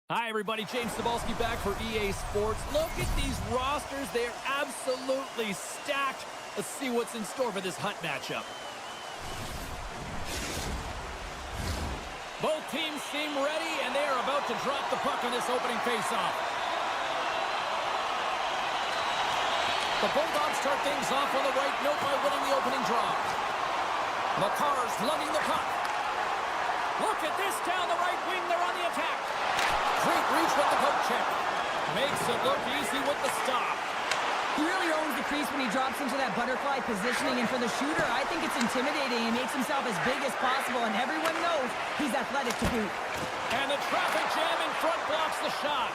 Hi, everybody. James Cebulski back for EA Sports. Look at these rosters. They're absolutely stacked. Let's see what's in store for this Hut matchup. Both teams seem ready, and they are about to drop the puck on this opening faceoff. The Bulldogs start things off on the right note by winning the opening draw. McCarr's lugging the puck. Look at this down the right wing. They're on the attack. Great reach with the poke check. Makes it look easy with the stop. He really owns the crease when he drops into that butterfly positioning, and for the shooter, I think it's intimidating. He makes himself as big as possible, and everyone knows he's athletic to boot. And the traffic jam in front blocks the shot.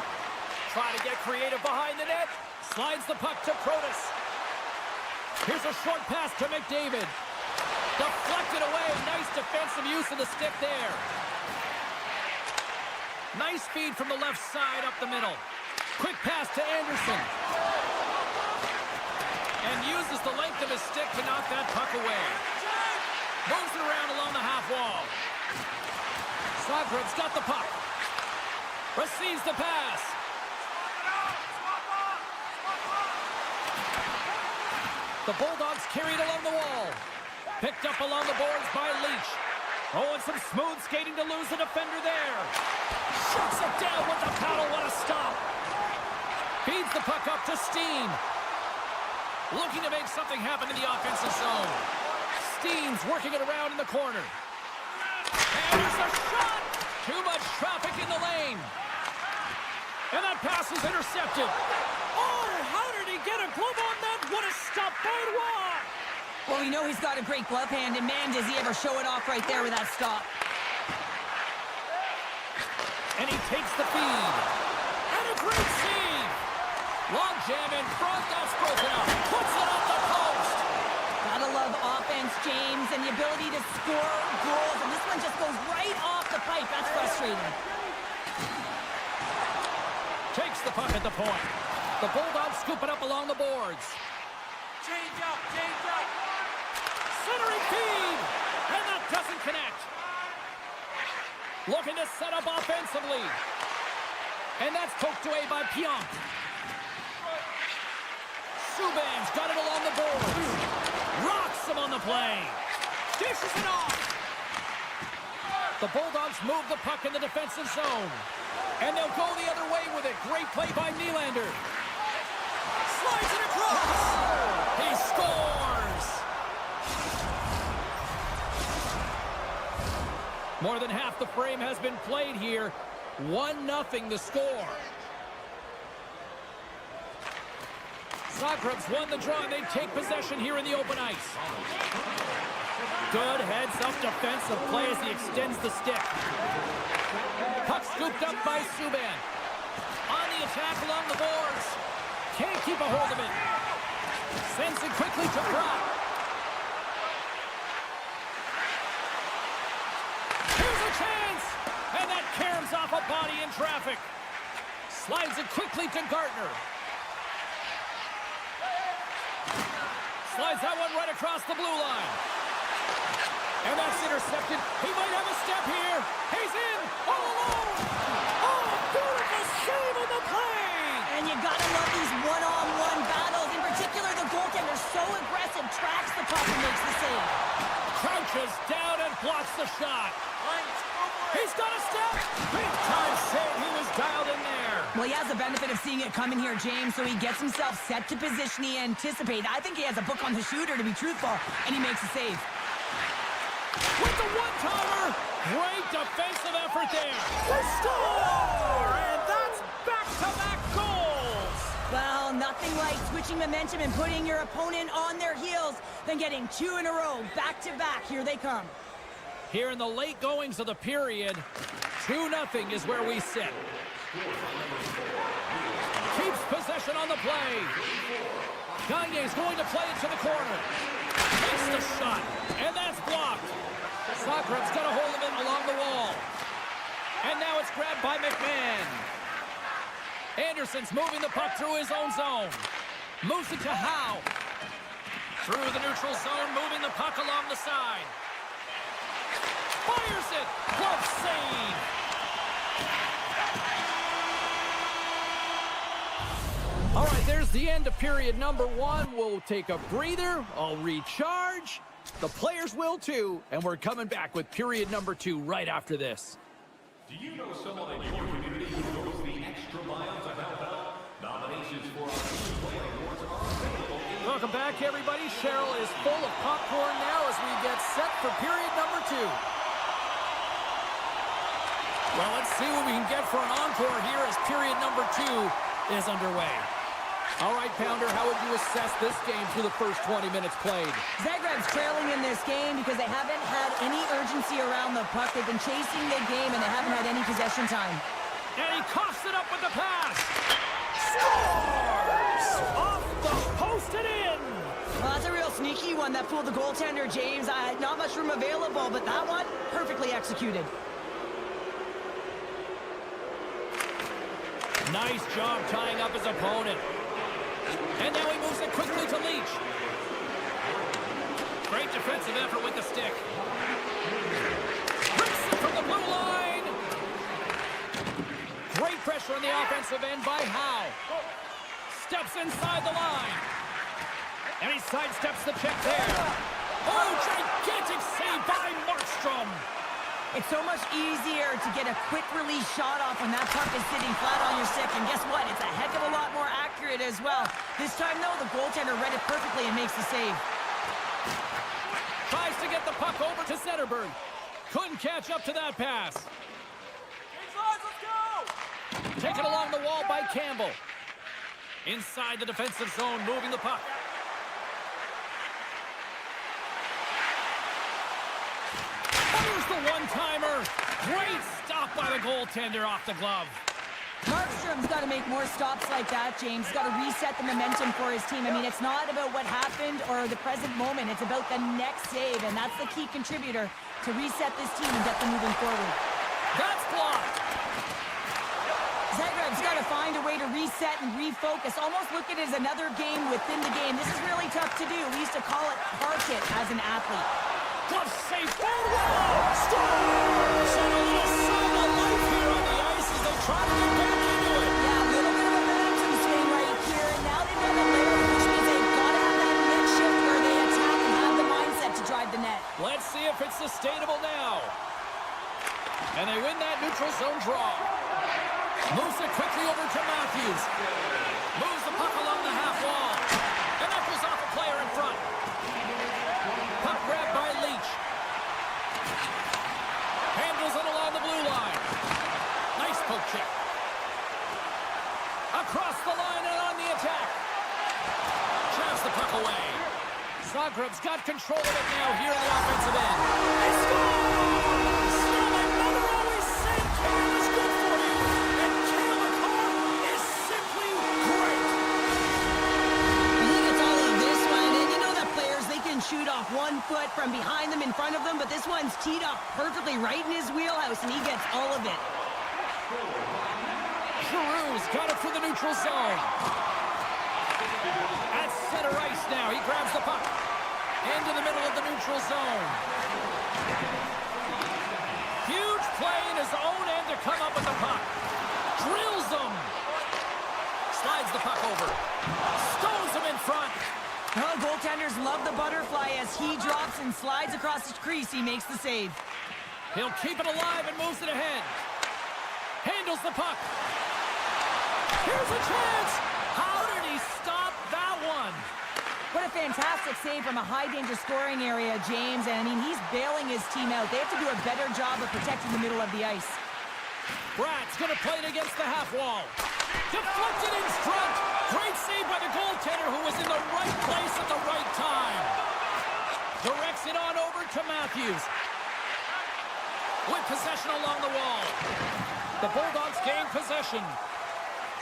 Try to get creative behind the net. Slides the puck to Protas. Here's a short pass to McDavid. Deflected away. Nice defensive use of the stick there. Nice feed from the left side up the middle. Quick pass to Anderson. And uses the length of his stick to knock that puck away. Moves it around along the half wall. Zagreb's got the puck. Receives the pass. The Bulldogs carried along the wall. Picked up along the boards by Leach. Oh, and some smooth skating to lose the defender there. Shuts it down with the paddle. What a stop. Feeds the puck up to Steen. Looking to make something happen in the offensive zone. Steen's working it around in the corner. And there's a shot. Too much traffic in the lane. And that pass is intercepted. Oh, how did he get a glove on that? What a stop by Roy. Well, we know he's got a great glove hand, and man, does he ever show it off right there with that stop. And he takes the feed. And a great save. Long jam in front. That's broken up. Puts it off the post. Gotta love offense, James, and the ability to score goals. And this one just goes right off the pipe. That's frustrating. Takes the puck at the point. The Bulldogs scoop it up along the boards. Change up, change up. Centering feed. And that doesn't connect. Looking to set up offensively. And that's poked away by Pionk. Subban's got it along the boards. Rocks him on the play. Dishes it off. The Bulldogs move the puck in the defensive zone. And they'll go the other way with it. Great play by Nylander. Slides it across. He scores. More than half the frame has been played here. 1-0 the score. Zagreb's won the draw, and they take possession here in the open ice. Good heads-up defensive play as he extends the stick. Puck scooped up by Subban. On the attack along the boards. Can't keep a hold of it. Sends it quickly to Brock. Here's a chance! And that caroms off a body in traffic. Slides it quickly to Gardner. Slides that one right across the blue line. And that's intercepted. He might have a step here. He's in all alone. Oh, beautiful save on the play. And you gotta love these one-on-one battles. In particular, the goaltender so aggressive, tracks the puck and makes the save. Crouches down and blocks the shot. He's got a step. Big time save. He was dialed in there. Well, he has the benefit of seeing it coming here, James, so he gets himself set to position he anticipated. I think he has a book on the shooter, to be truthful, and he makes a save. With the one-timer. Great defensive effort there. The score! And that's back-to-back goals. Well, nothing like switching momentum and putting your opponent on their heels than getting two in a row, back-to-back. Here they come. Here in the late goings of the period, 2-0 is where we sit. Keeps possession on the play. Gagne's going to play it to the corner. Takes the shot, and that's blocked. Zagreb's got a hold of it along the wall. And now it's grabbed by McMahon. Anderson's moving the puck through his own zone. Moves it to Howe. Through the neutral zone, moving the puck along the side. Fires it. Glove save. All right, there's the end of period number 1. We'll take a breather. I'll recharge. The players will too. And we're coming back with period number 2 right after this. Do you know someone in your community who goes the extra mile to help out? Nominations for our Team Play Awards are available. Welcome back, everybody. Cheryl is full of popcorn now as we get set for period number 2. Well, let's see what we can get for an encore here as period number 2 is underway. All right, Pounder, how would you assess this game through the first 20 minutes played? Zagreb's trailing in this game because they haven't had any urgency around the puck. They've been chasing the game, and they haven't had any possession time. And he coughs it up with the pass. Scores! Off the post and in! Well, that's a real sneaky one that fooled the goaltender, James. Not much room available, but that one, perfectly executed. Nice job tying up his opponent. And now he moves it quickly to Leach. Great defensive effort with the stick. Rips it from the blue line. Great pressure on the offensive end by Howe. Steps inside the line. And he sidesteps the check there. Oh, gigantic save by Markstrom. It's so much easier to get a quick release shot off when that puck is sitting flat on your stick. And guess what? It's a heck of a lot more accurate as well. This time, though, the goaltender read it perfectly and makes the save. Tries to get the puck over to Zetterberg. Couldn't catch up to that pass. Let's go! Taken along the wall by Campbell. Inside the defensive zone, moving the puck. Here's the one-timer. Great stop by the goaltender off the glove. Markstrom's got to make more stops like that, James. He's got to reset the momentum for his team. I mean, it's not about what happened or the present moment. It's about the next save, and that's the key contributor to reset this team and get them moving forward. That's blocked. Zagreb's got to find a way to reset and refocus. Almost look at it as another game within the game. This is really tough to do. We used to call it park it as an athlete. Glove save forward wall. Scores! And a little sign of life here on the ice as they try to get back into it. Yeah, a little bit of a momentum swing right here. And now they've got a layer, which means they've got to have that mid shift where they attack and have the mindset to drive the net. Let's see if it's sustainable now. And they win that neutral zone draw. Moves it quickly over to Matthews. Moves the puck along the half wall. And that goes off a player in front. Puck grabbed by Leach. Handles it along the blue line. Nice poke check. Across the line and on the attack. Drives the puck away. Zagreb's got control of it now here in the offensive end. They score! Still, my mother always said Kale is good for you. And Kale McCarr is simply great. I think it's all of this one. And you know that players, they can shoot off 1 foot from behind them, in front of them, but this one's teed off perfectly right in his wheelhouse, and he gets all of it. Giroux's got it for the neutral zone. At center ice now. He grabs the puck. Into the middle of the neutral zone. Huge play in his own end to come up with the puck. Drills him. Slides the puck over. Stones him in front. Well, goaltenders love the butterfly as he drops and slides across the crease. He makes the save. He'll keep it alive and moves it ahead. Handles the puck. Here's a chance. How did he stop that one? What a fantastic save from a high-danger scoring area, James. And, I mean, he's bailing his team out. They have to do a better job of protecting the middle of the ice. Brad's going to play it against the half wall. Deflected in front. Great save by the goaltender who was in the right place at the right time. Directs it on over to Matthews. With possession along the wall. The Bulldogs gain possession.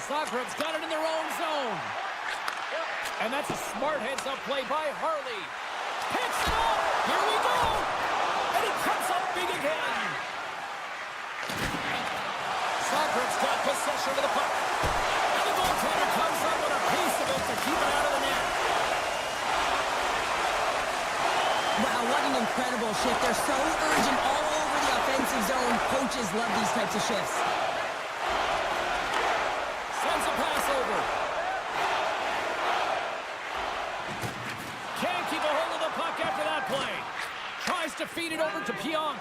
Zagreb's got it in their own zone. And that's a smart heads-up play by Harley. Picks it up. Here we go. And he comes up big again. Zagreb's got possession of the puck. And the goaltender comes up with a piece of it to keep it out of the net. Wow, what an incredible shift. They're so urgent all over the offensive zone. Coaches love these types of shifts. Sends a pass over. feed it over to Pionk.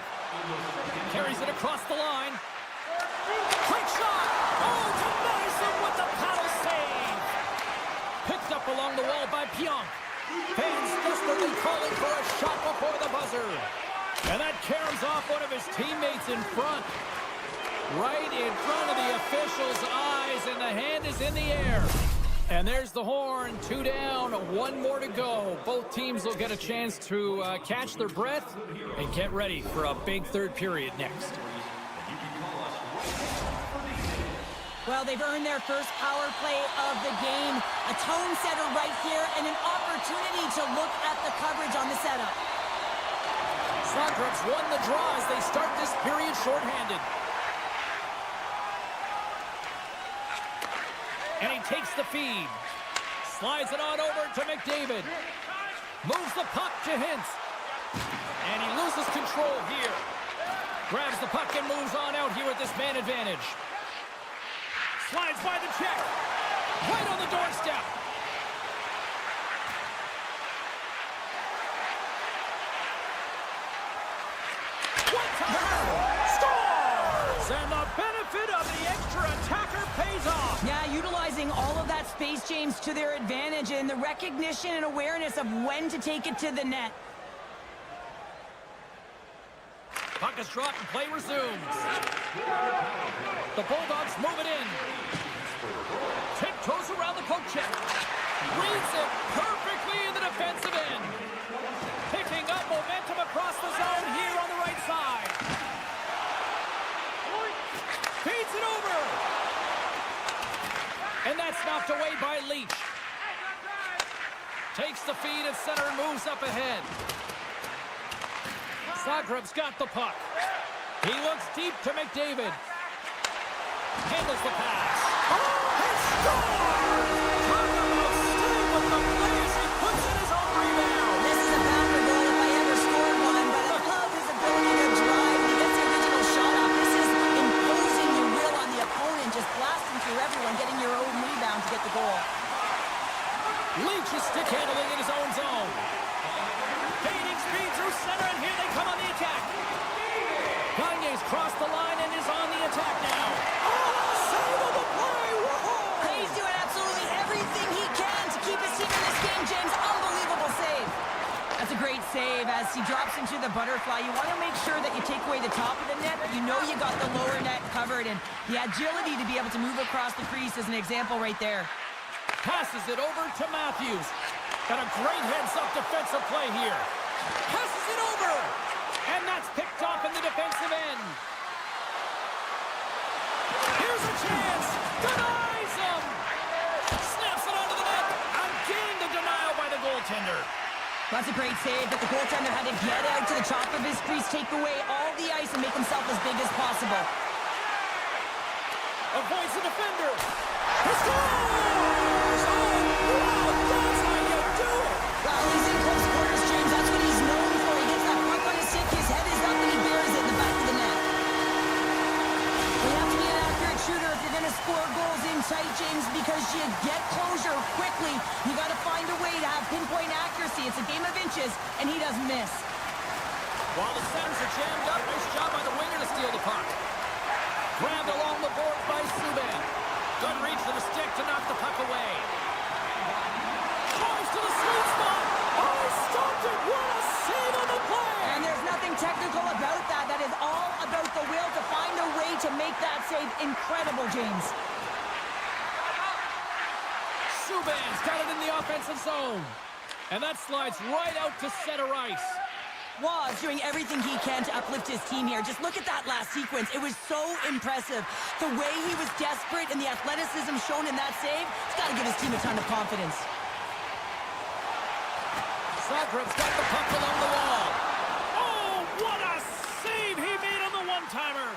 Carries it across the line. Quick shot! Oh, denies him with the paddle save! Picked up along the wall by Pionk. Fans desperately calling for a shot before the buzzer. And that caroms off one of his teammates in front. Right in front of the official's eyes, and the hand is in the air. And there's the horn. 2 down, 1 more to go. Both teams will get a chance to catch their breath and get ready for a big third period next. Well, they've earned their first power play of the game. A tone setter right here and an opportunity to look at the coverage on the setup. Zagreb's won the draw as they start this period shorthanded. And he takes the feed. Slides it on over to McDavid. Moves the puck to Hintz. And he loses control here. Grabs the puck and moves on out here with this man advantage. Slides by the check. Right on the doorstep. One time. Scores! And the benefit of the extra attacker pays off. Yeah, utilizing all of that space, James, to their advantage and the recognition and awareness of when to take it to the net. Puck is dropped and play resumes. The Bulldogs move it in. Tiptoes around the poke check. Reads it perfectly in the defensive end. Picking up momentum across the zone here on the right side. Feeds it over. And that's knocked away by Leach. Takes the feed at center and moves up ahead. Zagreb's got the puck. He looks deep to McDavid. Handles the pass. Oh, he scores! Talk about staying with the players. He puts in his own rebound. This is a boundary goal if I ever scored one, but I love his ability to drive when he gets the original shot off. This is imposing your will on the opponent, just blasting through everyone, getting your own rebound to get the goal. Leach is stick handling in his own zone. Fading speed through center, and here they come on the attack. Gagne's crossed the line and is on the attack now. Oh, save of the play! Whoa! He's doing absolutely everything he can to keep his team in this game, James. Unbelievable save. That's a great save as he drops into the butterfly. You want to make sure that you take away the top of the net, but you know you got the lower net covered, and the agility to be able to move across the crease is an example right there. Passes it over to Matthews. Got a great heads-up defensive play here. Passes it over. And that's picked off in the defensive end. Here's a chance. Denies him. Snaps it onto the net. Again, the denial by the goaltender. That's a great save, but the goaltender had to get out to the top of his crease, take away all the ice, and make himself as big as possible. Avoids the defender. He scores! Oh, wow, that's how you do it. Well, he's in close quarters, James. That's what he's known for. He gets that puck on his stick, his head is up, and he bears it in the back of the net. You have to be an accurate shooter if you're going to score goals in tight, James, because you get closure quickly. You got to find a way to have pinpoint accuracy. It's a game of inches, and he doesn't miss. While the centers are jammed up, nice job by the winger to steal the puck. Grabbed along the boards by Subban. Good reach for the stick to knock the puck away. Drives to the sweet spot. Oh, he stopped it. What a save on the play. And there's nothing technical about that. That is all about the will to find a way to make that save incredible, James. Subban's got it in the offensive zone. And that slides right out to center ice. Was doing everything he can to uplift his team here. Just look at that last sequence. It was so impressive. The way he was desperate and the athleticism shown in that save, it's got to give his team a ton of confidence. Zagreb's got the puck along the wall. Oh, what a save he made on the one-timer.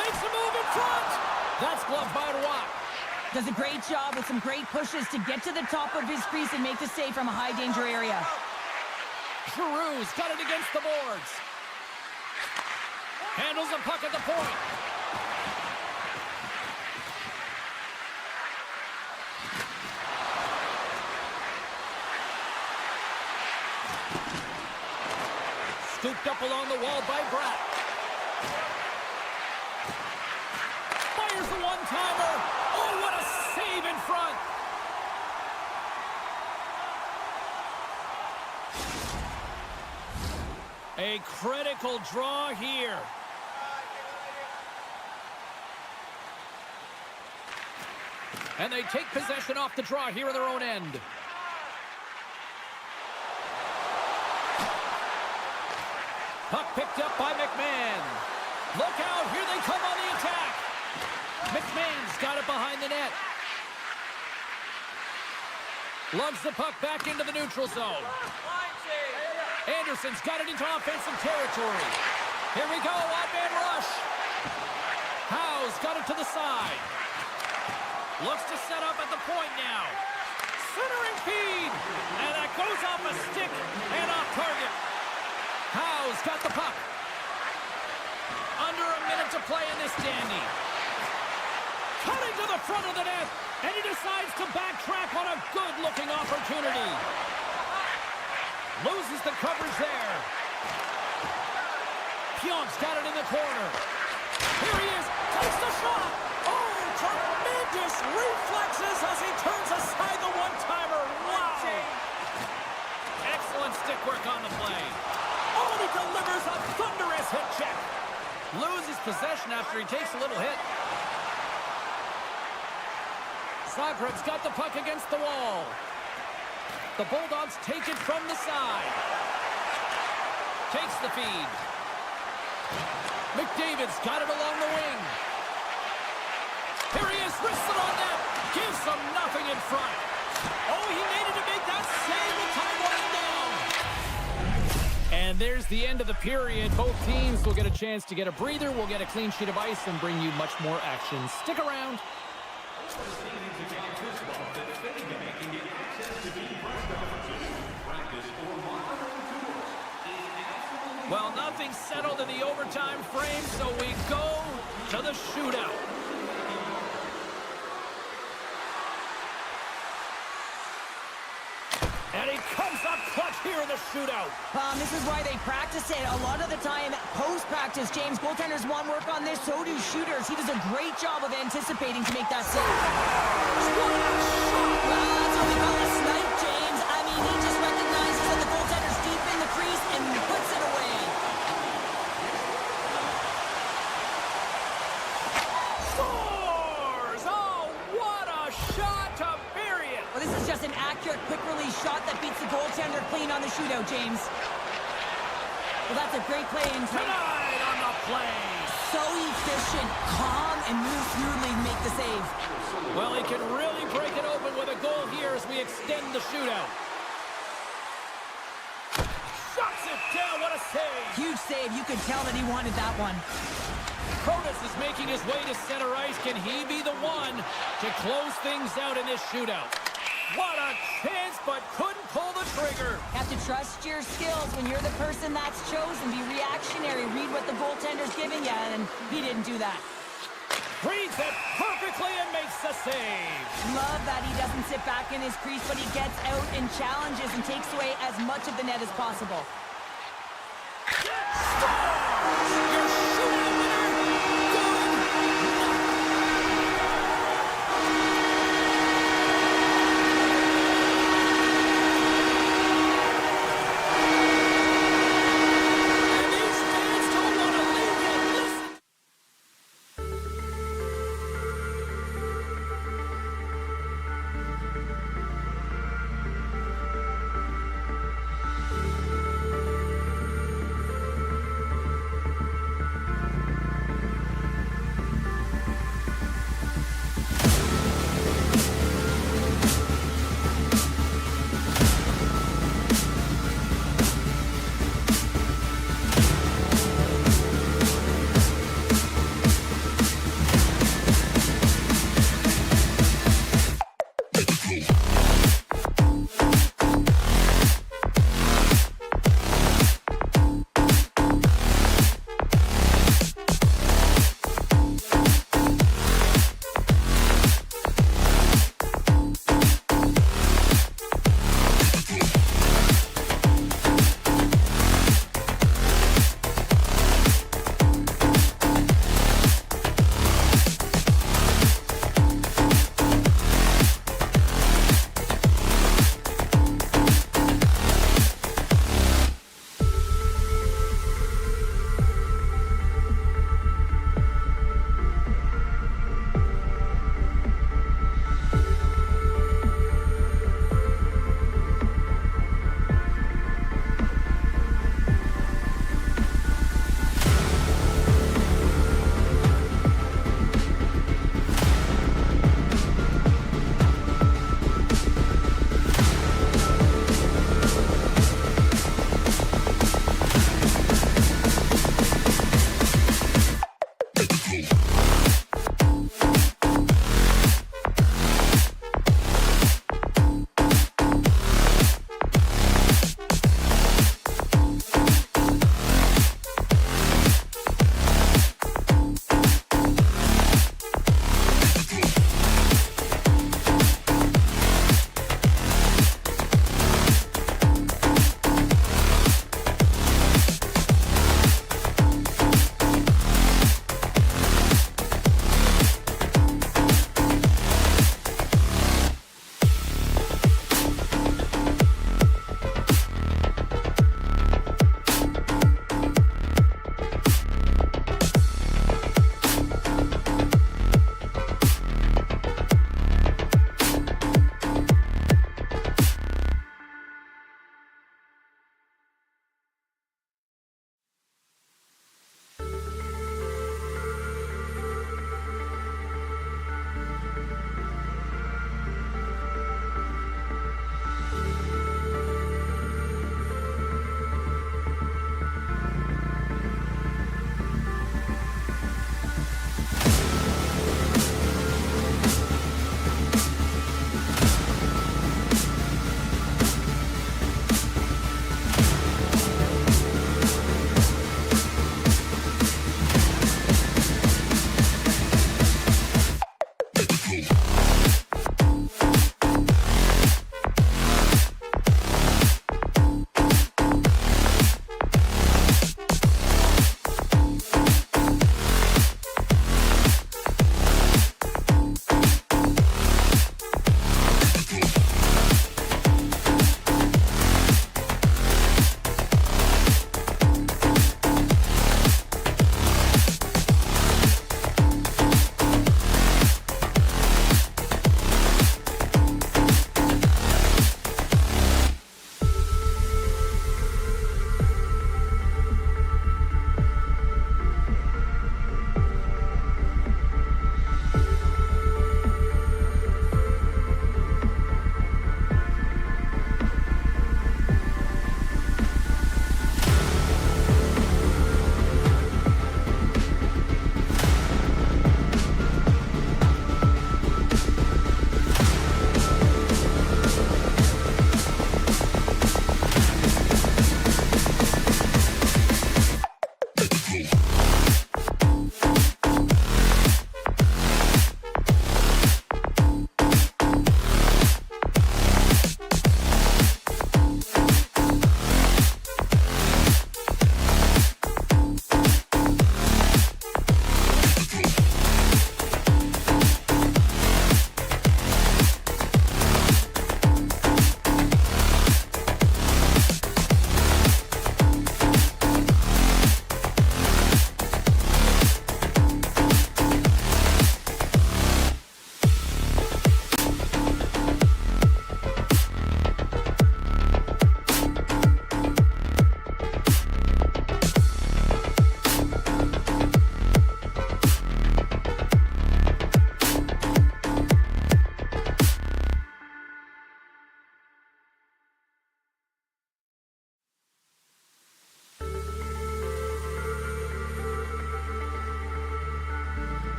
Makes a move in front. That's gloved by Roy. Does a great job with some great pushes to get to the top of his crease and make the save from a high-danger area. Giroux's got it against the boards. Handles the puck at the point. Scooped up along the wall by Bratt. Fires the one-timer. Oh, what a save in front. A critical draw here. And they take possession off the draw here in their own end. Puck picked up by McMahon. Look out, here they come on the attack. McMahon's got it behind the net. Lugs the puck back into the neutral zone. Anderson's got it into offensive territory. Here we go, odd-man rush. Howe's got it to the side. Looks to set up at the point now. Centering feed. And that goes off a stick and off target. Howe's got the puck. Under a minute to play in this dandy. Cutting to the front of the net. And he decides to backtrack on a good-looking opportunity. Loses the coverage there. Pionk's got it in the corner. Here he is. Takes the shot. Oh, tremendous reflexes as he turns aside the one-timer. Wow. Excellent stick work on the play. Oh, he delivers a thunderous hit check. Loses possession after he takes a little hit. Zagreb's got the puck against the wall. The Bulldogs take it from the side. Takes the feed. McDavid's got it along the wing. Here he is, wrists it on net. Gives them nothing in front. Oh, he made it to make that save with time running down. And there's the end of the period. Both teams will get a chance to get a breather. We'll get a clean sheet of ice and bring you much more action. Stick around. Well, nothing settled in the overtime frame, so we go to the shootout. And he comes up clutch here in the shootout. This is why they practice it. A lot of the time, post-practice, James, goaltenders want work on this, so do shooters. He does a great job of anticipating to make that save. What a shot! Well, that's what we call a snipe, James. I mean, he just recognizes that the goaltender's deep in the crease and puts it away. Scores! Oh, what a shot to bury it! Well, this is just an accurate, quick-release shot that beats the goaltender clean on the shootout, James. Well, that's a great play in tight. Tonight on the play. So efficient, calm, and moves smoothly to make the save. Well, he can really break it open with a goal here as we extend the shootout. Shuts it down, what a save! Huge save, you could tell that he wanted that one. Protas is making his way to center ice. Can he be the one to close things out in this shootout? What a chance, but couldn't pull the trigger. You have to trust your skills when you're the person that's chosen. Be reactionary, read what the goaltender's giving you, and he didn't do that. Reads it perfectly and makes the save. Love that he doesn't sit back in his crease, but he gets out and challenges and takes away as much of the net as possible. Your shootout winner, good. And these fans don't want to leave yet. Listen.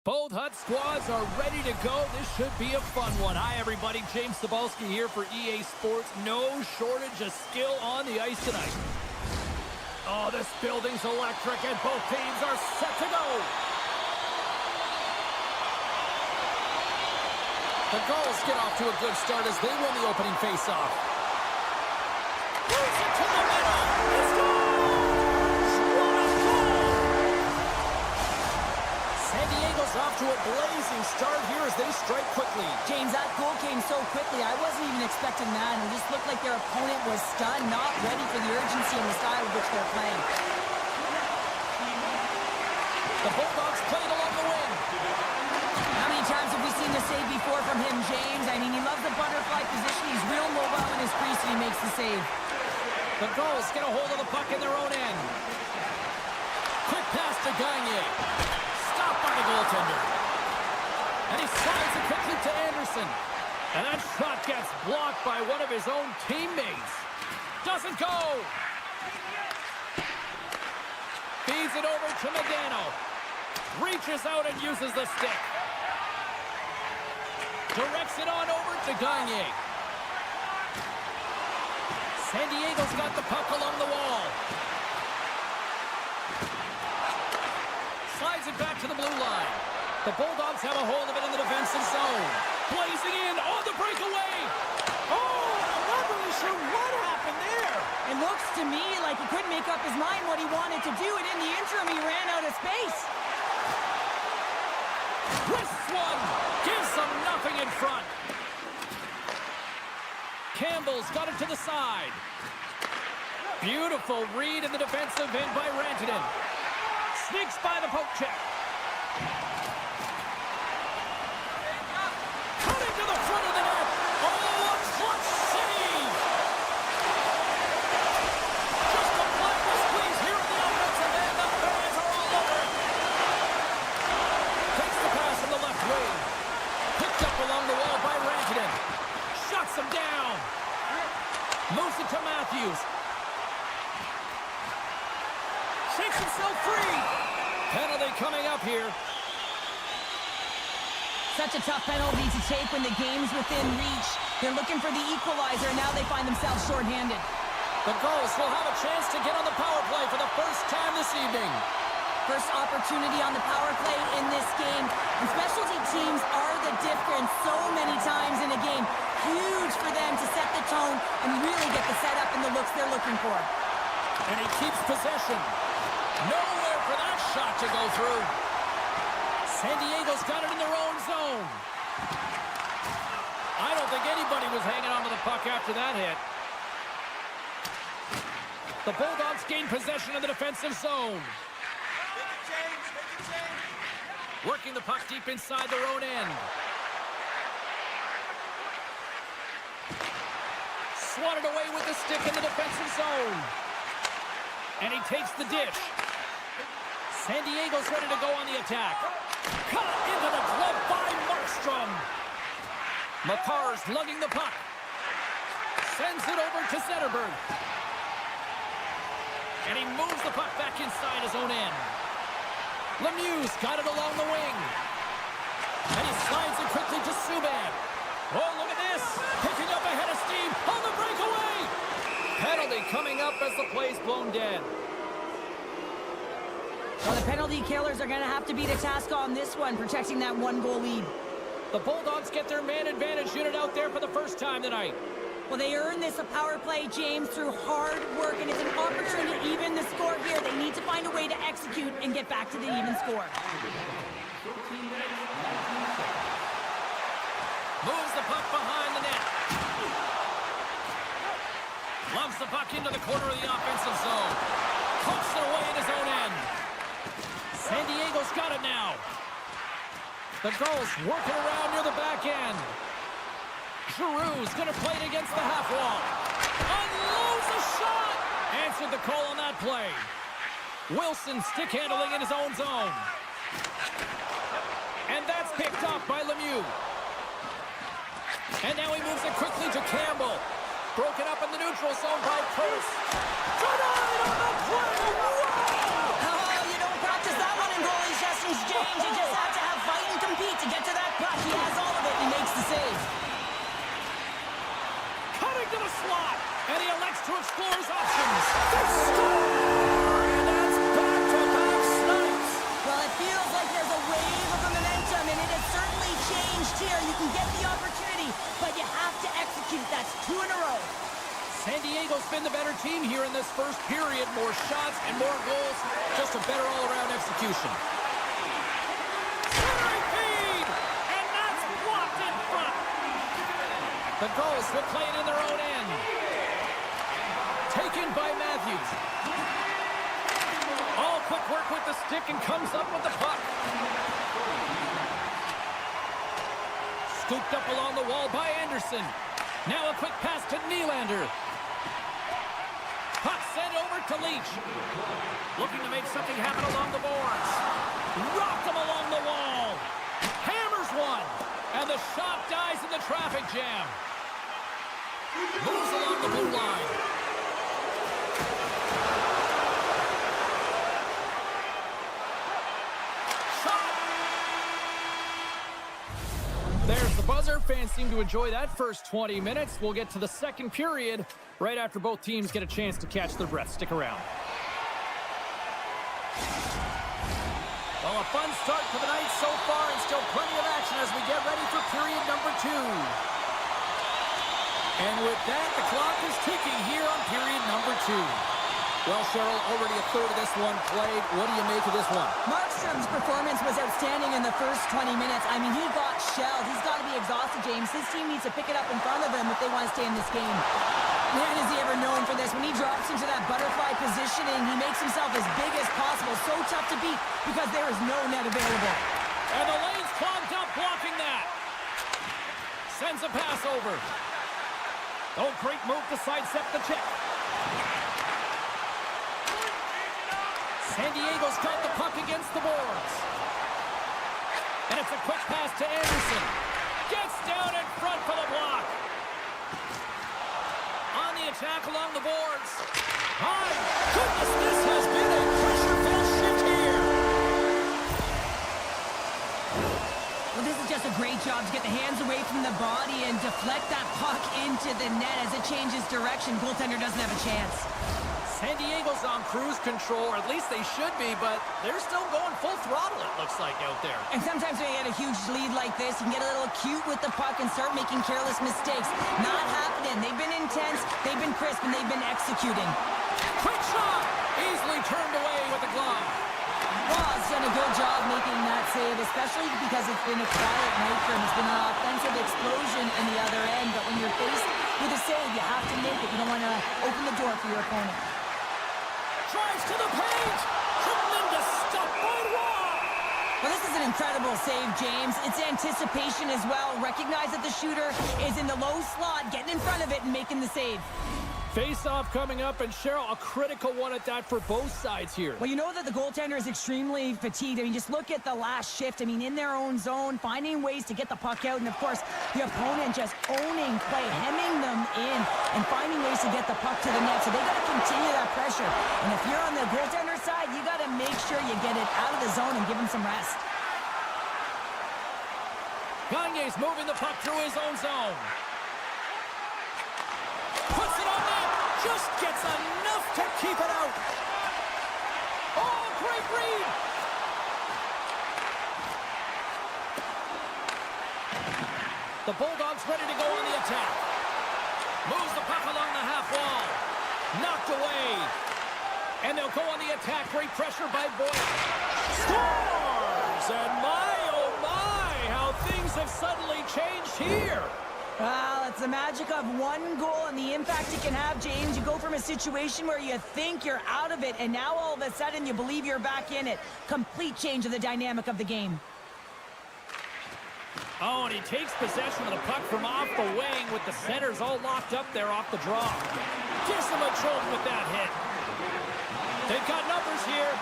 Both Hut squads are ready to go. This should be a fun one. Hi, everybody. James Cebulski here for EA Sports. No shortage of skill on the ice tonight. Oh, this building's electric, and both teams are set to go. The Gulls get off to a good start as they win the opening faceoff. Moves it to the middle. He scores! What a goal! San Diego's off to a blazing start here as they strike quickly. James, that goal came so quickly. I wasn't even expecting that. It just looked like their opponent was stunned, not ready for the urgency and the style of which they're playing. The Bulldogs played along the wing. How many times have we seen the save before from him, James? I mean, he loves the butterfly position. He's real mobile in his crease and he makes the save. The Gulls get a hold of the puck in their own end. Quick pass to Gagne. Stopped by the goaltender. And he slides it quickly to Anderson. And that shot gets blocked by one of his own teammates. Doesn't go. Feeds it over to Medano. Reaches out and uses the stick. Directs it on over to Gagne. San Diego's got the puck along the wall. Slides it back to the blue line. The Bulldogs have a hold of it in the defensive zone. Blazing in on the breakaway. Oh, I'm not really sure what happened there. It looks to me like he couldn't make up his mind what he wanted to do, and in the interim, he ran out of space. Twists one. Gives them nothing in front. Campbell's got it to the side. Beautiful read in the defensive end by Rantanen. Sneaks by the poke check. Cutting to the front of the net. Oh, a clutch save. Just a blinding squeeze here at the offensive end. The fans are all over it. Takes the pass from the left wing. Picked up along the wall by Rantanen. Shuts him down. Moves it to Matthews. Shakes himself free. Penalty coming up here. Such a tough penalty to take when the game's within reach. They're looking for the equalizer, and now they find themselves shorthanded. The Gulls will have a chance to get on the power play for the first time this evening. First opportunity on the power play in this game. And specialty teams are the difference so many times in a game. Huge for them to set the tone and really get the setup and the looks they're looking for. And he keeps possession. Nowhere for that shot to go through. San Diego's got it in their own zone. I don't think anybody was hanging on to the puck after that hit. The Bulldogs gain possession of the defensive zone. Working the puck deep inside their own end. Swatted away with the stick in the defensive zone. And he takes the dish. San Diego's ready to go on the attack. Caught into the glove by Markstrom. Makar's lugging the puck. Sends it over to Zetterberg. And he moves the puck back inside his own end. Lemieux's got it along the wing. And he slides it quickly to Subban. Oh, look at this. Picking up ahead of steam on the breakaway. Penalty coming up as the play's blown dead. Well, the penalty killers are going to have to beat a task on this one, protecting that one-goal lead. The Bulldogs get their man advantage unit out there for the first time tonight. Well, they earn this a power play, James, through hard work, and it's an opportunity to even the score here. They need to find a way to execute and get back to the even score. Moves the puck behind the net. Loves the puck into the corner of the offensive zone. Pumps it away in his own end. San Diego's got it now. The Gulls working around near the back end. Giroux's going to play it against the half wall. Unloads a shot! Answered the call on that play. Wilson stick handling in his own zone. And And that's picked off by Lemieux. And now he moves it quickly to Campbell. Broken up in the neutral zone by Curse. Denied on the play! Wow! Oh, you don't practice that one in goalie sessions, James. You just have to have fight and compete to get to that puck. He has all of it, and he makes the save. Cutting to the slot. And he elects to explore his options. They score! And that's back-to-back snipes. Well, it feels like there's a wave of momentum, and it has certainly changed here. You can get the opportunity, but you have to execute. That's 2 in a row. San Diego's been the better team here in this first period. More shots and more goals. Just a better all-around execution. Centering feed! And that's blocked in front. The Gulls will play it in their own end. Taken by Matthews. All quick work with the stick and comes up with the puck. Scooped up along the wall by Anderson. Now a quick pass to Nylander. Puck sent over to Leach. Looking to make something happen along the boards. Rocked him along the wall. Hammers one. And the shot dies in the traffic jam. Moves along the blue line. There's the buzzer. Fans seem to enjoy that first 20 minutes. We'll get to the second period right after both teams get a chance to catch their breath. Stick around. Well, a fun start to the night so far, and still plenty of action as we get ready for period number 2. And with that, the clock is ticking here on period number 2. Well, Cheryl, already a third of this one played. What do you make of this one? Markstrom's performance was outstanding in the first 20 minutes. I mean, he got shelled. He's got to be exhausted, James. His team needs to pick it up in front of him if they want to stay in this game. Man, is he ever known for this. When he drops into that butterfly positioning, he makes himself as big as possible. So tough to beat because there is no net available. And the lane's clogged up blocking that. Sends a pass over. Oh, great move to sidestep the check. San Diego's got the puck against the boards. And it's a quick pass to Anderson. Gets down in front for the block. On the attack along the boards. My goodness, this has been a pressure-filled shift here. Well, this is just a great job to get the hands away from the body and deflect that puck into the net as it changes direction. Goaltender doesn't have a chance. San Diego's on cruise control, or at least they should be, but they're still going full throttle, it looks like, out there. And sometimes when you get a huge lead like this, you can get a little cute with the puck and start making careless mistakes. Not happening. They've been intense, they've been crisp, and they've been executing. Quick shot! Easily turned away with the glove. Ross done a good job making that save, especially because it's been a quiet night for him. It's been an offensive explosion in the other end, but when you're faced with a save, you have to make it. You don't want to open the door for your opponent. Drives to the paint! Tremendous stop by Ross! Well, this is an incredible save, James. It's anticipation as well. Recognize that the shooter is in the low slot, getting in front of it and making the save. Face-off coming up, and Cheryl, a critical one at that for both sides here. Well, you know that the goaltender is extremely fatigued. I mean, just look at the last shift. I mean, in their own zone, finding ways to get the puck out, and of course, the opponent just owning play, hemming them in, and finding ways to get the puck to the net. So they got to continue that pressure. And if you're on the goaltender side, you got to make sure you get it out of the zone and give him some rest. Gagne's moving the puck through his own zone. Puts it on net. Just gets enough to keep it out. Oh, great read. The Bulldogs ready to go on the attack. Moves the puck along the half wall. Knocked away. And they'll go on the attack. Great pressure by Boyd. Scores! And my, oh my, how things have suddenly changed here. Well, it's the magic of one goal and the impact it can have, James. You go from a situation where you think you're out of it, and now all of a sudden you believe you're back in it. Complete change of the dynamic of the game. Oh, and he takes possession of the puck from off the wing with the centers all locked up there off the draw. Gives him a choke with that hit. They've got numbers here.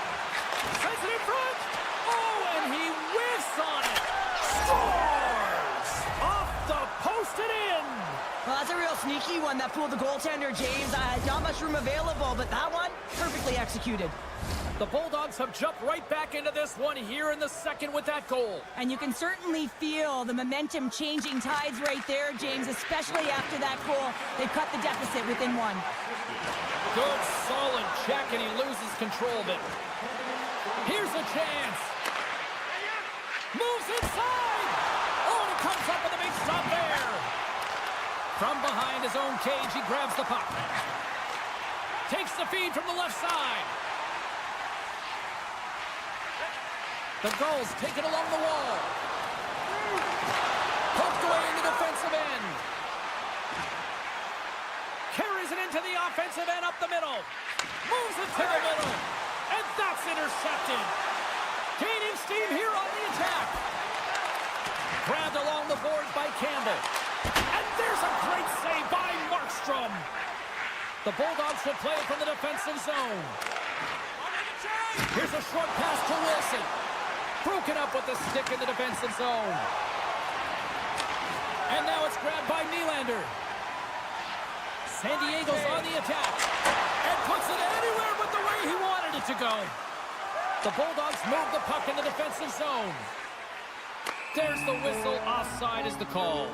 Sends it in front. Oh, and he whiffs on it. Scores! Off the post and in! Well, that's a real sneaky one that fooled the goaltender, James. Not much room available, but that one, perfectly executed. The Bulldogs have jumped right back into this one here in the second with that goal. And you can certainly feel the momentum changing tides right there, James, especially after that goal. They cut the deficit within one. Good, solid check, and he loses control of it. Here's a chance. Moves inside. Oh, and he comes up with a big stop there. From behind his own cage, he grabs the puck. Takes the feed from the left side. The goal's taken along the wall. Poked away in the defensive end. Carries it into the offensive end up the middle. Moves it to the middle. And that's intercepted. Gaining steam here on the attack. Grabbed along the boards by Campbell. And there's a great save by Markstrom. The Bulldogs will play it from the defensive zone. Here's a short pass to Wilson. Broken up with the stick in the defensive zone. And now it's grabbed by Nylander. San Diego's on the attack. And puts it anywhere but the way he wanted it to go. The Bulldogs move the puck in the defensive zone. There's the whistle. Offside is the call.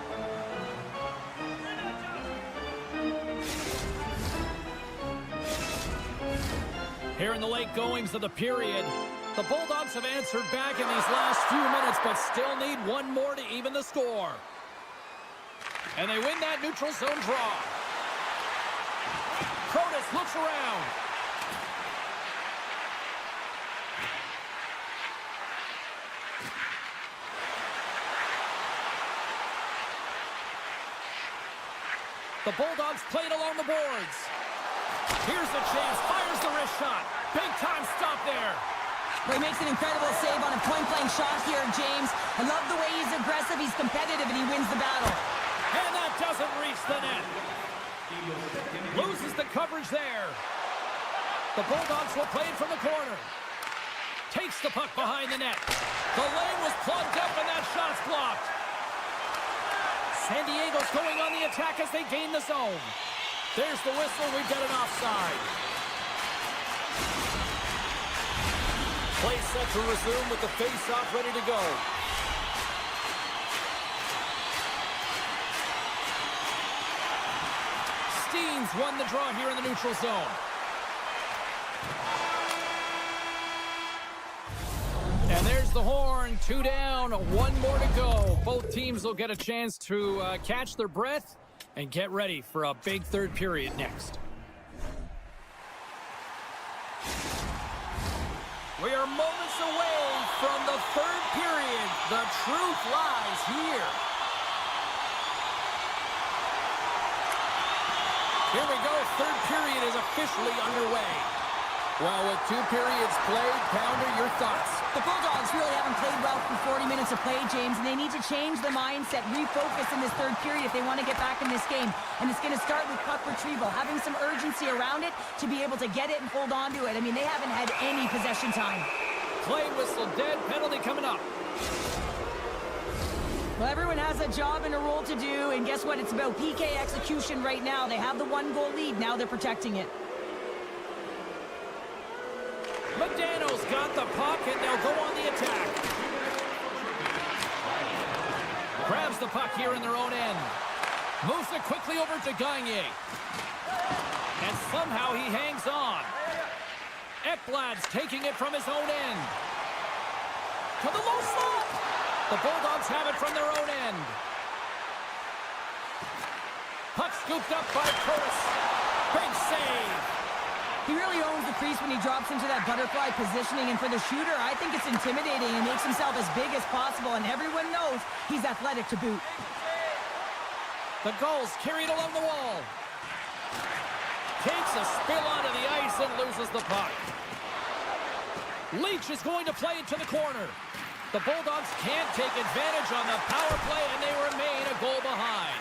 Here in the late goings of the period, the Bulldogs have answered back in these last few minutes, but still need one more to even the score. And they win that neutral zone draw. Protas looks around. The Bulldogs played along the boards. Here's the chance. Fires the wrist shot. Big time stop there. Well, he makes an incredible save on a point-blank shot here, James. I love the way he's aggressive, he's competitive, and he wins the battle. And that doesn't reach the net. Loses the coverage there. The Bulldogs will play it from the corner. Takes the puck behind the net. The lane was plugged up, and that shot's blocked. San Diego's going on the attack as they gain the zone. There's the whistle. We've got an offside. Play set to resume with the face-off ready to go. Steens won the draw here in the neutral zone. And there's the horn. 2 down, 1 more to go. Both teams will get a chance to catch their breath and get ready for a big third period next. We are moments away from the third period. The truth lies here. Here we go. Third period is officially underway. Well, with 2 periods played, Pounder, your thoughts? The Bulldogs really haven't played well for 40 minutes of play, James, and they need to change the mindset, refocus in this third period if they want to get back in this game. And it's going to start with puck retrieval, having some urgency around it to be able to get it and hold on to it. I mean, they haven't had any possession time. Play whistle, dead, penalty coming up. Well, everyone has a job and a role to do, and guess what? It's about PK execution right now. They have the 1-goal lead. Now they're protecting it. Modano's got the puck, and they'll go on the attack. Grabs the puck here in their own end. Moves it quickly over to Gagne. And somehow he hangs on. Ekblad's taking it from his own end. To the low slot. The Bulldogs have it from their own end. Puck scooped up by Protas. Big save. He really owns the crease when he drops into that butterfly positioning, and for the shooter, I think it's intimidating. He makes himself as big as possible, and everyone knows he's athletic to boot. The goal's carried along the wall. Takes a spill onto the ice and loses the puck. Leach is going to play it to the corner. The Bulldogs can't take advantage on the power play, and they remain a goal behind.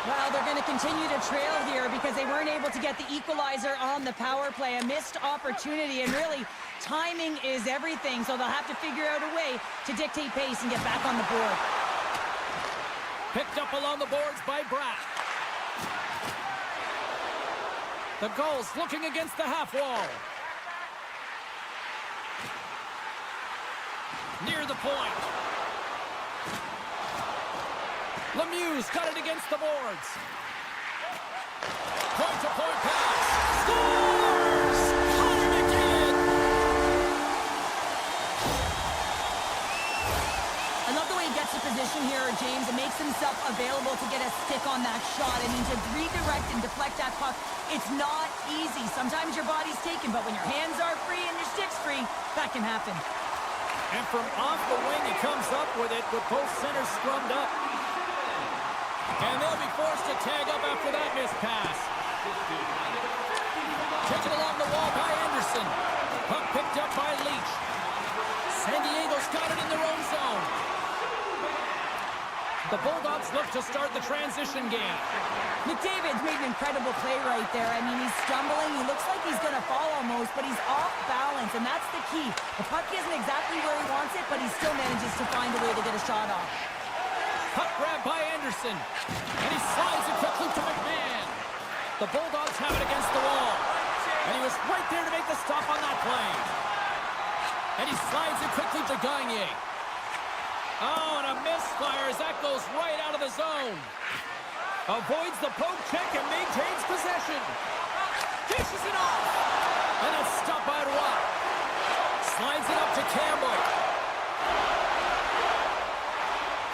Well, they're going to continue to trail here because they weren't able to get the equalizer on the power play. A missed opportunity, and really, timing is everything, so they'll have to figure out a way to dictate pace and get back on the board. Picked up along the boards by Bratt. The Gulls looking against the half wall. Near the point. Lemieux's got it against the boards. Point-to-point pass. Scores! Connor McDavid! I love the way he gets the position here, James, and makes himself available to get a stick on that shot. I mean, to redirect and deflect that puck, it's not easy. Sometimes your body's taken, but when your hands are free and your stick's free, that can happen. And from off the wing, he comes up with it with both centers scrummed up. And they'll be forced to tag up after that missed pass. Taken along the wall by Anderson. Puck picked up by Leach. San Diego's got it in their own zone. The Bulldogs look to start the transition game. McDavid's made an incredible play right there. I mean, he's stumbling. He looks like he's going to fall almost, but he's off balance, and that's the key. The puck isn't exactly where he wants it, but he still manages to find a way to get a shot off. Puck grab by Anderson, and he slides it quickly to McMahon. The Bulldogs have it against the wall, and he was right there to make the stop on that play. And he slides it quickly to Gagne. Oh, and a misfire as that goes right out of the zone. Avoids the poke check and maintains possession. Dishes it off. And it's stopped by Roy. Slides it up to Campbell.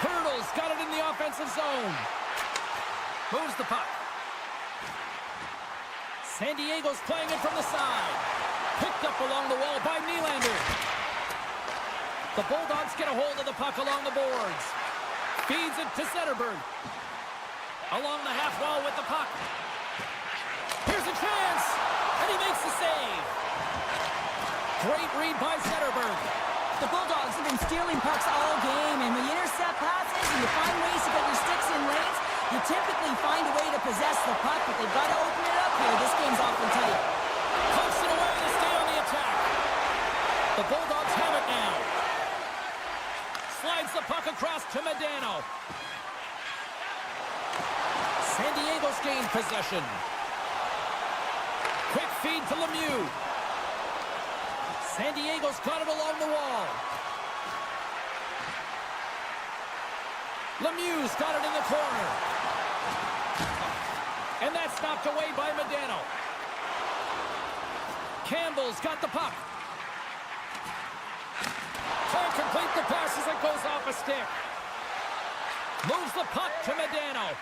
Hurdles got it in the offensive zone. Moves the puck. San Diego's playing it from the side. Picked up along the wall by Nylander. The Bulldogs get a hold of the puck along the boards. Feeds it to Zetterberg. Along the half wall with the puck. Here's a chance, and he makes the save. Great read by Zetterberg. The Bulldogs have been stealing pucks all game, and when you intercept passes and you find ways to get your sticks in lanes, you typically find a way to possess the puck, but they've got to open it up here. This game's awfully tight. Pumps it away to stay on the attack. The Bulldogs have it now. Slides the puck across to Modano. San Diego's gained possession. Quick feed to Lemieux. San Diego's got it along the wall. Lemieux's got it in the corner. And that's knocked away by Modano. Campbell's got the puck. Can't complete the pass as it goes off a stick. Moves the puck to Modano.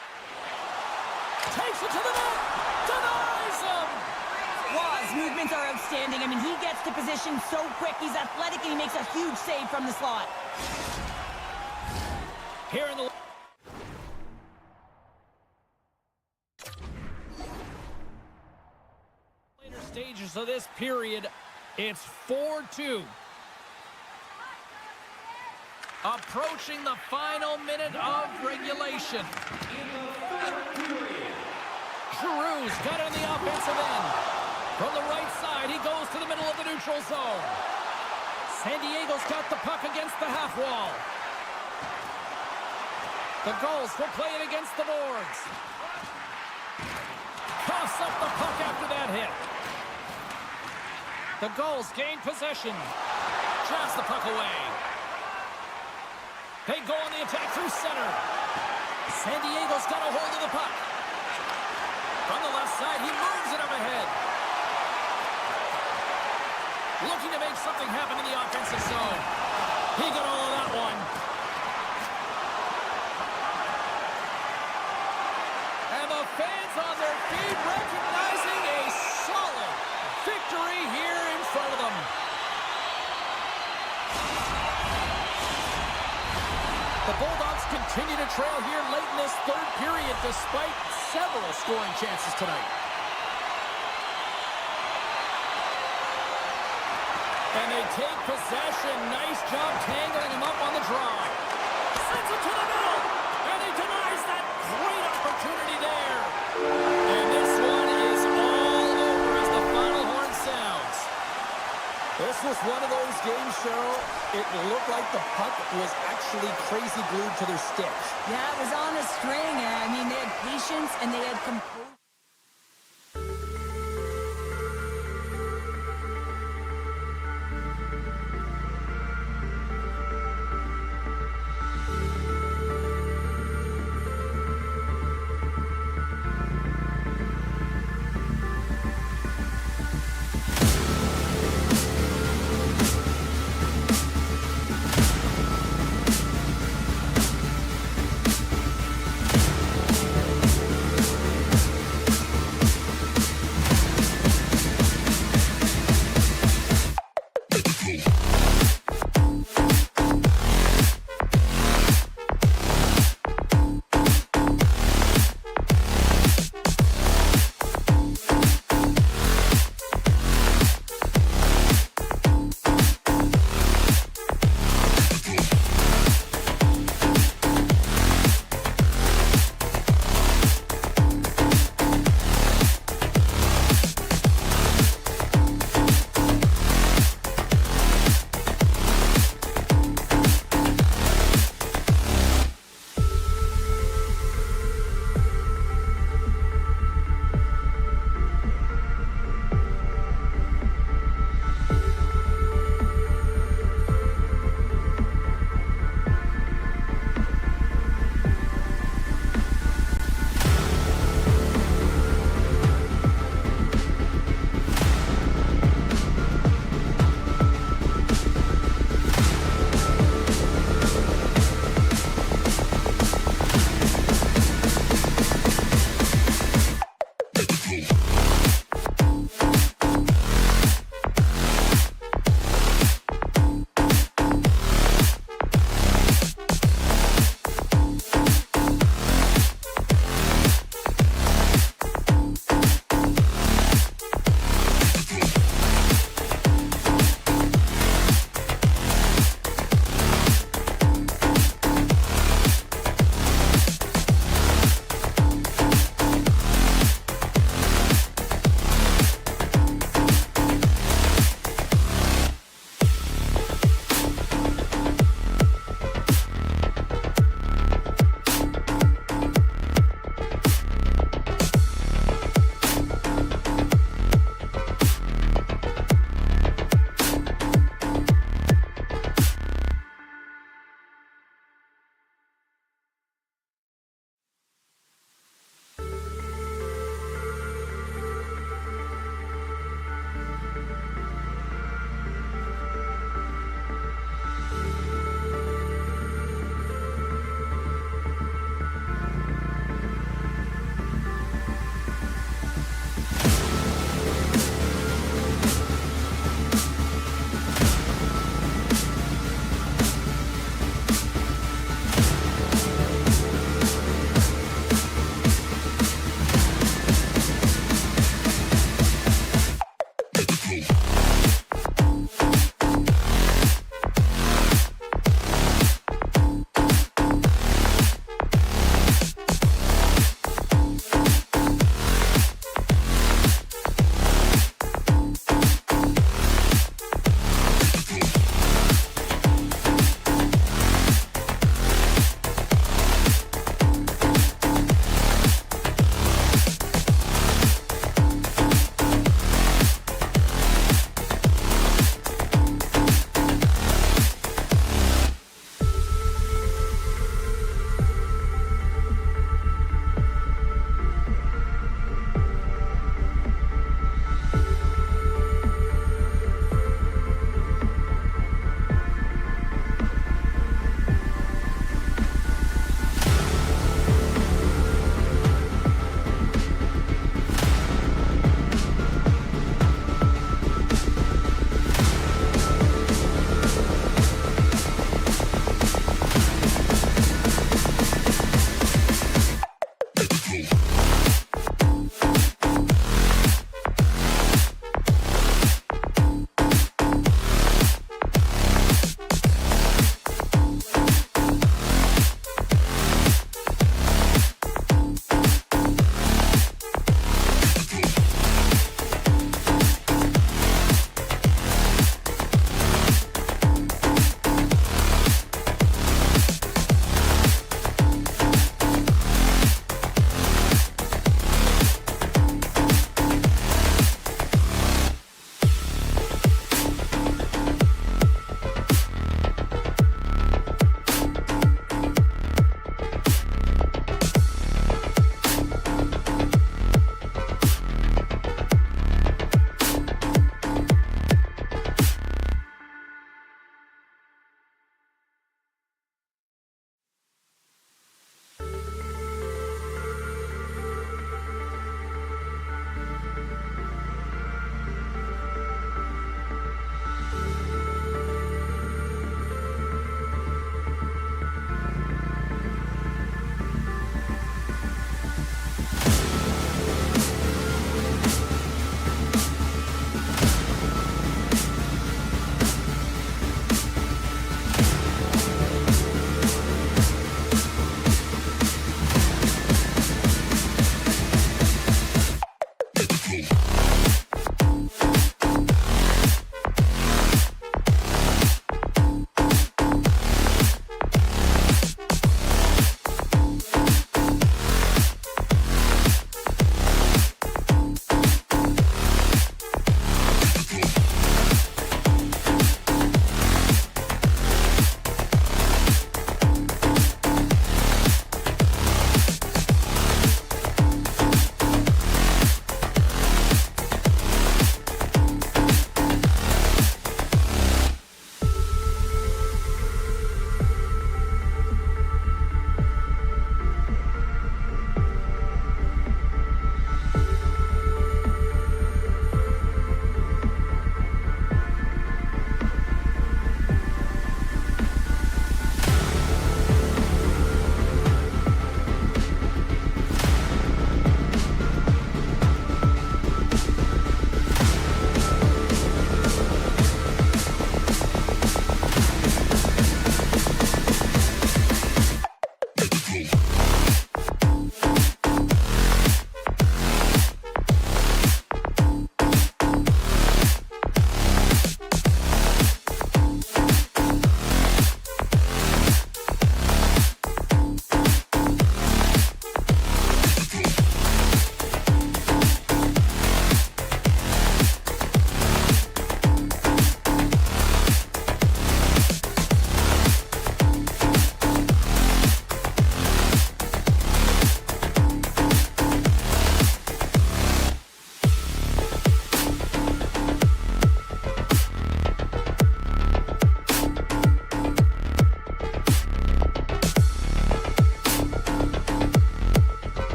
Takes it to the net. Denies him. Wow, his movements are outstanding. I mean, he gets to position so quick. He's athletic, and he makes a huge save from the slot. Here in the later stages of this period, it's 4-2. Approaching the final minute of regulation. Giroux's got it on the offensive end. From the right side, he goes to the middle of the neutral zone. San Diego's got the puck against the half wall. The Gulls will play it against the boards. Coughs up the puck after that hit. The Gulls gain possession. Jabs the puck away. They go on the attack through center. San Diego's got a hold of the puck. From the left side, he moves it up ahead. Looking to make something happen in the offensive zone. He got all of that one. And the fans on their feet recognizing a solid victory here in front of them. The Bulldogs continue to trail here late in this third period despite several scoring chances tonight. And they take possession. Nice job tangling him up on the draw. Sends it to the middle. And he denies that great opportunity there. And this one is all over as the final horn sounds. This was one of those games, Cheryl. It looked like the puck was actually crazy glued to their sticks. Yeah, it was on his string. I mean, they had patience and they had composure.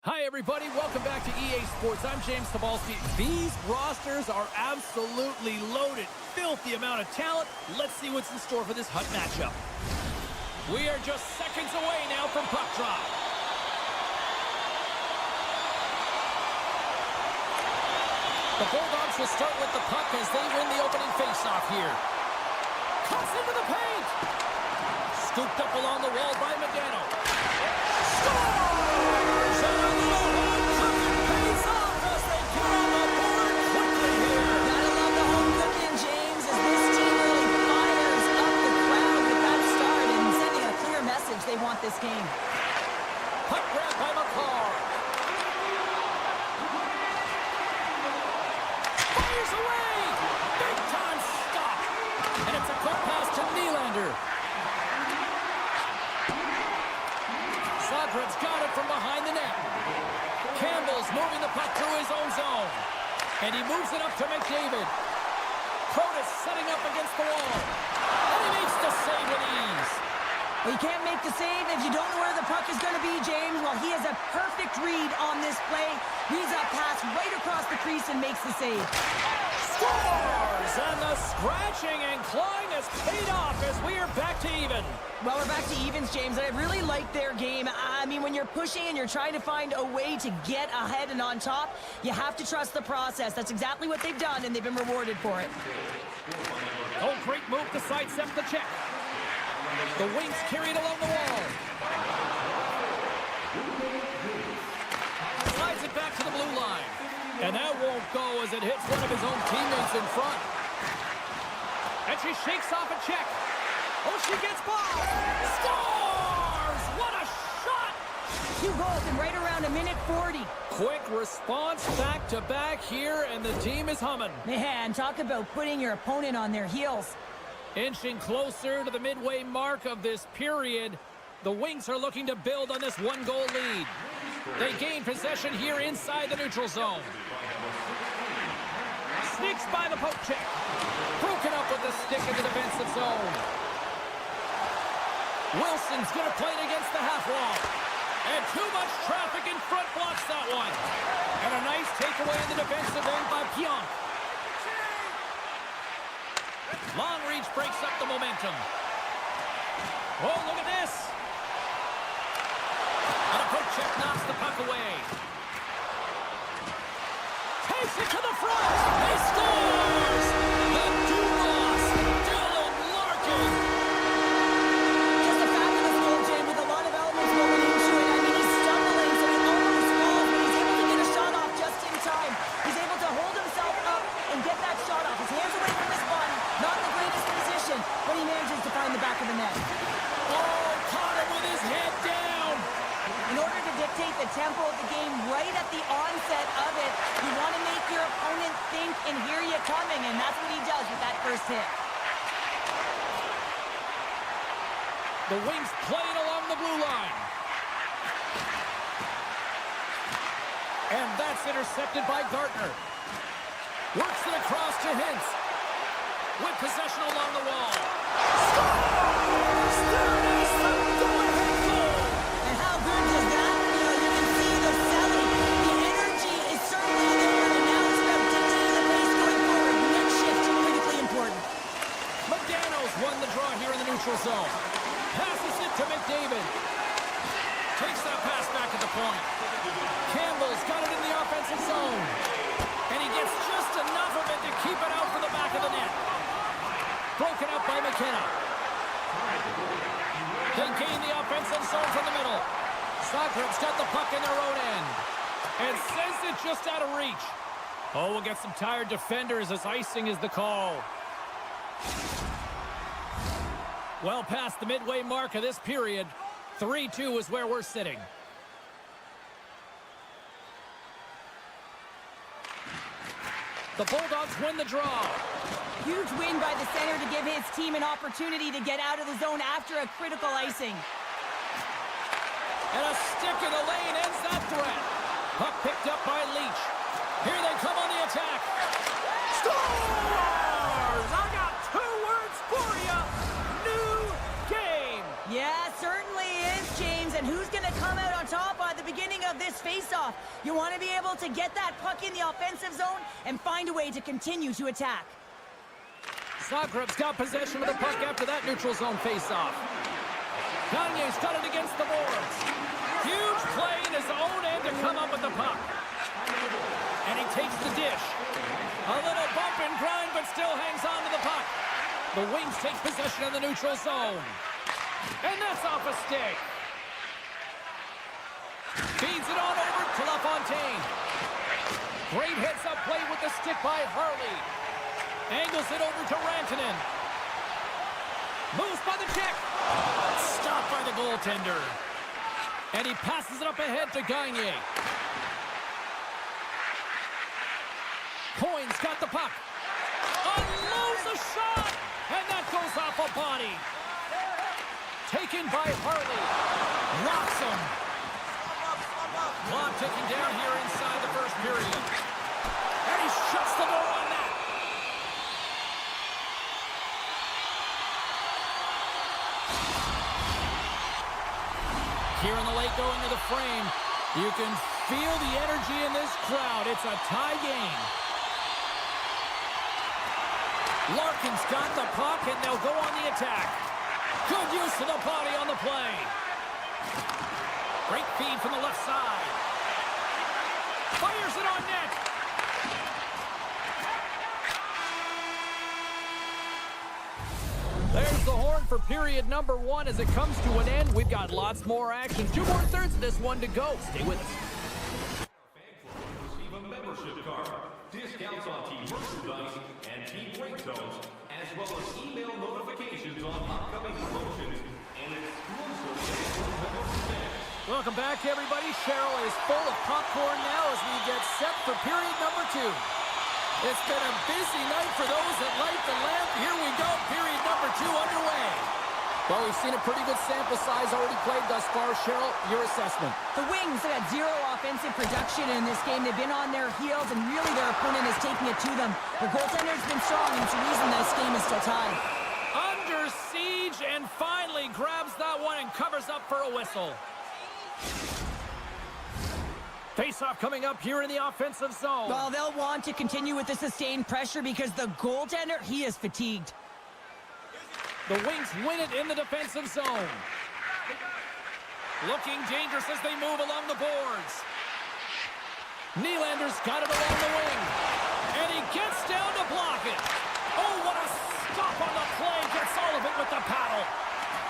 Hi, everybody. Welcome back to EA Sports. I'm James Cebulski. These rosters are absolutely loaded. Filthy amount of talent. Let's see what's in store for this hot matchup. We are just seconds away now from puck drop. The Bulldogs will start with the puck as they win the opening faceoff here. Cuts into the paint. Scooped up along the wall by Medano. Scores! And a long cooking pays off as they get on the board quickly here. Gotta love the home cooking, James, as this team really fires up the crowd with that start and sending a clear message they want this game. Puck grab by McCarr. Fires away! Big time stop! And it's a quick pass to Nylander. Zagreb's got it from behind the net. Campbell's moving the puck through his own zone. And he moves it up to McDavid. Protas setting up against the wall. And he makes the save with ease. Well, you can't make the save if you don't know where the puck is going to be, James. Well, he has a perfect read on this play. Reads that pass right across the crease and makes the save. Scores! And the scratching and clawing has paid off as we are back to even. Well, we're back to evens, James, and I really like their game. I mean, when you're pushing and you're trying to find a way to get ahead and on top, you have to trust the process. That's exactly what they've done, and they've been rewarded for it. Oh, great move to sidestep the check. The Wings carried along the wall. Slides it back to the blue line. And that won't go as it hits one of his own teammates in front. And she shakes off a check. Oh, she gets by. Scores! What a shot! 2 goals in right around a minute 40. Quick response back-to-back here, and the team is humming. Man, talk about putting your opponent on their heels. Inching closer to the midway mark of this period, the Wings are looking to build on this one-goal lead. They gain possession here inside the neutral zone. Sneaks by the poke check. Broken up with the stick in the defensive zone. Wilson's going to play it against the half wall. And too much traffic in front blocks that one. And a nice takeaway in the defensive end by Pionk. Long reach breaks up the momentum. Oh, look at this. And a poke check knocks the puck away. Takes it to the front. He scores! The Dumas, Dylan Larkin. Just a fabulous goal, Jim, with a lot of elements going into it. I mean, he's stumbling, so he almost falls, but he's able to get a shot off just in time. He's able to hold himself up and get that shot off. His hands away from his body. Not the greatest position, but he manages to find the back of the net. Oh, caught him with his head down. In order to dictate the tempo of the game right at the onset of it, you want to make your opponent think and hear you coming, and that's what he does with that first hit. The Wings play it along the blue line. And that's intercepted by Gartner. Works it across to Hintz. With possession along the wall. Scores! There it is, the go-ahead goal! And how good does that feel? You can see the selling. The energy is certainly there, and now it's about dictating the pace going forward. Next shift, critically important. Medano's won the draw here in the neutral zone. Passes it to McDavid. Takes that pass back at the point. Campbell's got it in the offensive zone. And he gets just enough of it to keep it out for the back of the net. Broken up by McKenna. They gain the offensive zone from the middle. Zagreb's got the puck in their own end. And sends it just out of reach. Oh, we'll get some tired defenders as icing is the call. Well past the midway mark of this period. 3-2 is where we're sitting. The Bulldogs win the draw. Huge win by the center to give his team an opportunity to get out of the zone after a critical icing. And a stick in the lane ends that threat. Puck picked up by Leach. Here they come on the attack. Scores! I got 2 words for you. New game. Yeah, certainly is, James. And who's going to come out on top by the beginning of this this face-off. You want to be able to get that puck in the offensive zone and find a way to continue to attack. Zagreb's got possession of the puck after that neutral zone face-off. Gagne's got it against the boards. Huge play in his own end to come up with the puck. And he takes the dish. A little bump and grind, but still hangs on to the puck. The Wings take possession of the neutral zone. And that's off a stick. Feeds it on over to LaFontaine. Great heads-up play with the stick by Harley. Angles it over to Rantanen. Moves by the check. Stopped by the goaltender. And he passes it up ahead to Gagne. Coyne's got the puck. Unloads a shot. And that goes off a body. Taken by Harley. Rocks him. Clock ticking down here inside the first period. And he shuts the door on that. Here in the late going to the frame, you can feel the energy in this crowd. It's a tie game. Larkin's got the puck, and they'll go on the attack. Good use of the body on the play. Great feed from the left side. Fires it on net. There's the horn for period number 1 as it comes to an end. We've got lots more action. 2 more thirds of this one to go. Stay with us. Receive a membership card, discounts on team merchandise and team break zones, as well as email notifications on upcoming promotions and exclusive events. Welcome back, everybody. Cheryl is full of popcorn now as we get set for period number 2. It's been a busy night for those that light the lamp. Here we go, period number 2 underway. Well, we've seen a pretty good sample size already played thus far. Cheryl, your assessment. The Wings have had 0 offensive production in this game. They've been on their heels, and really their opponent is taking it to them. The goaltender's been strong, and it's the reason this game is still tied. Under siege, and finally grabs that one and covers up for a whistle. Face-off coming up here in the offensive zone. Well, they'll want to continue with the sustained pressure because the goaltender, he is fatigued. The Wings win it in the defensive zone. Looking dangerous as they move along the boards. Nylander's got it along the wing. And he gets down to block it. Oh, what a stop on the play. Gets all of it with the paddle.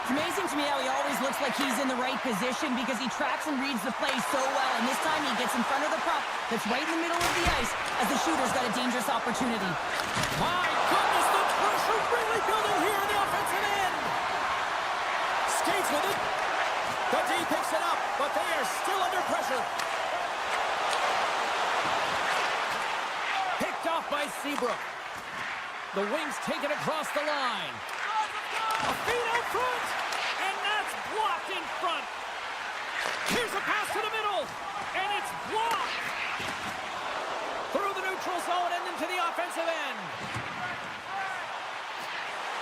It's amazing to me how he always looks like he's in the right position because he tracks and reads the play so well. And this time he gets in front of the puck that's right in the middle of the ice as the shooter's got a dangerous opportunity. My goodness, the pressure really building here in the offensive end. Skates with it. The D picks it up, but they are still under pressure. Picked off by Seabrook. The Wings take it across the line. A feed out front, and that's blocked in front. Here's a pass to the middle, and it's blocked. Through the neutral zone and into the offensive end.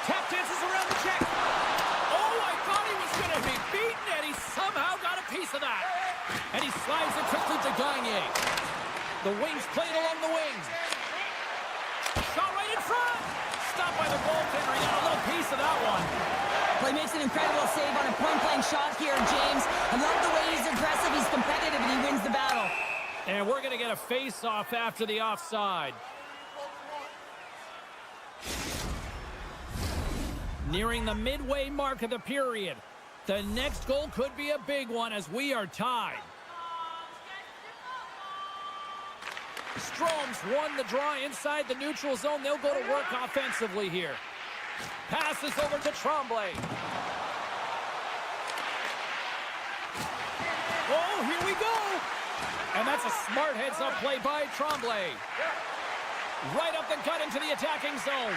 Tap dances around the check. Oh, I thought he was going to be beaten, and he somehow got a piece of that. And he slides it quickly to Gagne. The Wings played along the wings. Shot right in front. Stopped by the goaltender. He got a little piece of that one. Well, he makes an incredible save on a point-blank shot here, James. I love the way he's aggressive, he's competitive, and he wins the battle. And we're going to get a face-off after the offside. Nearing the midway mark of the period. The next goal could be a big one as we are tied. Strome's won the draw inside the neutral zone. They'll go to work offensively here. Passes over to Tremblay. Oh, here we go. And that's a smart heads-up play by Tremblay. Right up the gut into the attacking zone.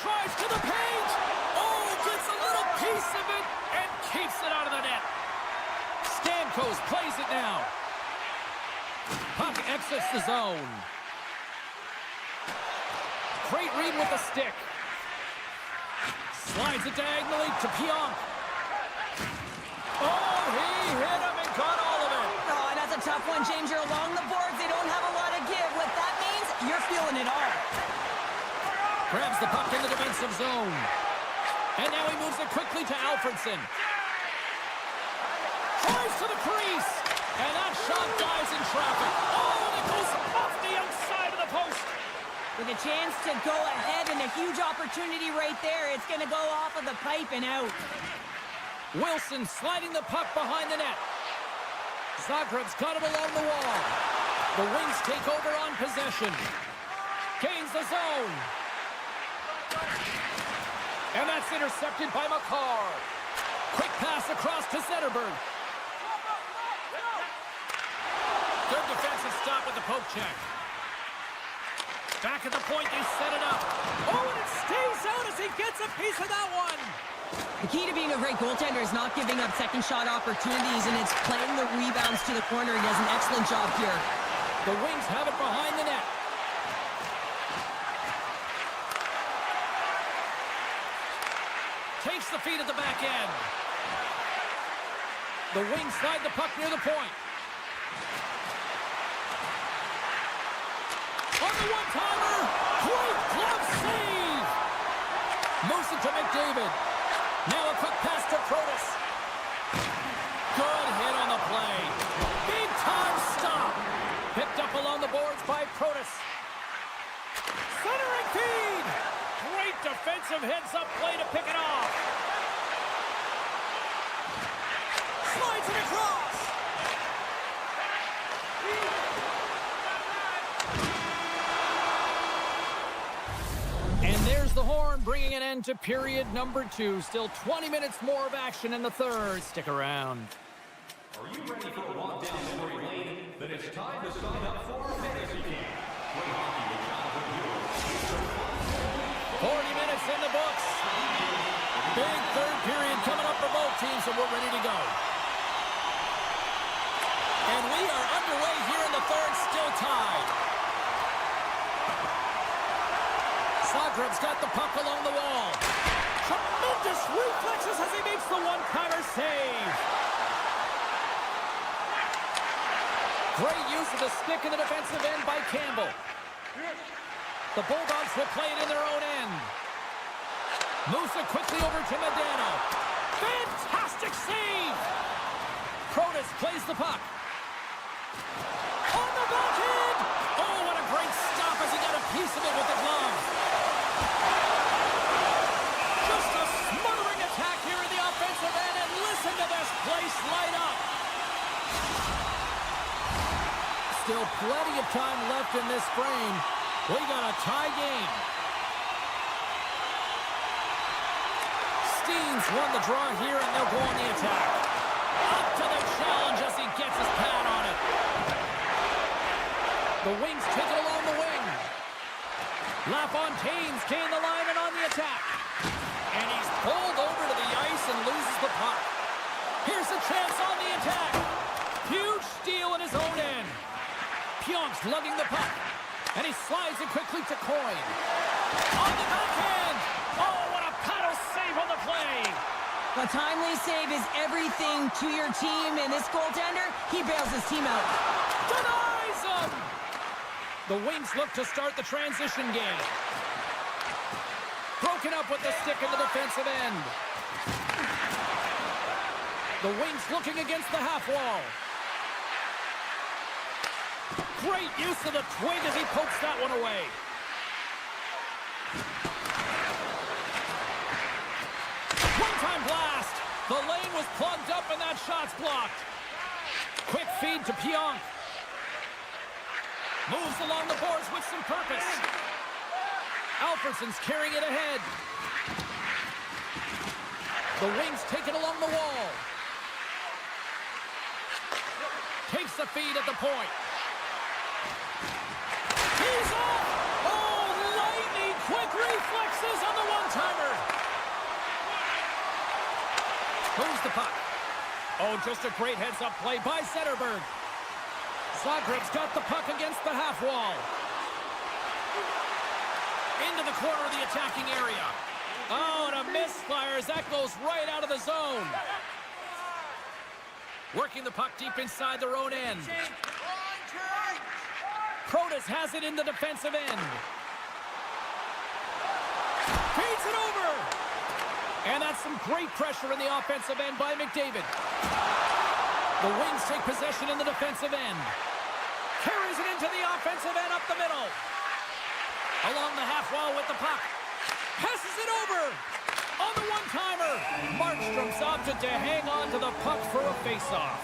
Drives to the paint. Oh, gets a little piece of it and keeps it out of the net. Stamkos plays it now. Puck exits the zone. Great read with the stick. Slides it diagonally to Pionk. Oh, he hit him and got all of it. tough one, James. You're along the boards. They don't have a lot of give. What that means, you're feeling it all. Grabs the puck in the defensive zone. And now he moves it quickly to Alfredson. Drives to the crease. And that shot dies in traffic. Oh, and it goes off the outside of the post. With a chance to go ahead and a huge opportunity right there. It's going to go off of the pipe and out. Wilson sliding the puck behind the net. Zagreb's got it along the wall. The Wings take over on possession. Gains the zone. And that's intercepted by McCarr. Quick pass across to Zetterberg. Good defensive stop with the poke check. Back at the point, they set it up. Oh, and it stays out as he gets a piece of that one. The key to being a great goaltender is not giving up second shot opportunities, and it's playing the rebounds to the corner. He does an excellent job here. The Wings have it behind the net. Takes the feed at the back end. The Wings slide the puck near the point. On the one-timer, great glove save! Moves it to McDavid. Now a quick pass to Protas. Good hit on the play. Big time stop. Picked up along the boards by Protas. Centering feed. Great defensive heads-up play to pick it off. Slides it across. And there's the horn, bringing an end to period number 2. Still 20 minutes more of action in the third. Stick around. Are you ready for a walk down memory lane? Then it's time to sign up for our fantasy camp. Play hockey with childhood heroes. 40 minutes in the books. Big third period coming up for both teams, and we're ready to go. And we are underway here in the third, still tied. Zagreb's got the puck along the wall. Tremendous reflexes as he makes the one-timer save. Great use of the stick in the defensive end by Campbell. The Bulldogs will play it in their own end. Moves it quickly over to Medano. Fantastic save! Protas plays the puck. On the backhand! Oh, what a great stop as he got a piece of it with the glove. Just a smothering attack here in the offensive end, and listen to this place light up. Still plenty of time left in this frame. We got a tie game. Steens won the draw here, and they'll go on the attack. Up to the challenge as he gets his pad on it. The Wings take it along the wing. LaFontaine's gained the line and on the attack. And he's pulled over to the ice and loses the puck. Here's a chance on the attack. Huge steal in his own end. Pionk's lugging the puck. And he slides it quickly to Coyne. On the backhand! Oh, what a paddle save on the play! A timely save is everything to your team, and this goaltender, he bails his team out. Denies him! The Wings look to start the transition game. Broken up with the stick in the defensive end. The Wings looking against the half wall. Great use of the twig as he pokes that one away. One-time blast. The lane was plugged up and that shot's blocked. Quick feed to Pionk. Moves along the boards with some purpose. Alfredson's carrying it ahead. The Wings take it along the wall. Takes the feed at the point. He's off! Oh, lightning quick reflexes on the one-timer. Moves the puck. Oh, just a great heads-up play by Zetterberg. Zagreb's got the puck against the half wall. Into the corner of the attacking area. Oh, and a misfire as that goes right out of the zone. Working the puck deep inside their own end. Protas has it in the defensive end. Feeds it over. And that's some great pressure in the offensive end by McDavid. The Wings take possession in the defensive end. Carries it into the offensive end up the middle. Along the half wall with the puck. Passes it over. On the one-timer. Markstrom's opted to hang on to the puck for a face-off.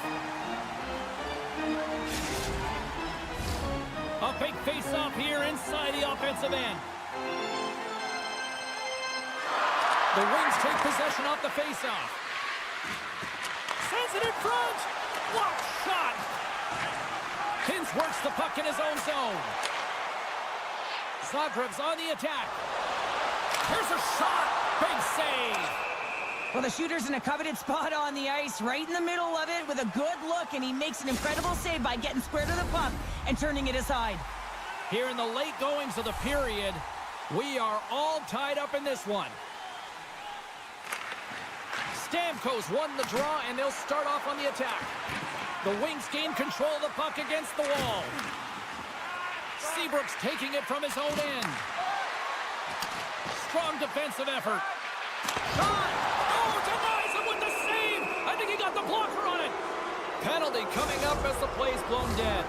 A big face-off here inside the offensive end. The Wings take possession off the face-off. Sends it in front. Blocked shot. Hintz works the puck in his own zone. Zagreb's on the attack. Here's a shot. Big save. Well, the shooter's in a coveted spot on the ice, right in the middle of it with a good look, and he makes an incredible save by getting square to the puck and turning it aside. Here in the late goings of the period, we are all tied up in this one. Stamkos won the draw, and they'll start off on the attack. The Wings gain control of the puck against the wall. Seabrook's taking it from his own end. Strong defensive effort. Shot! Oh, denies him with the save! I think he got the blocker on it. Penalty coming up as the play's blown dead.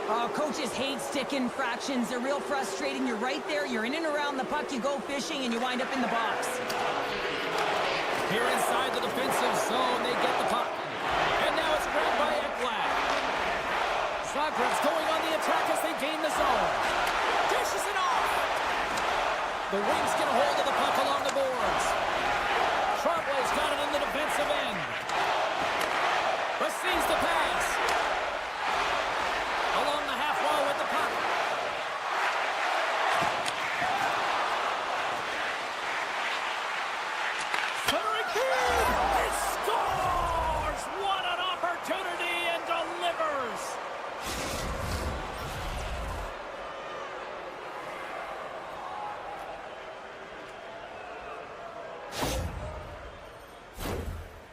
Oh, coaches hate stick infractions. They're real frustrating. You're right there. You're in and around the puck. You go fishing, and you wind up in the box. Here inside the defensive zone, they get the puck. And now it's grabbed by Ekblad. Zagreb's going on the attack as they gain the zone. Dishes it off. The Wings get a hold of the puck along the boards. Trotwell's got it in the defensive end. Receives the pass. Along the half wall with the puck. Centering feed. He scores! What an opportunity, and delivers!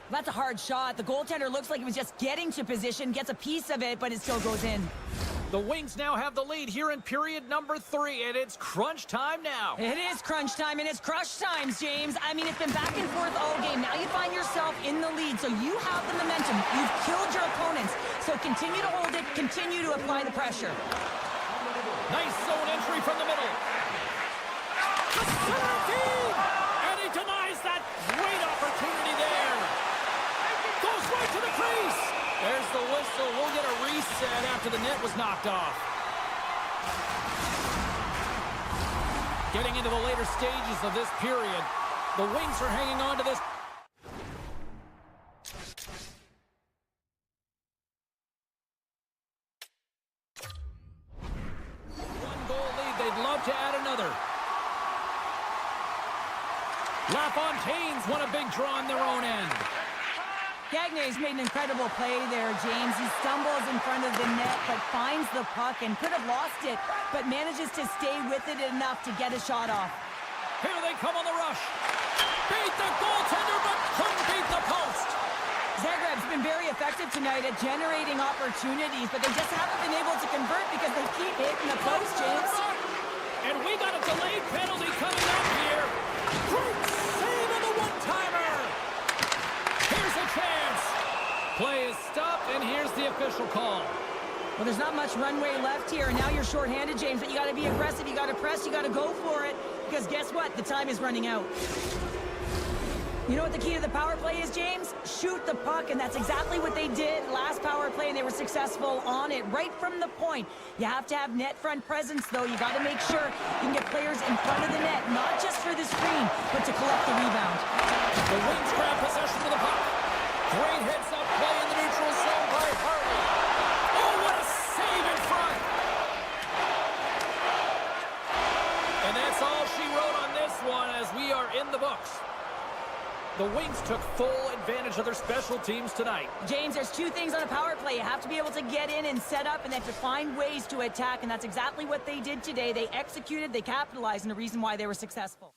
That's a hard shot. The goaltender looks like he was just getting to position, gets a piece of it, but it still goes in. The Wings now have the lead here in period number 3, and it's crunch time now. It is crunch time, and it's crush times, James. I mean, it's been back and forth all game. Now you find yourself in the lead, so you have the momentum. You've killed your opponents, so continue to hold it, continue to apply the pressure. Nice zone entry from the middle. The center feed! And he denies that great opportunity there. Goes right to the crease. There's the whistle. We'll get a reset after the net was knocked off. Getting into the later stages of this period, the Wings are hanging on to this. One goal lead. They'd love to add another. LaFontaine's won a big draw on their own end. Gagner's made an incredible play there, James. He stumbles in front of the net, but finds the puck and could have lost it, but manages to stay with it enough to get a shot off. Here they come on the rush. Beat the goaltender, but couldn't beat the post. Zagreb's been very effective tonight at generating opportunities, but they just haven't been able to convert because they keep hitting the post, James. And we got a delayed penalty coming up here. Great save on the one-timer. Here's a chance. Play is stopped, and here's the official call. Well, there's not much runway left here, and now you're shorthanded, James, but you got to be aggressive, you got to press, you got to go for it, because guess what? The time is running out. You know what the key to the power play is, James? Shoot the puck, and that's exactly what they did last power play, and they were successful on it right from the point. You have to have net front presence, though. You got to make sure you can get players in front of the net, not just for the screen, but to collect the rebound. The Wings grab possession of the puck. Great heads-up play in the neutral zone by Harley. Oh, what a save in front! And that's all she wrote on this one as we are in the books. The Wings took full advantage of their special teams tonight. James, there's two things on a power play. You have to be able to get in and set up, and then to find ways to attack, and that's exactly what they did today. They executed, they capitalized, and the reason why they were successful.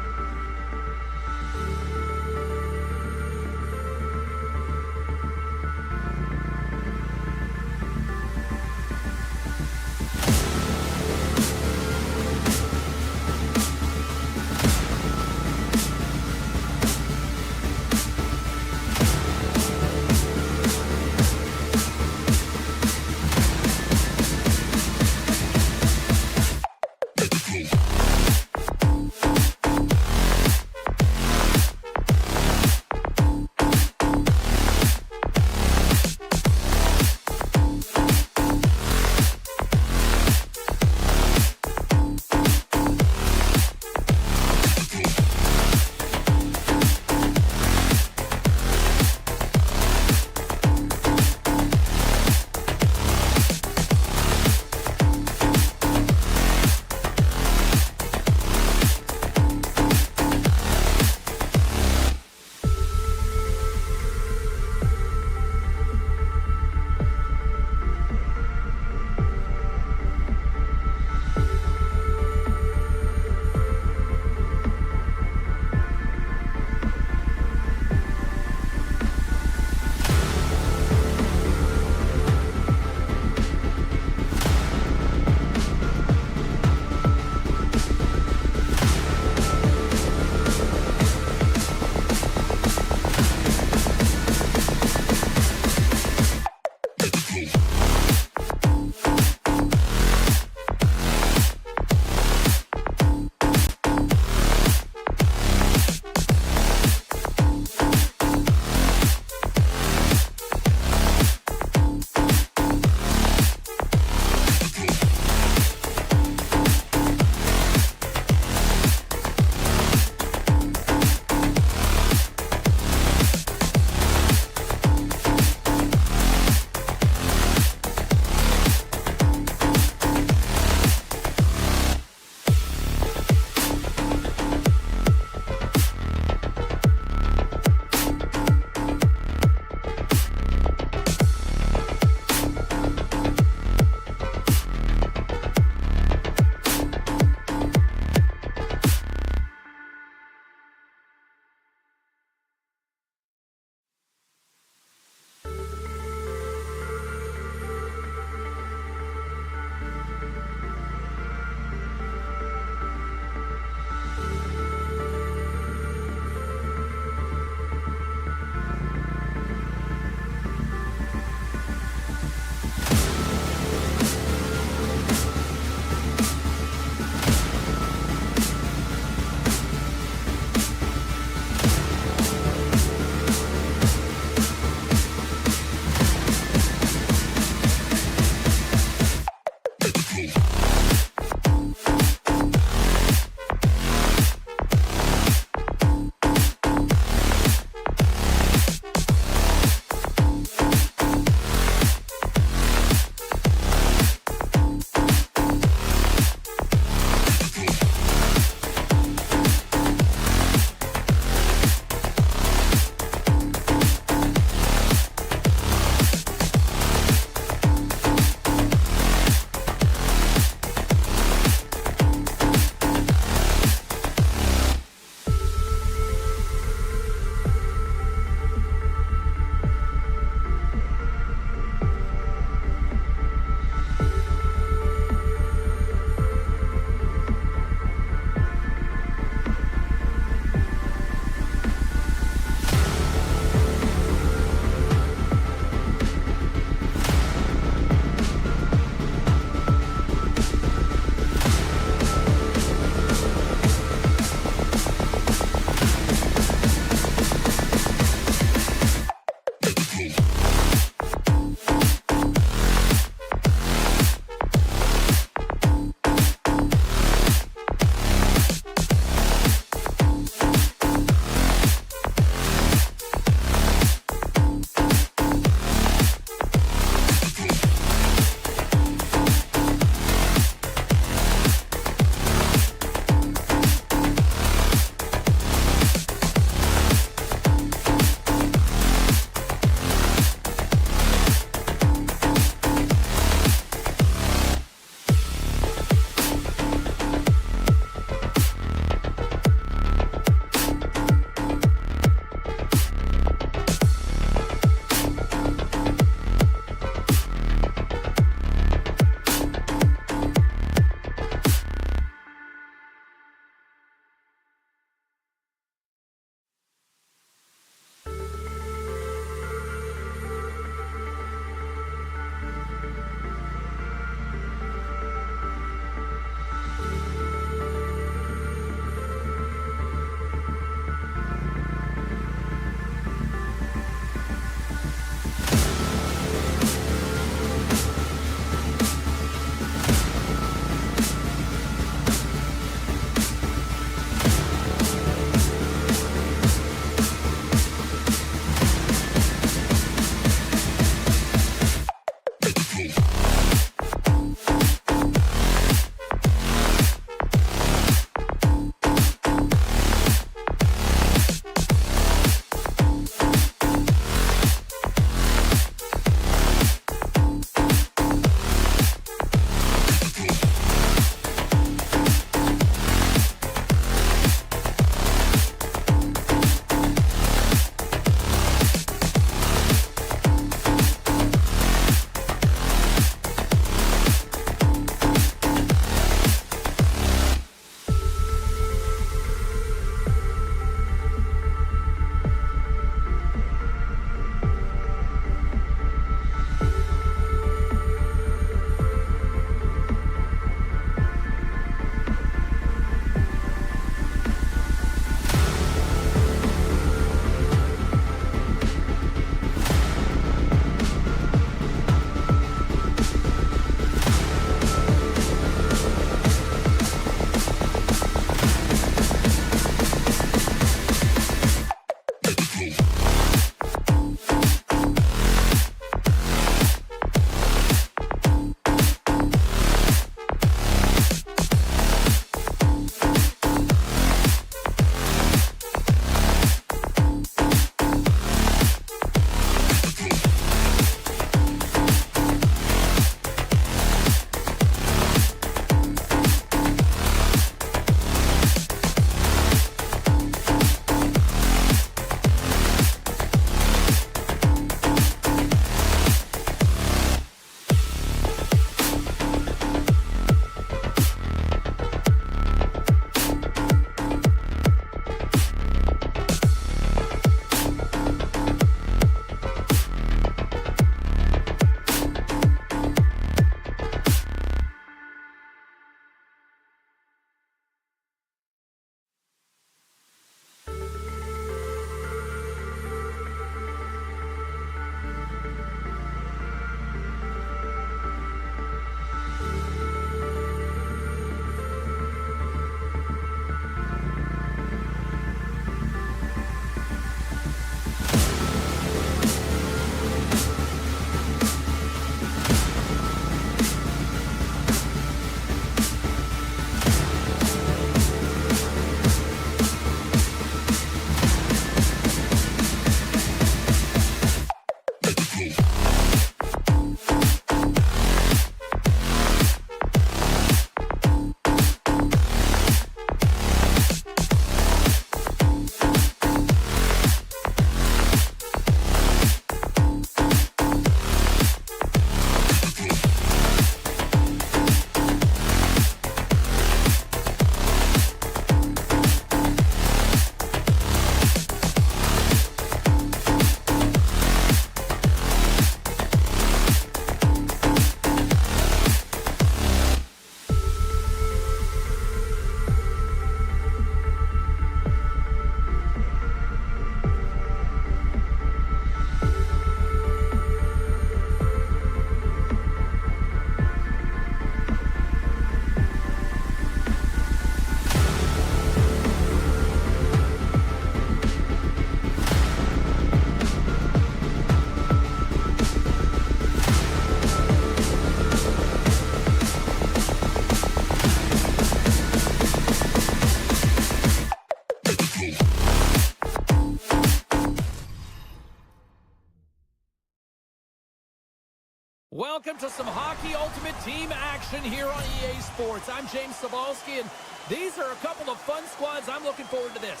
Welcome to some Hockey Ultimate Team action here on EA Sports. I'm James Cebulski, and these are a couple of fun squads. I'm looking forward to this.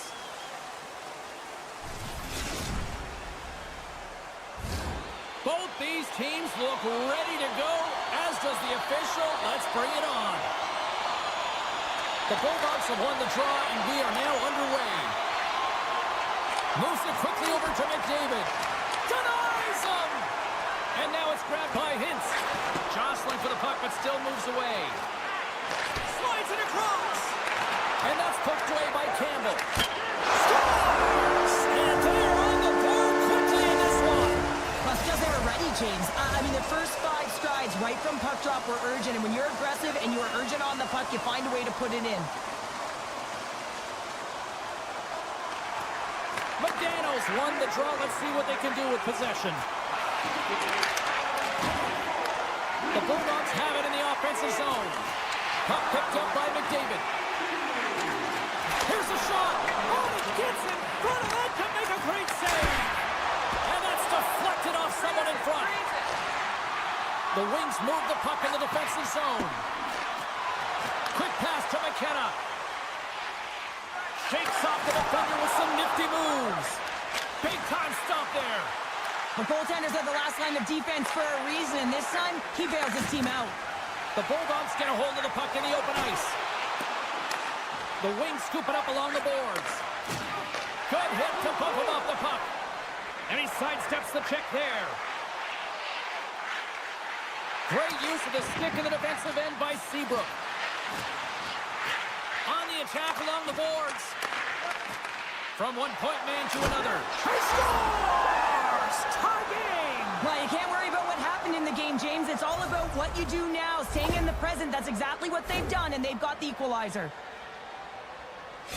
Both these teams look ready to go, as does the official. Let's bring it on. The Bulldogs have won the draw, and we are now underway. Moves it quickly over to McDavid. Denies him! And now it's grabbed by Hintz. Jostling for the puck, but still moves away. Slides it across. And that's poked away by Campbell. Scores! And they're on the board quickly in this one. Plus, because they were ready, James. I mean, the first 5 strides right from puck drop were urgent. And when you're aggressive and you're urgent on the puck, you find a way to put it in. McDaniels won the draw. Let's see what they can do with possession. The Bulldogs have it in the offensive zone. Puck picked up by McDavid. Here's a shot. Oh, he gets in front of that to make a great save. And that's deflected off someone in front. The Wings move the puck in the defensive zone. Quick pass to McKenna. Shakes off the defender with some nifty moves. Big time stop there. The goaltenders are the last line of defense for a reason. This time, he bails his team out. The Bulldogs get a hold of the puck in the open ice. The Wings scoop it up along the boards. Good hit to bump him off the puck. And he sidesteps the check there. Great use of the stick in the defensive end by Seabrook. On the attack along the boards. From one point man to another. He scores! Tie game! Well, you can't worry about what happened in the game, James. It's all about what you do now. Staying in the present, that's exactly what they've done, and they've got the equalizer.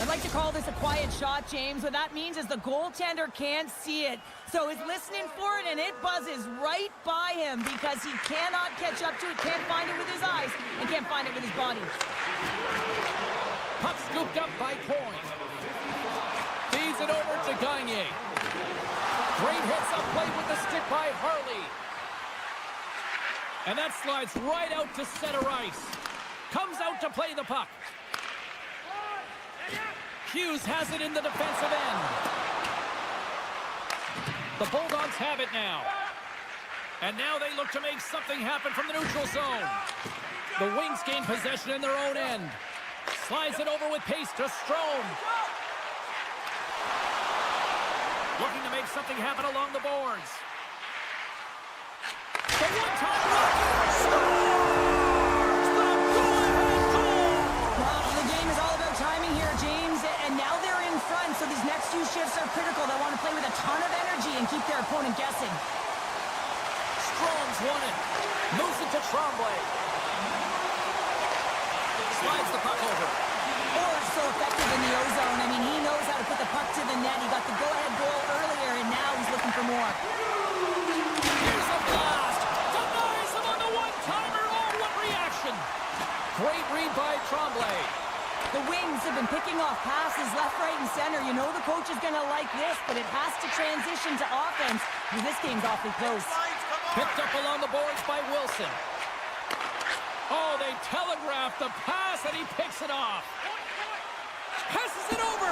I'd like to call this a quiet shot, James. What that means is the goaltender can't see it. So he's listening for it, and it buzzes right by him because he cannot catch up to it, can't find it with his eyes, and can't find it with his body. Puck scooped up by Point. Feeds it over to Gagne. Great hits up play with the stick by Harley. And that slides right out to center ice. Comes out to play the puck. Hughes has it in the defensive end. The Bulldogs have it now. And now they look to make something happen from the neutral zone. The Wings gain possession in their own end. Slides it over with pace to Strome. Looking to make something happen along the boards. The one-time rocket scores! The go-ahead goal! Well, the game is all about timing here, James, and now they're in front, so these next 2 shifts are critical. They want to play with a ton of energy and keep their opponent guessing. Strome's won it. Moves it to Tremblay. Slides the puck over. Orr's so effective in the O-zone. I mean, he knows how to put the puck to the net. He got the go-ahead goal earlier, and now he's looking for more. Here's a blast. Denies him on the one-timer. Oh, what reaction. Great read by Tremblay. The Wings have been picking off passes left, right, and center. You know the coach is going to like this, but it has to transition to offense because this game's awfully close. Picked up along the boards by Wilson. Oh, they telegraphed the pass, and he picks it off. Passes it over.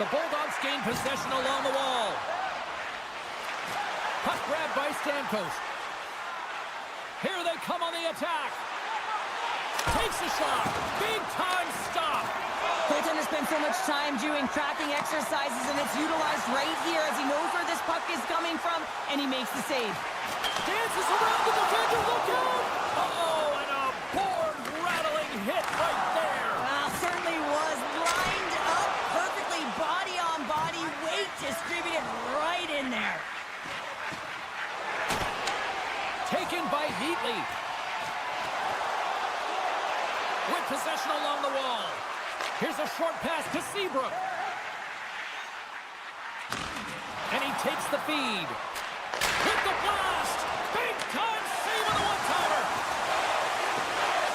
The Bulldogs gain possession along the wall. Puck grabbed by Stamkos. Here they come on the attack. Takes a shot. Big time stop. Goaltender spends so much time doing tracking exercises, and it's utilized right here as he knows where this puck is coming from, and he makes the save. Dances around the defender. Look out. Oh, and a board-rattling hit right there. Well, certainly was lined up perfectly, body on body, weight distributed right in there. Taken by Heatley. With possession along the wall. Here's a short pass to Seabrook. And he takes the feed. With the blast. Big time save on the one-timer.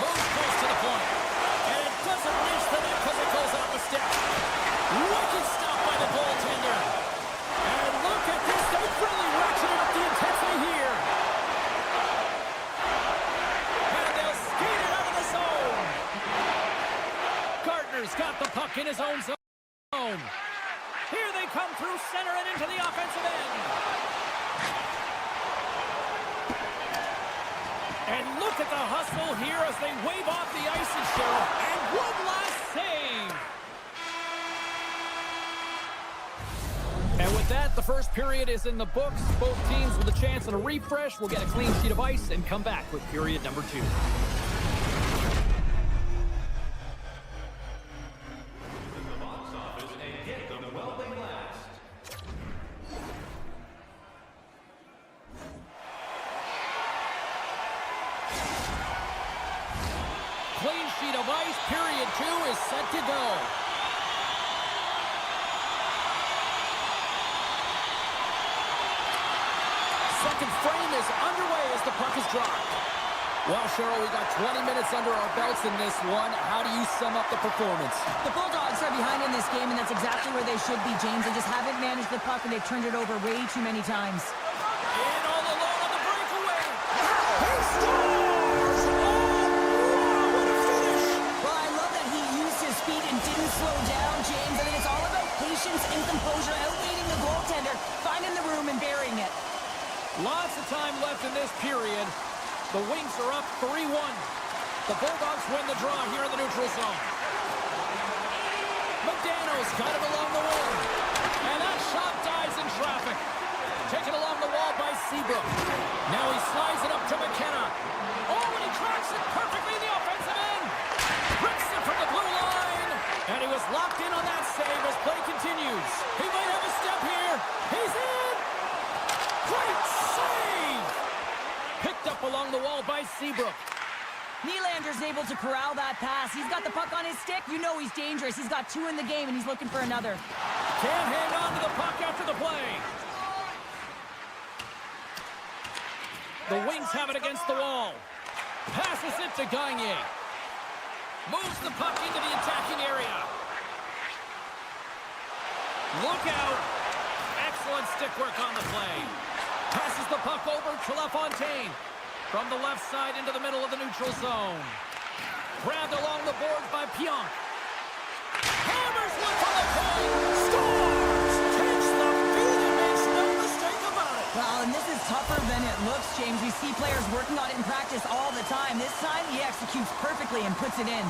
Moves close to the point. And it doesn't reach the net because it goes off the stick. Wicked stop by the goaltender. And look at this. They've really ratcheted up the intensity here. got the puck in his own zone. Here they come through center and into the offensive end. And look at the hustle here as they wave off the icing, Cheryl. And one last save. And with that, the first period is in the books. Both teams with a chance at a refresh will get a clean sheet of ice and come back with period number 2. Clean sheet of ice, period 2 is set to go. Second frame is underway as the puck is dropped. Well, Cheryl, we got 20 minutes under our belts in this one. How do you sum up the performance? The Bulldogs are behind in this game, and that's exactly where they should be, James. They just haven't managed the puck, and they've turned it over way too many times. In all alone on the breakaway. He scores! Oh, wow, what a finish! Well, I love that he used his speed and didn't slow down, James. I mean, it's all about patience and composure, outweighing the goaltender, finding the room and burying it. Lots of time left in this period. The Wings are up 3-1. The Bulldogs win the draw here in the neutral zone. McDaniel's got it along the wing. And that shot dies in traffic. Taken along the wall by Seabrook. Now he slides it up to McKenna. Oh, and he tracks it perfectly in the offensive end. Rips it from the blue line. And he was locked in on that save as play continues. He might have a step here. He's in. Great save. Picked up along the wall by Seabrook. Nylander's able to corral that pass. He's got the puck on his stick. You know he's dangerous. He's got 2 in the game, and he's looking for another. Can't hang on to the puck after the play. The Wings have it against the wall. Passes it to Gagne. Moves the puck into the attacking area. Look out. Excellent stick work on the play. Passes the puck over to LaFontaine. From the left side into the middle of the neutral zone. Grabbed along the boards by Pionk. Hammers one from the point. Scores! Takes the feed and makes no mistake about it. Well, and this is tougher than it looks, James. We see players working on it in practice all the time. This time, he executes perfectly and puts it in.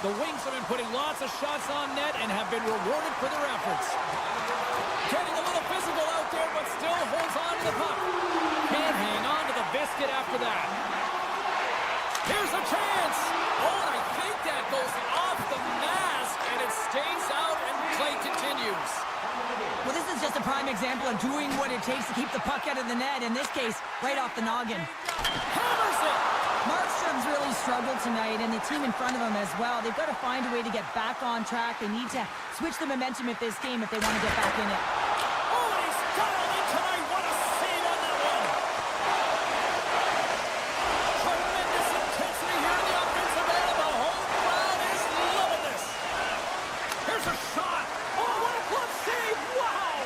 The Wings have been putting lots of shots on net and have been rewarded for their efforts. Getting a little physical out there, but still holds on to the puck. Can't hang on to the biscuit after that. Here's a chance. Oh, and I think that goes off the mask, and it stays out, and play continues. Well, this is just a prime example of doing what it takes to keep the puck out of the net. In this case, right off the noggin. Hammers it. Markstrom's really struggled tonight, and the team in front of him as well. They've got to find a way to get back on track. They need to switch the momentum of this game if they want to get back in it. Oh, and he's dialed in tonight. What a save on that one. Tremendous intensity here in the offensive end. The whole crowd is loving this. Here's a shot. Oh, what a glove save. Wow.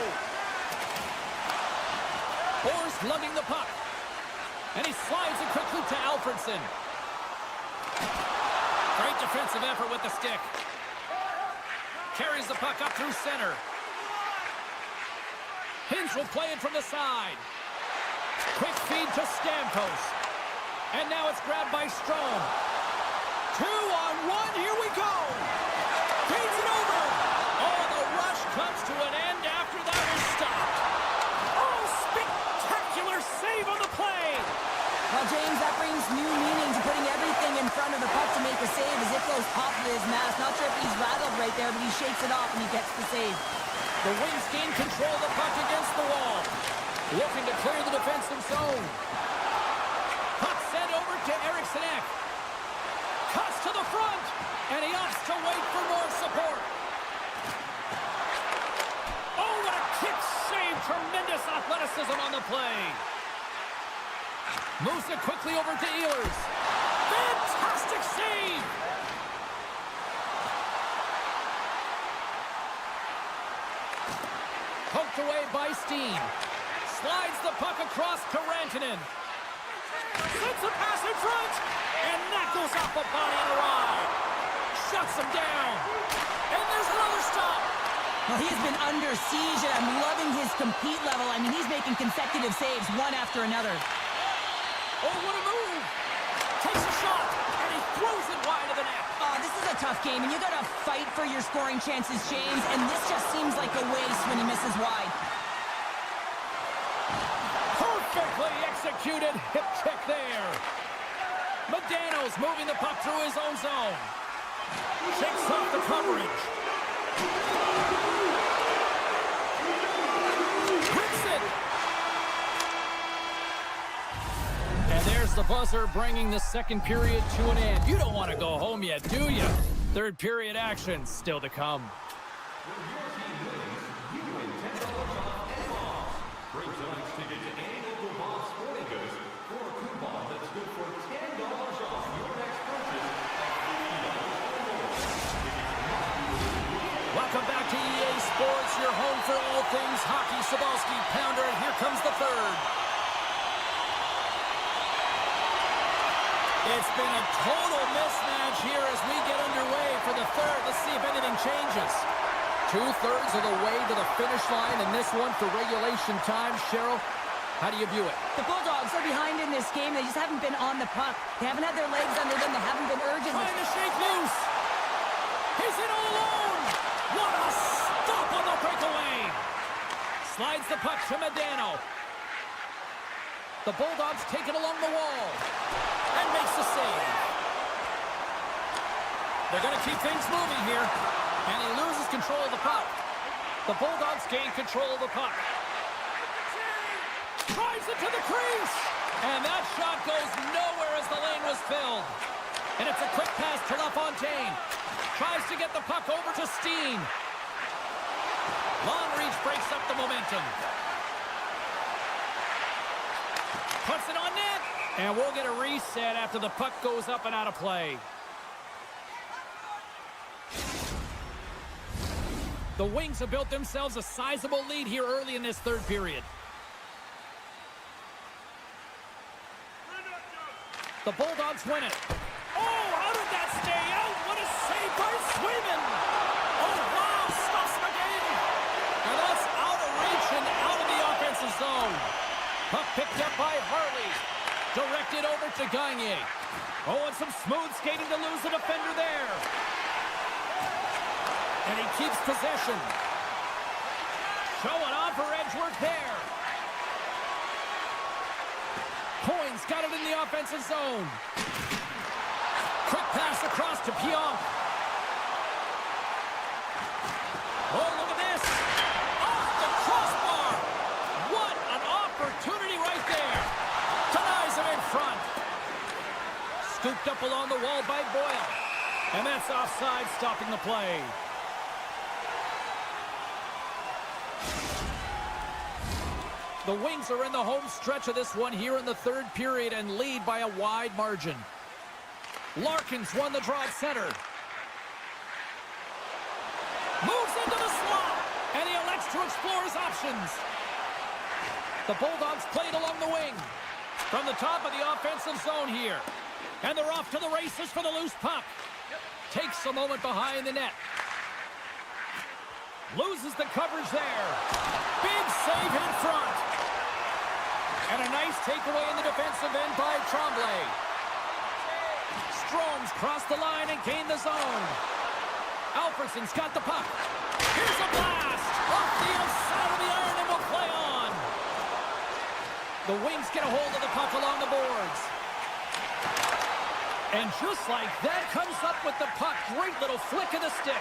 Forrest lugging the puck. And he slides it quickly to Alfredson. Great defensive effort with the stick. Carries the puck up through center. Hintz will play it from the side. Quick feed to Stamkos. And now it's grabbed by Strome. 2-on-1, here we go. Feeds it over. Oh, the rush comes to an end after that is stopped. Oh, spectacular save on the play. Well, James, that brings new meaning to putting everything in front of the puck to make a save as it goes off of his mask. Not sure if he's rattled right there, but he shakes it off and he gets the save. The Wings gain control of the puck against the wall. Looking to clear the defensive zone. Puck sent over to Eriksson Ek. Cuts to the front, and he opts to wait for more support. Oh, what a kick save. Tremendous athleticism on the play. Moves it quickly over to Ehlers. Fantastic save! Poked away by Steen. Slides the puck across to Rantanen. Sends a pass in front, and that goes off the body of the ride. Shuts him down. And there's another stop. Well, he has been under siege, and I'm loving his compete level. I mean, he's making consecutive saves, one after another. Oh, what a move. Takes a shot, and he throws it wide of the net. Oh, this is a tough game, and you got to fight for your scoring chances, James, and this just seems like a waste when he misses wide. Perfectly executed hip check there. Modano's moving the puck through his own zone. Shakes off the coverage. Rips it. And there's the buzzer bringing the second period to an end. You don't want to go home yet, do you? Third period action still to come. Welcome back to EA Sports, your home for all things hockey. Sabalski, pounder, and here comes the third. It's been a total mismatch here as we get underway for the third. Let's see if anything changes. 2/3 of the way to the finish line, and this one for regulation time. Cheryl, how do you view it? The Bulldogs are behind in this game. They just haven't been on the puck. They haven't had their legs under them. They haven't been urgent. Trying to shake loose. He's in all alone. What a stop on the breakaway. Slides the puck to Modano. The Bulldogs take it along the wall and makes the save. They're going to keep things moving here, and he loses control of the puck. The Bulldogs gain control of the puck. Drives it to the crease, and that shot goes nowhere as the lane was filled. And it's a quick pass to LaFontaine. Tries to get the puck over to Steen. Long reach breaks up the momentum. Puts it on net. And we'll get a reset after the puck goes up and out of play. The Wings have built themselves a sizable lead here early in this third period. The Bulldogs win it. Oh, how did that stay out? What a save by Swayman. Oh, wow, stops him again. And that's out of reach and out of the offensive zone. Puck picked up by Harley. Directed over to Gagne. Oh, and some smooth skating to lose the defender there. And he keeps possession. Showing off for Edgeworth there. Coyne's got it in the offensive zone. Quick pass across to Pionk. Oh, look at this. Off the crossbar. What an opportunity right there. Denies him in front. Scooped up along the wall by Boyle. And that's offside, stopping the play. The Wings are in the home stretch of this one here in the third period and lead by a wide margin. Larkins won the draw at center. Moves into the slot, and he elects to explore his options. The Bulldogs played along the wing. From the top of the offensive zone here. And they're off to the races for the loose puck. Takes a moment behind the net. Loses the coverage there. Big save in front. And a nice takeaway in the defensive end by Tremblay. Stromes crossed the line and gained the zone. Alfredsson's got the puck. Here's a blast! Off the outside of the iron and will play on. The Wings get a hold of the puck along the boards. And just like that, comes up with the puck. Great little flick of the stick.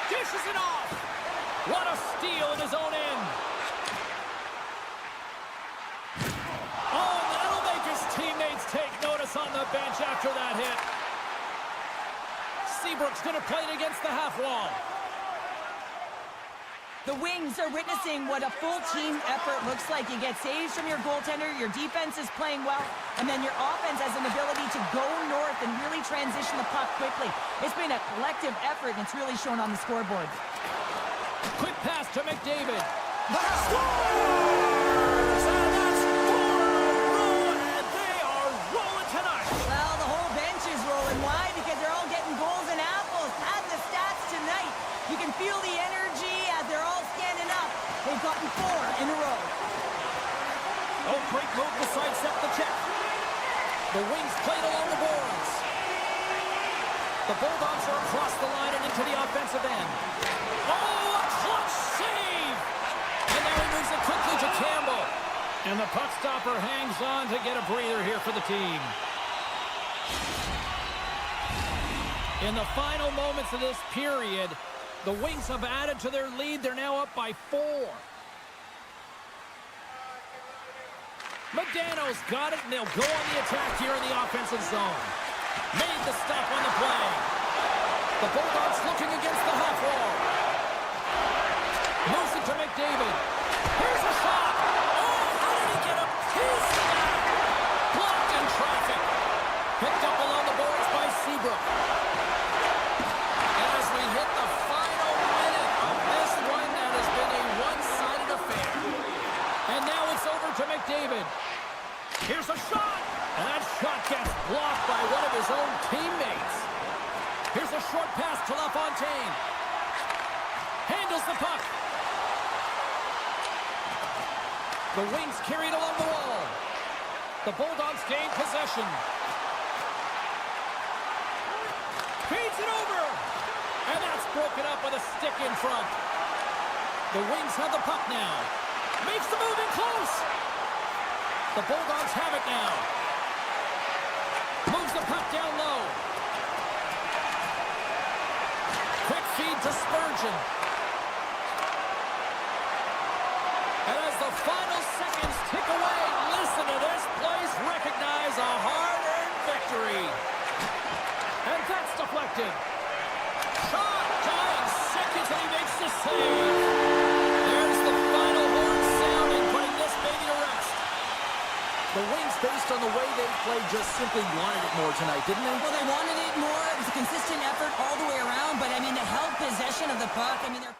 Dishes it off. What a steal in his own end. Oh, that'll make his teammates take notice on the bench after that hit. Seabrook's going to play it against the half wall. The Wings are witnessing what a full team effort looks like. You get saves from your goaltender, your defense is playing well, and then your offense has an ability to go north and really transition the puck quickly. It's been a collective effort, and it's really shown on the scoreboard. Quick pass to McDavid. Scores! And that's 4 in a row, and they are rolling tonight. Well, the whole bench is rolling. The Wings played along the boards. The Bulldogs are across the line and into the offensive end. Oh, a clutch save! And now he moves it quickly to Campbell. And the puck stopper hangs on to get a breather here for the team. In the final moments of this period, the Wings have added to their lead. They're now up by 4. Modano's got it, and they'll go on the attack here in the offensive zone. Made the stop on the play. The Bulldogs looking against the half wall. Moves it to McDavid. Here's a shot. Oh, how did he get a piece of that? Blocked in traffic. Picked up along the boards by Seabrook. And as we hit the final minute of this one, that has been a one-sided affair. And now it's over to McDavid. Here's a shot. And that shot gets blocked by one of his own teammates. Here's a short pass to LaFontaine. Handles the puck. The Wings carried along the wall. The Bulldogs gain possession. Feeds it over. And that's broken up with a stick in front. The Wings have the puck now. Makes the move in close. The Bulldogs have it now. Moves the puck down low. Quick feed to Spurgeon. And as the final seconds tick away, listen to this place recognize a hard-earned victory. And that's deflected. Shot, dying seconds, and he makes the save. There's the final horn sounding, putting this baby to rest. The Wings, based on the way they played, just simply wanted it more tonight, didn't they? Well, they wanted it more. It was a consistent effort all the way around, but, I mean, they held possession of the puck. I mean, they're...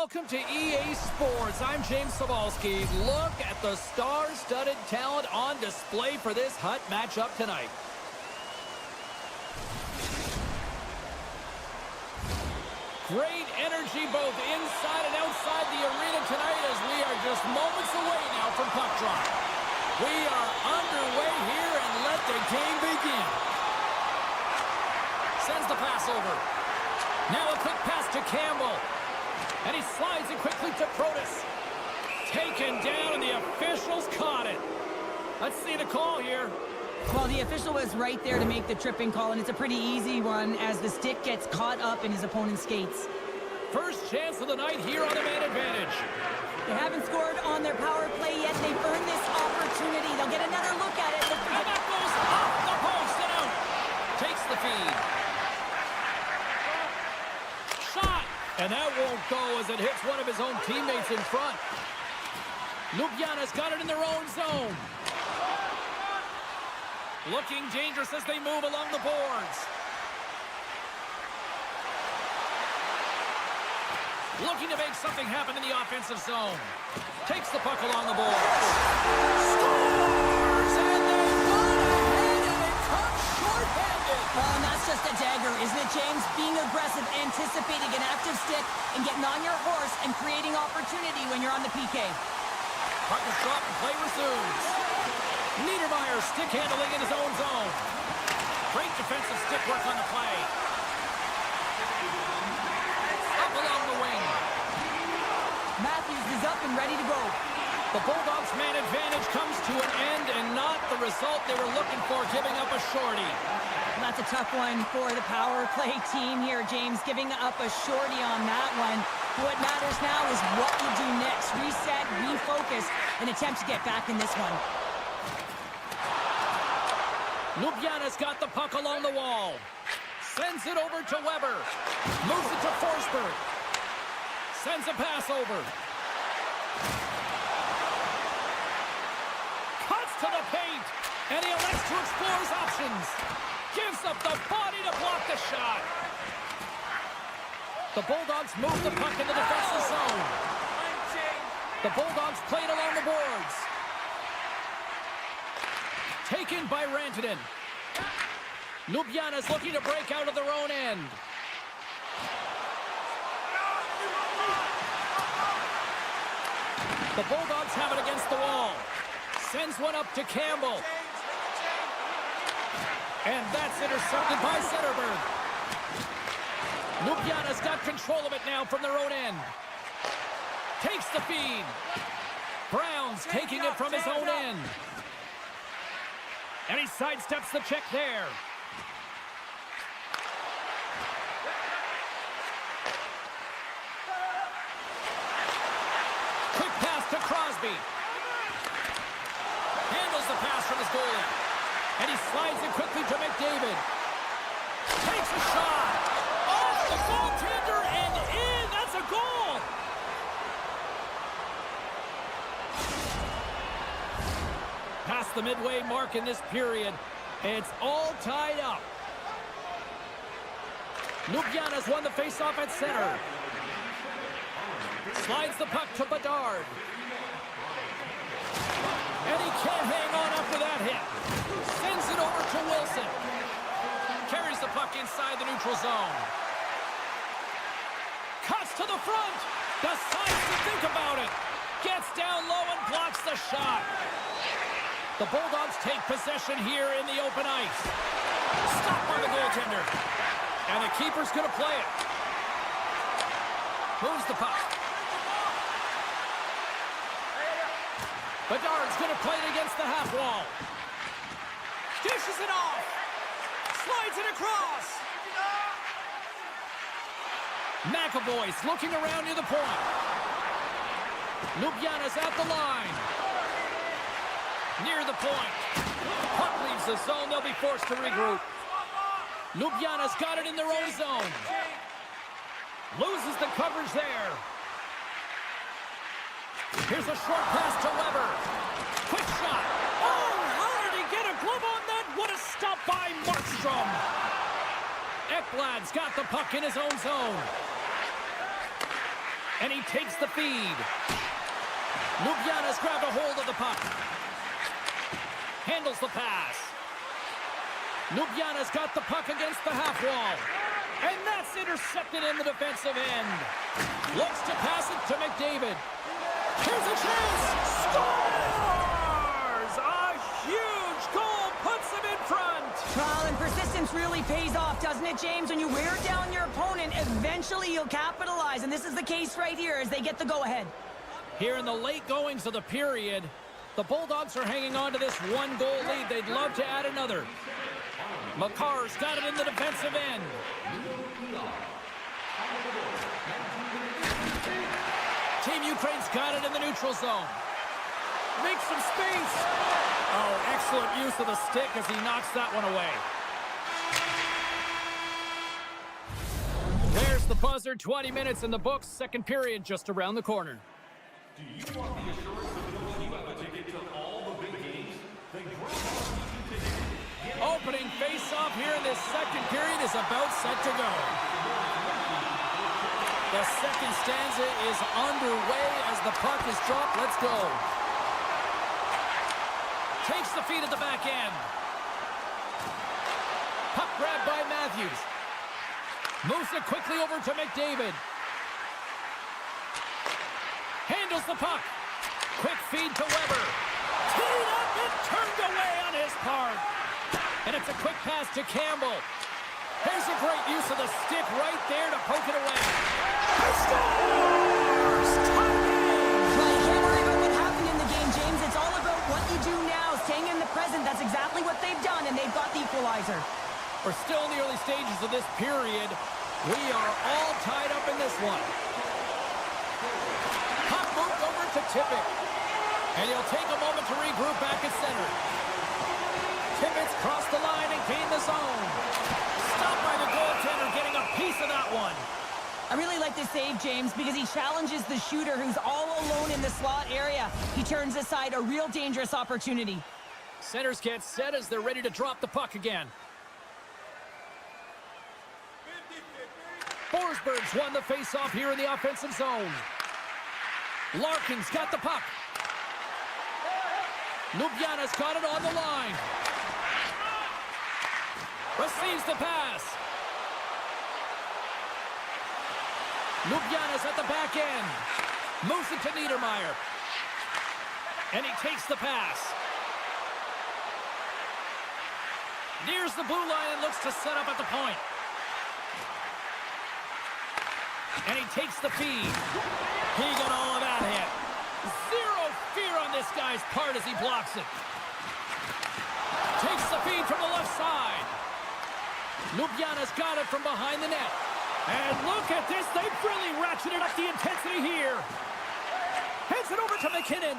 welcome to EA Sports. I'm James Cebulski. Look at the star-studded talent on display for this hot matchup tonight. Great energy both inside and outside the arena tonight as we are just moments away now from puck drop. We are underway here and let the game begin. Sends the pass over. Now a quick pass to Campbell. And he slides it quickly to Protas. Taken down and the officials caught it. Let's see the call here. Well, the official was right there to make the tripping call, and it's a pretty easy one as the stick gets caught up in his opponent's skates. First chance of the night here on the man advantage. They haven't scored on their power play yet. They've earned this opportunity. They'll get another look at it. And that goes off the post and out. Takes the feed. Shot. And that won't go as it hits one of his own teammates in front. Ljubljana's got it in their own zone. Looking dangerous as they move along the boards. Looking to make something happen in the offensive zone. Takes the puck along the boards. Scores! And they run ahead and it comes short-handed. Well, and that's just a dagger, isn't it, James? Being aggressive, anticipating an active stick, and getting on your horse and creating opportunity when you're on the PK. Puck is dropped and play resumes. Niedermeyer stick handling in his own zone. Great defensive stick work on the play. Up along the wing. Matthews is up and ready to go. The Bulldogs' man advantage comes to an end and not the result they were looking for, giving up a shorty. Well, that's a tough one for the power play team here, James, giving up a shorty on that one. What matters now is what you do next. Reset, refocus, and attempt to get back in this one. Ljubljana's got the puck along the wall. Sends it over to Weber. Moves it to Forsberg. Sends a pass over. Cuts to the paint. And he elects to explore his options. Gives up the body to block the shot. The Bulldogs move the puck in the defensive zone. The Bulldogs play it along the boards. Taken by Rantanen. Ljubljana's looking to break out of their own end. The Bulldogs have it against the wall. Sends one up to Campbell. And that's intercepted by Zetterberg. Ljubljana's got control of it now from their own end. Takes the feed. Brown's taking it from his own end. And he sidesteps the check there. Quick pass to Crosby. Handles the pass from his goalie. And he slides it quickly to McDavid. Takes a shot. Off the goaltender and in. That's a goal. Past the midway mark in this period. It's all tied up. Ljubljana's won the faceoff at center. Slides the puck to Bedard. And he can't hang on after that hit. Sends it over to Wilson. Carries the puck inside the neutral zone. Cuts to the front. Decides to think about it. Gets down low and blocks the shot. The Bulldogs take possession here in the open ice. Stopped by the goaltender. And the keeper's going to play it. Moves the puck. Bedard's going to play it against the half wall. Dishes it off. Slides it across. McAvoy's looking around near the point. Ljubljana's at the line. Near the point. Puck leaves the zone. They'll be forced to regroup. Ljubljana's got it in their own zone. Loses the coverage there. Here's a short pass to Weber. Quick shot. Oh, how did he get a glove on that? What a stop by Markstrom. Ekblad's got the puck in his own zone. And he takes the feed. Ljubljana's grabbed a hold of the puck. Handles the pass. Ljubljana's got the puck against the half wall. And that's intercepted in the defensive end. Looks to pass it to McDavid. Here's a chance. Scores! A huge goal puts him in front. Well, and persistence really pays off, doesn't it, James? When you wear down your opponent, eventually you'll capitalize. And this is the case right here as they get the go-ahead. Here in the late goings of the period, the Bulldogs are hanging on to this one-goal lead. They'd love to add another. Makar's got it in the defensive end. Team Ukraine's got it in the neutral zone. Makes some space. Oh, excellent use of the stick as he knocks that one away. There's the buzzer. 20 minutes in the books. Second period just around the corner. Do you want the assurance of knowing you have a ticket to all the big games? Then grab our season ticket. Opening face-off here in this second period is about set to go. The second stanza is underway as the puck is dropped. Let's go. Takes the feed at the back end. Puck grabbed by Matthews. Moves it quickly over to McDavid. Handles the puck. Quick feed to Weber. Teed up and turned away on his part. And it's a quick pass to Campbell. There's a great use of the stick right there to poke it away. He scores! Tie game! Well, you can't worry about what happened in the game, James. It's all about what you do now, staying in the present. That's exactly what they've done, and they've got the equalizer. We're still in the early stages of this period. We are all tied up in this one. Puck moved over to Tippett. And he'll take a moment to regroup back at center. Tippett's crossed the line and gained the zone. Stopped by the goaltender, getting a piece of that one. I really like this save, James, because he challenges the shooter who's all alone in the slot area. He turns aside a real dangerous opportunity. Centers get set as they're ready to drop the puck again. Forsberg's won the face-off here in the offensive zone. Larkin's got the puck. Ljubljana's got it on the line. Receives the pass. Ljubljana's at the back end. Moves it to Niedermeyer. And he takes the pass. Nears the blue line and looks to set up at the point. And he takes the feed. He got all of that hit. Zero fear on this guy's part as he blocks it. Takes the feed from the left side. Ljubljana's got it from behind the net. And look at this. They've really ratcheted up the intensity here. Heads it over to McKinnon.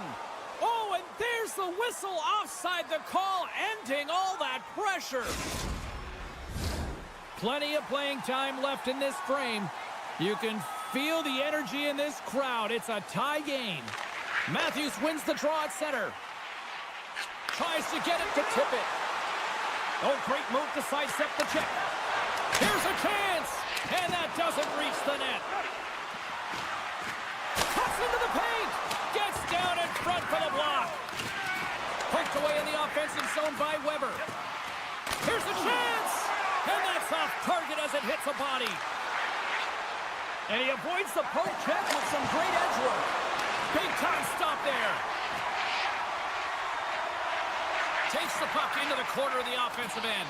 Oh, and there's the whistle offside the call, ending all that pressure. Plenty of playing time left in this frame. You can feel the energy in this crowd. It's a tie game. Matthews wins the draw at center. Tries to get it to Tippett. Oh, great move to sidestep the check. Here's a chance. And that doesn't reach the net. Cuts into the paint. Gets down in front for the block. Poked away in the offensive zone by Weber. Here's a chance. And that's off target as it hits a body. And he avoids the poke check with some great edge work. Big time stop there. Takes the puck into the corner of the offensive end.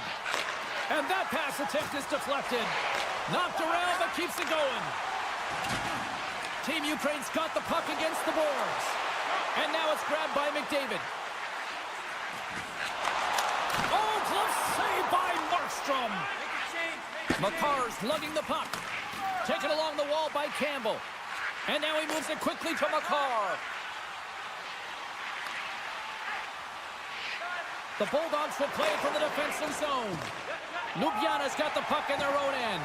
And that pass attempt is deflected. Knocked around, but keeps it going. Team Ukraine's got the puck against the boards. And now it's grabbed by McDavid. Oh, close save by Markstrom. Makar's lugging the puck. Taken along the wall by Campbell. And now he moves it quickly to Makar. The Bulldogs will play it from the defensive zone. Ljubljana's got the puck in their own end.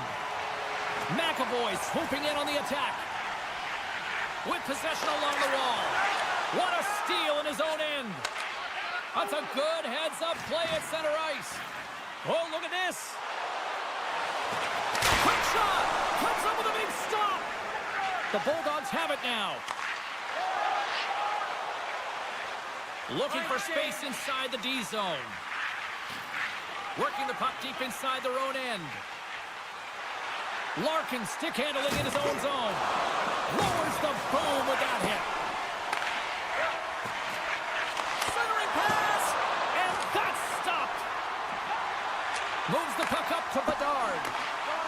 McAvoy swooping in on the attack. With possession along the wall. What a steal in his own end. That's a good heads-up play at center ice. Oh, look at this. Quick shot. Comes up with a big stop. The Bulldogs have it now. Looking for space inside the D zone. Working the puck deep inside their own end. Larkin stick handling in his own zone. Lowers the boom with that hit. Centering pass, and that's stopped. Moves the puck up to Bedard.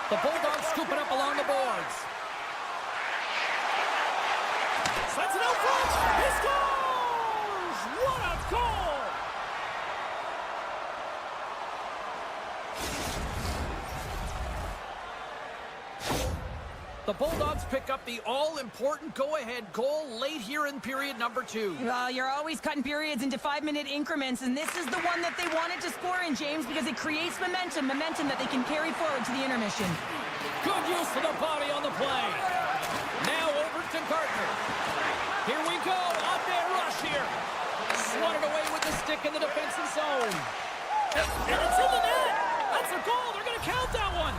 The Bulldogs scoop it up along the boards. Sends it out front. He scores! What a goal! The Bulldogs pick up the all-important go-ahead goal late here in period number 2. Well, you're always cutting periods into 5-minute increments, and this is the one that they wanted to score in, James, because it creates momentum that they can carry forward to the intermission. Good use of the body on the play. Now over to Gardner. Here we go. Up and rush here. Swatted away with the stick in the defensive zone. And it's in the net. That's a goal. They're going to count that one.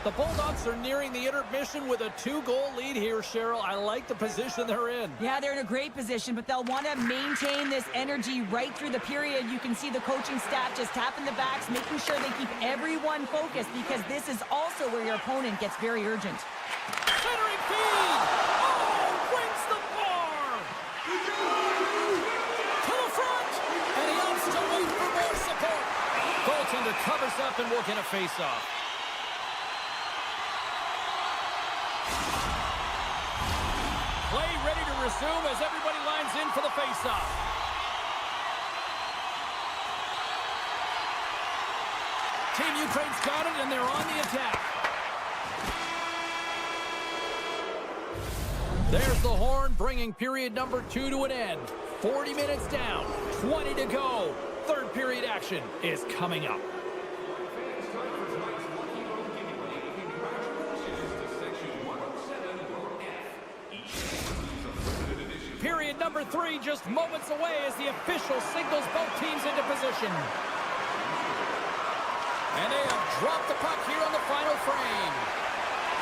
The Bulldogs are nearing the intermission with a 2-goal lead here, Cheryl. I like the position they're in. Yeah, they're in a great position, but they'll want to maintain this energy right through the period. You can see the coaching staff just tapping the backs, making sure they keep everyone focused, because this is also where your opponent gets very urgent. Centering feed. Oh, wins the bar. To the front. And he opts to wait for more support. Goaltender covers up and will get a face-off. Play ready to resume as everybody lines in for the face-off. Team Ukraine's got it, and they're on the attack. There's the horn, bringing period number 2 to an end. 40 minutes down, 20 to go. Third period action is coming up. Period number 3 just moments away as the official signals both teams into position. And they have dropped the puck here on the final frame.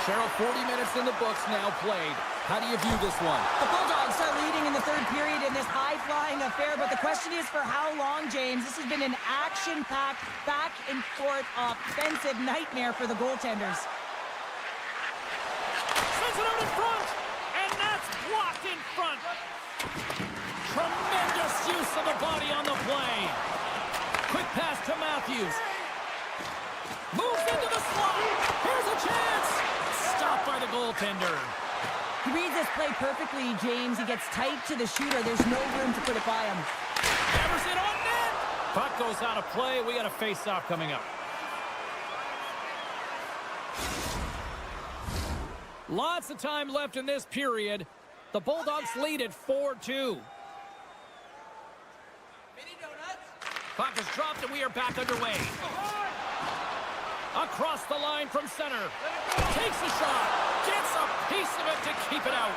Cheryl, 40 minutes in the books now played. How do you view this one? The Bulldogs are leading in the third period in this high-flying affair, but the question is for how long, James? This has been an action-packed, back-and-forth offensive nightmare for the goaltenders. Sends it out in front. And that's blocked in front. Tremendous use of the body on the play. Quick pass to Matthews. Moves into the slot. Here's a chance. Stopped by the goaltender. He reads this play perfectly, James. He gets tight to the shooter. There's no room to put it by him. Hammers it on net. Puck goes out of play. We got a face-off coming up. Lots of time left in this period. The Bulldogs lead at 4-2. Puck is dropped and we are back underway. Across the line from center. Takes a shot. Gets a piece of it to keep it out.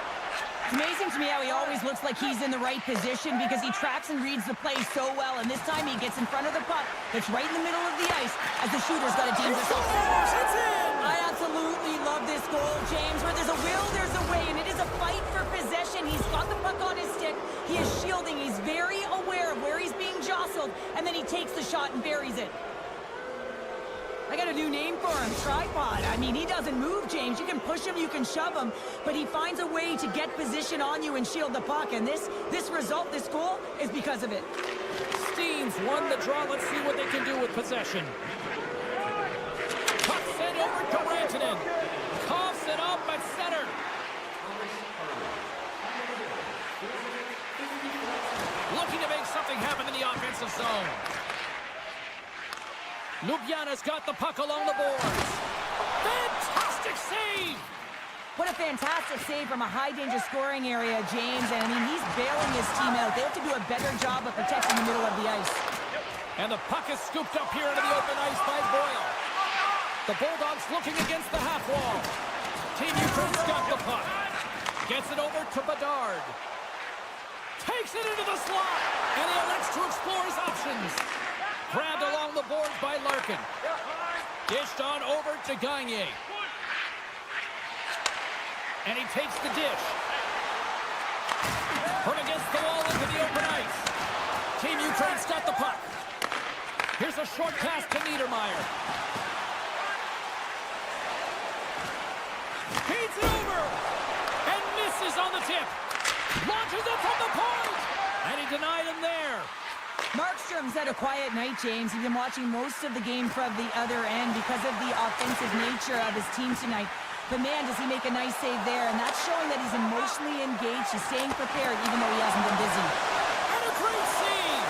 It's amazing to me how he always looks like he's in the right position because he tracks and reads the play so well. And this time he gets in front of the puck that's right in the middle of the ice as the shooter's got to deem this off. I absolutely love this goal, James. Where there's a will, there's a way, and it is a fight for possession. He's got the puck on his stick. He is shielding. He's very aware of where he's being jostled, and then he takes the shot and buries it. I got a new name for him, Tripod. I mean, he doesn't move, James. You can push him, you can shove him, but he finds a way to get position on you and shield the puck, and this result, this goal, is because of it. Steens won the draw. Let's see what they can do with possession. Puck sent over to Rantanen. Coughs it up at center. Looking to make something happen in the offensive zone. Ljubljana's got the puck along the boards. Fantastic save! What a fantastic save from a high-danger scoring area, James. And, I mean, he's bailing his team out. They have to do a better job of protecting the middle of the ice. And the puck is scooped up here into the open ice by Boyle. The Bulldogs looking against the half wall. Team Ukraine's got the puck. Gets it over to Bedard. Takes it into the slot. And he elects to explore his options. Grabbed along the boards by Larkin. Dished on over to Gagne. And he takes the dish. From against the wall into the open ice. Team Ukraine's got the puck. Here's a short pass to Niedermeyer. Feeds it over. And misses on the tip. Launches it from the point. And he denied him there. Markstrom's had a quiet night, James. He's been watching most of the game from the other end because of the offensive nature of his team tonight. But man, does he make a nice save there. And that's showing that he's emotionally engaged. He's staying prepared even though he hasn't been busy. And a great save.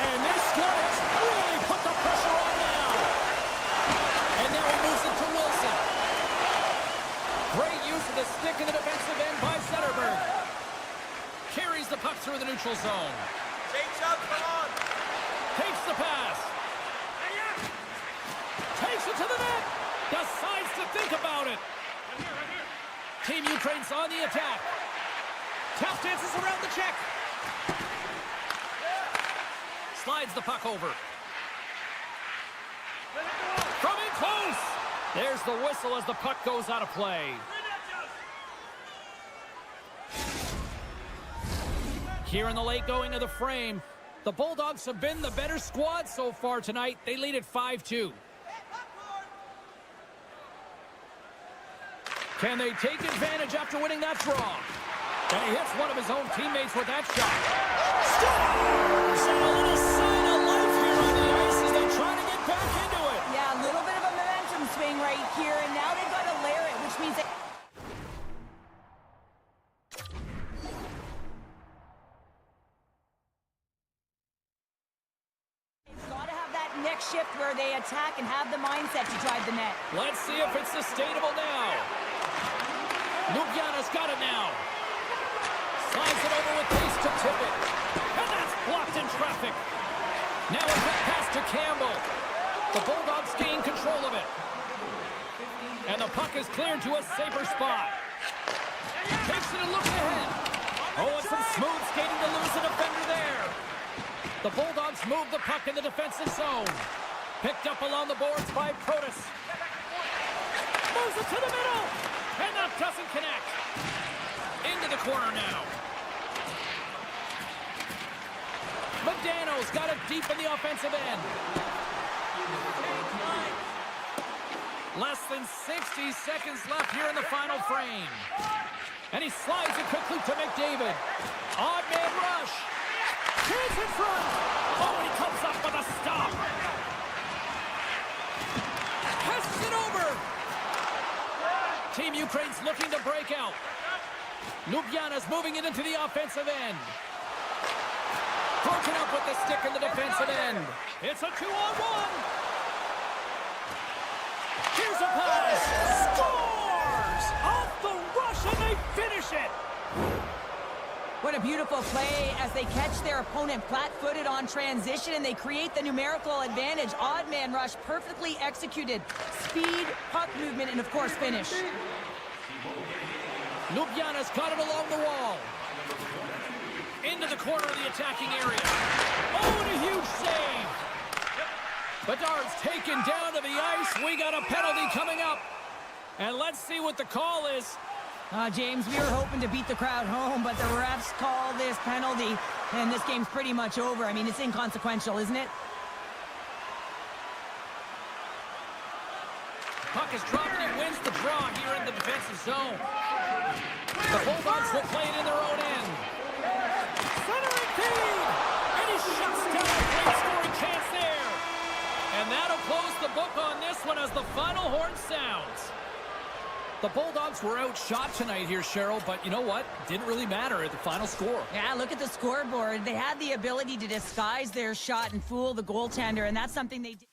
And this guy's really put the pressure on now. And now he moves it to Wilson. Great use of the stick in the defensive end by Zetterberg. Carries the puck through the neutral zone. Takes up, come on. Takes the pass. Takes it to the net. Decides to think about it. Team Ukraine's on the attack. Tap dances around the check. Slides the puck over. From in close. There's the whistle as the puck goes out of play. Here in the late going of the frame, the Bulldogs have been the better squad so far tonight. They lead at 5-2. Can they take advantage after winning that draw? And he hits one of his own teammates with that shot. Scores! And a little sign of life here on the ice as they try to get back into it. Yeah, a little bit of a momentum swing right here, and now they've got to layer it, which means that... They've got to have that next shift where they attack and have the mindset to drive the net. Let's see if it's sustainable now. Ljubljana's got it now. Slides it over with pace to tip it. And that's blocked in traffic. Now a quick pass to Campbell. The Bulldogs gain control of it. And the puck is cleared to a safer spot. Takes it and looks ahead. Oh, and some smooth skating to lose a defender there. The Bulldogs move the puck in the defensive zone. Picked up along the boards by Protas. Moves it to the middle. And that doesn't connect. Into the corner now. Modano's got it deep in the offensive end. Less than 60 seconds left here in the final frame. And he slides it quickly to McDavid. Odd man rush. Chance in front. Oh, and he comes up with a stop. Passes it over. Team Ukraine's looking to break out. Ljubljana's moving it into the offensive end. Broken up with the stick in the defensive end. It's a 2-on-1. Here's a pass. Scores! Off the rush, and they finish it. What a beautiful play as they catch their opponent flat-footed on transition and they create the numerical advantage. Odd man rush, perfectly executed. Speed, puck movement, and of course finish. Ljubljana's got it along the wall. Into the corner of the attacking area. Oh, and a huge save. Bedard's taken down to the ice. We got a penalty coming up. And let's see what the call is. James, we were hoping to beat the crowd home, but the refs call this penalty, and this game's pretty much over. I mean, it's inconsequential, isn't it? Puck is dropped and he wins the draw here in the defensive zone. The Bulldogs will play it in their own end. Centering feed! And he shuts down a great scoring chance there. And that'll close the book on this one as the final horn sounds. The Bulldogs were outshot tonight here, Cheryl, but you know what? Didn't really matter at the final score. Yeah, look at the scoreboard. They had the ability to disguise their shot and fool the goaltender, and that's something they did.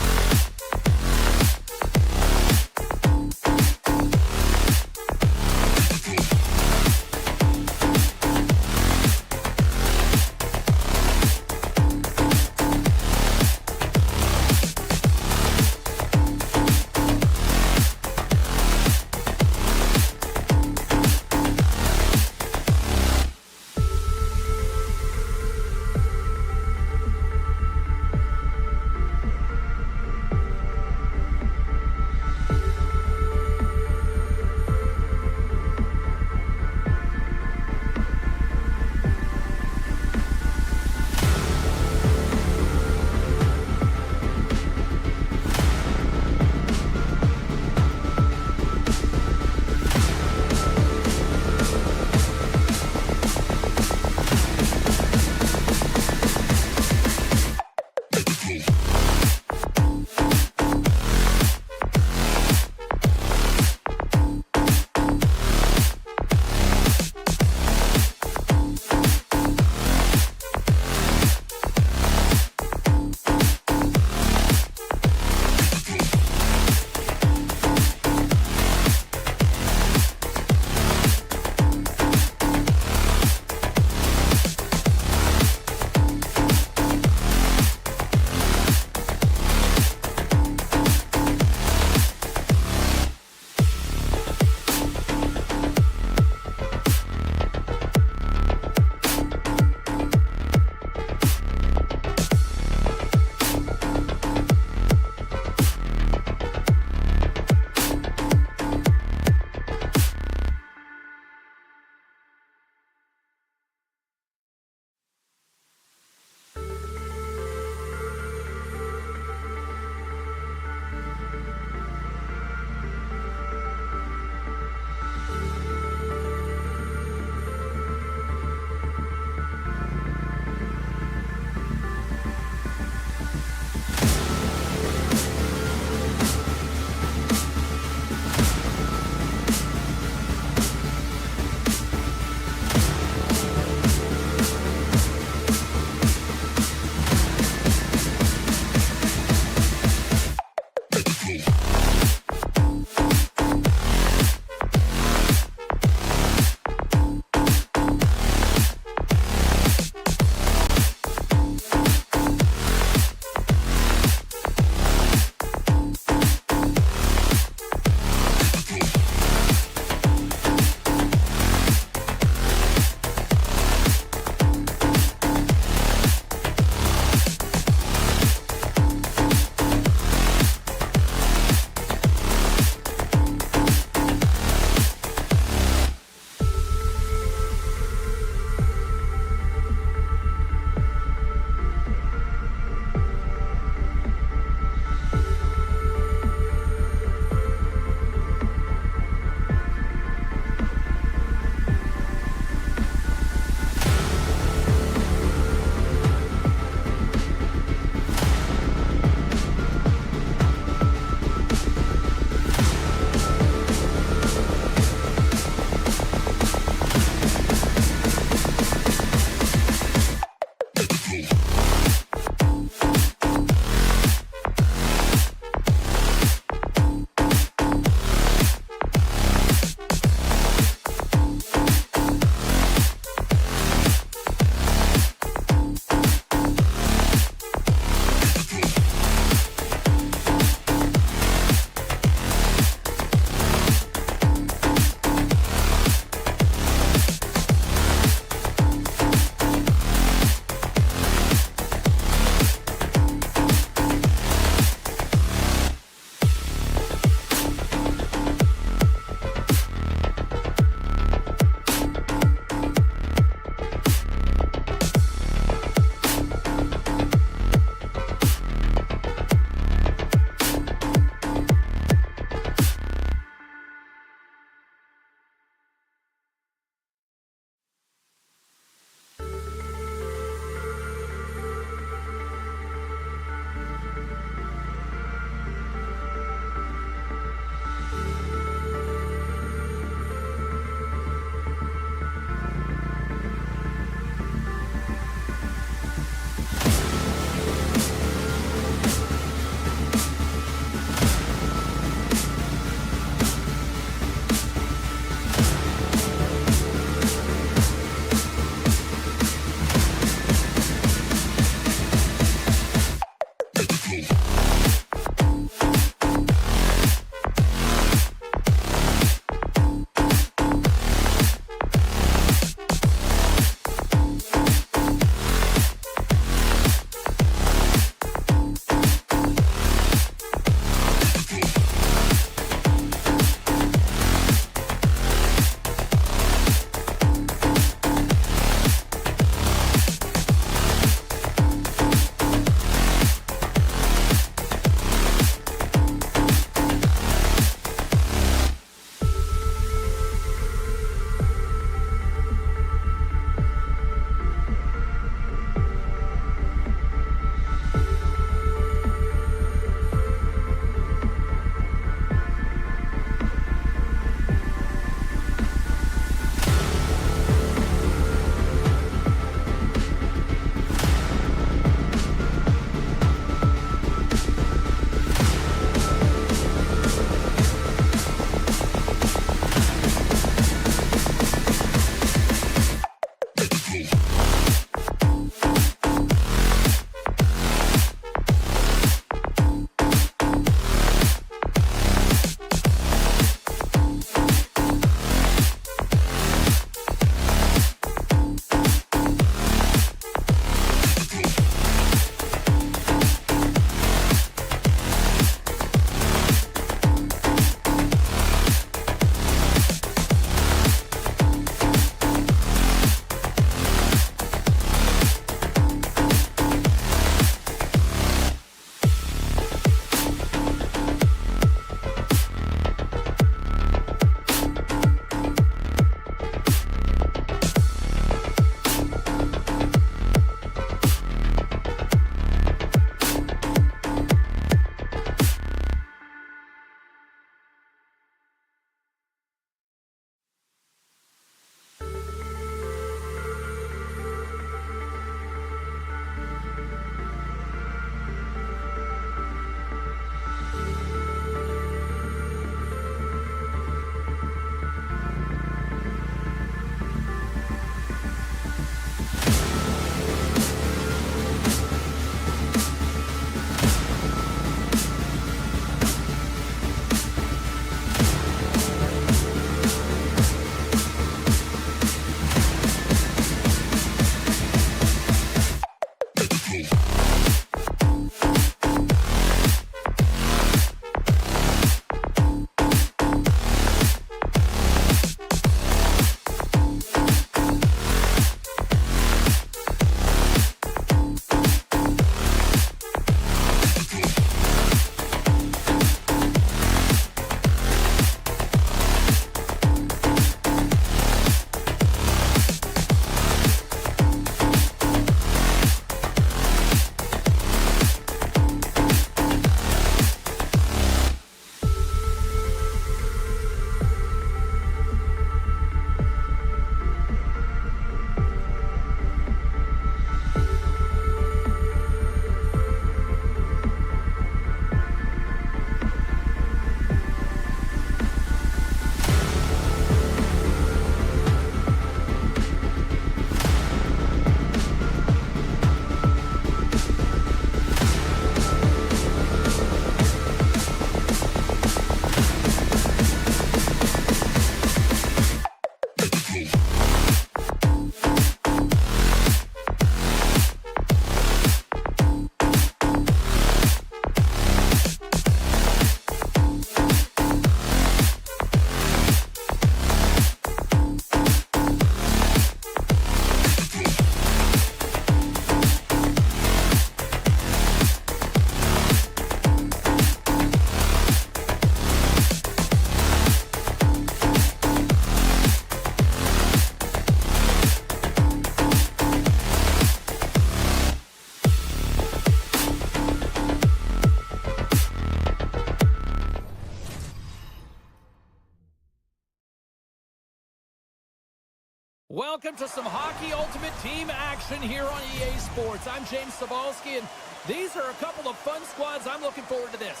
Welcome to some Hockey Ultimate Team action here on EA Sports. I'm James Cebulski, and these are a couple of fun squads. I'm looking forward to this.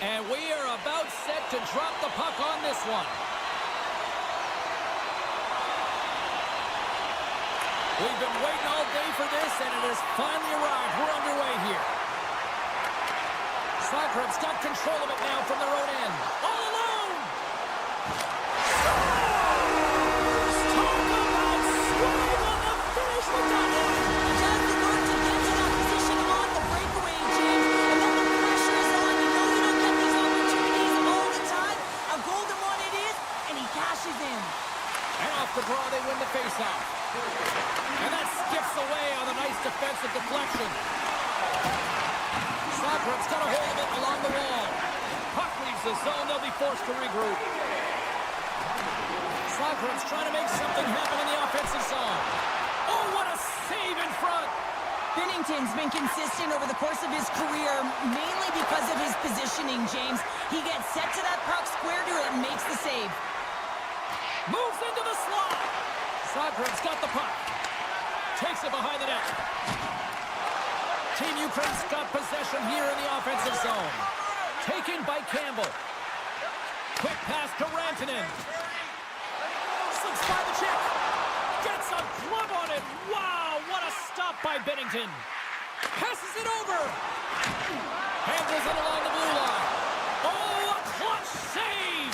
And we are about set to drop the puck on this one. We've been waiting all day for this, and it has finally arrived. We're underway here. Sokrat's got control of it now from their own end. All alone! The draw, they win the faceoff. And that skips away on a nice defensive deflection. Sokrat's got a hold of it along the wall. Puck leaves the zone, they'll be forced to regroup. Sokrat's trying to make something happen in the offensive zone. Oh, what a save in front! Binnington's been consistent over the course of his career, mainly because of his positioning, James. He gets set to that puck, square to it, and makes the save. Moves into the slot. Sokrat's got the puck. Takes it behind the net. Team Ukraine's got possession here in the offensive zone. Taken by Campbell. Quick pass to Rantanen. Slips by the check. Gets a glove on it. Wow, what a stop by Binnington. Passes it over. Handles it along the blue line. Oh, a clutch save.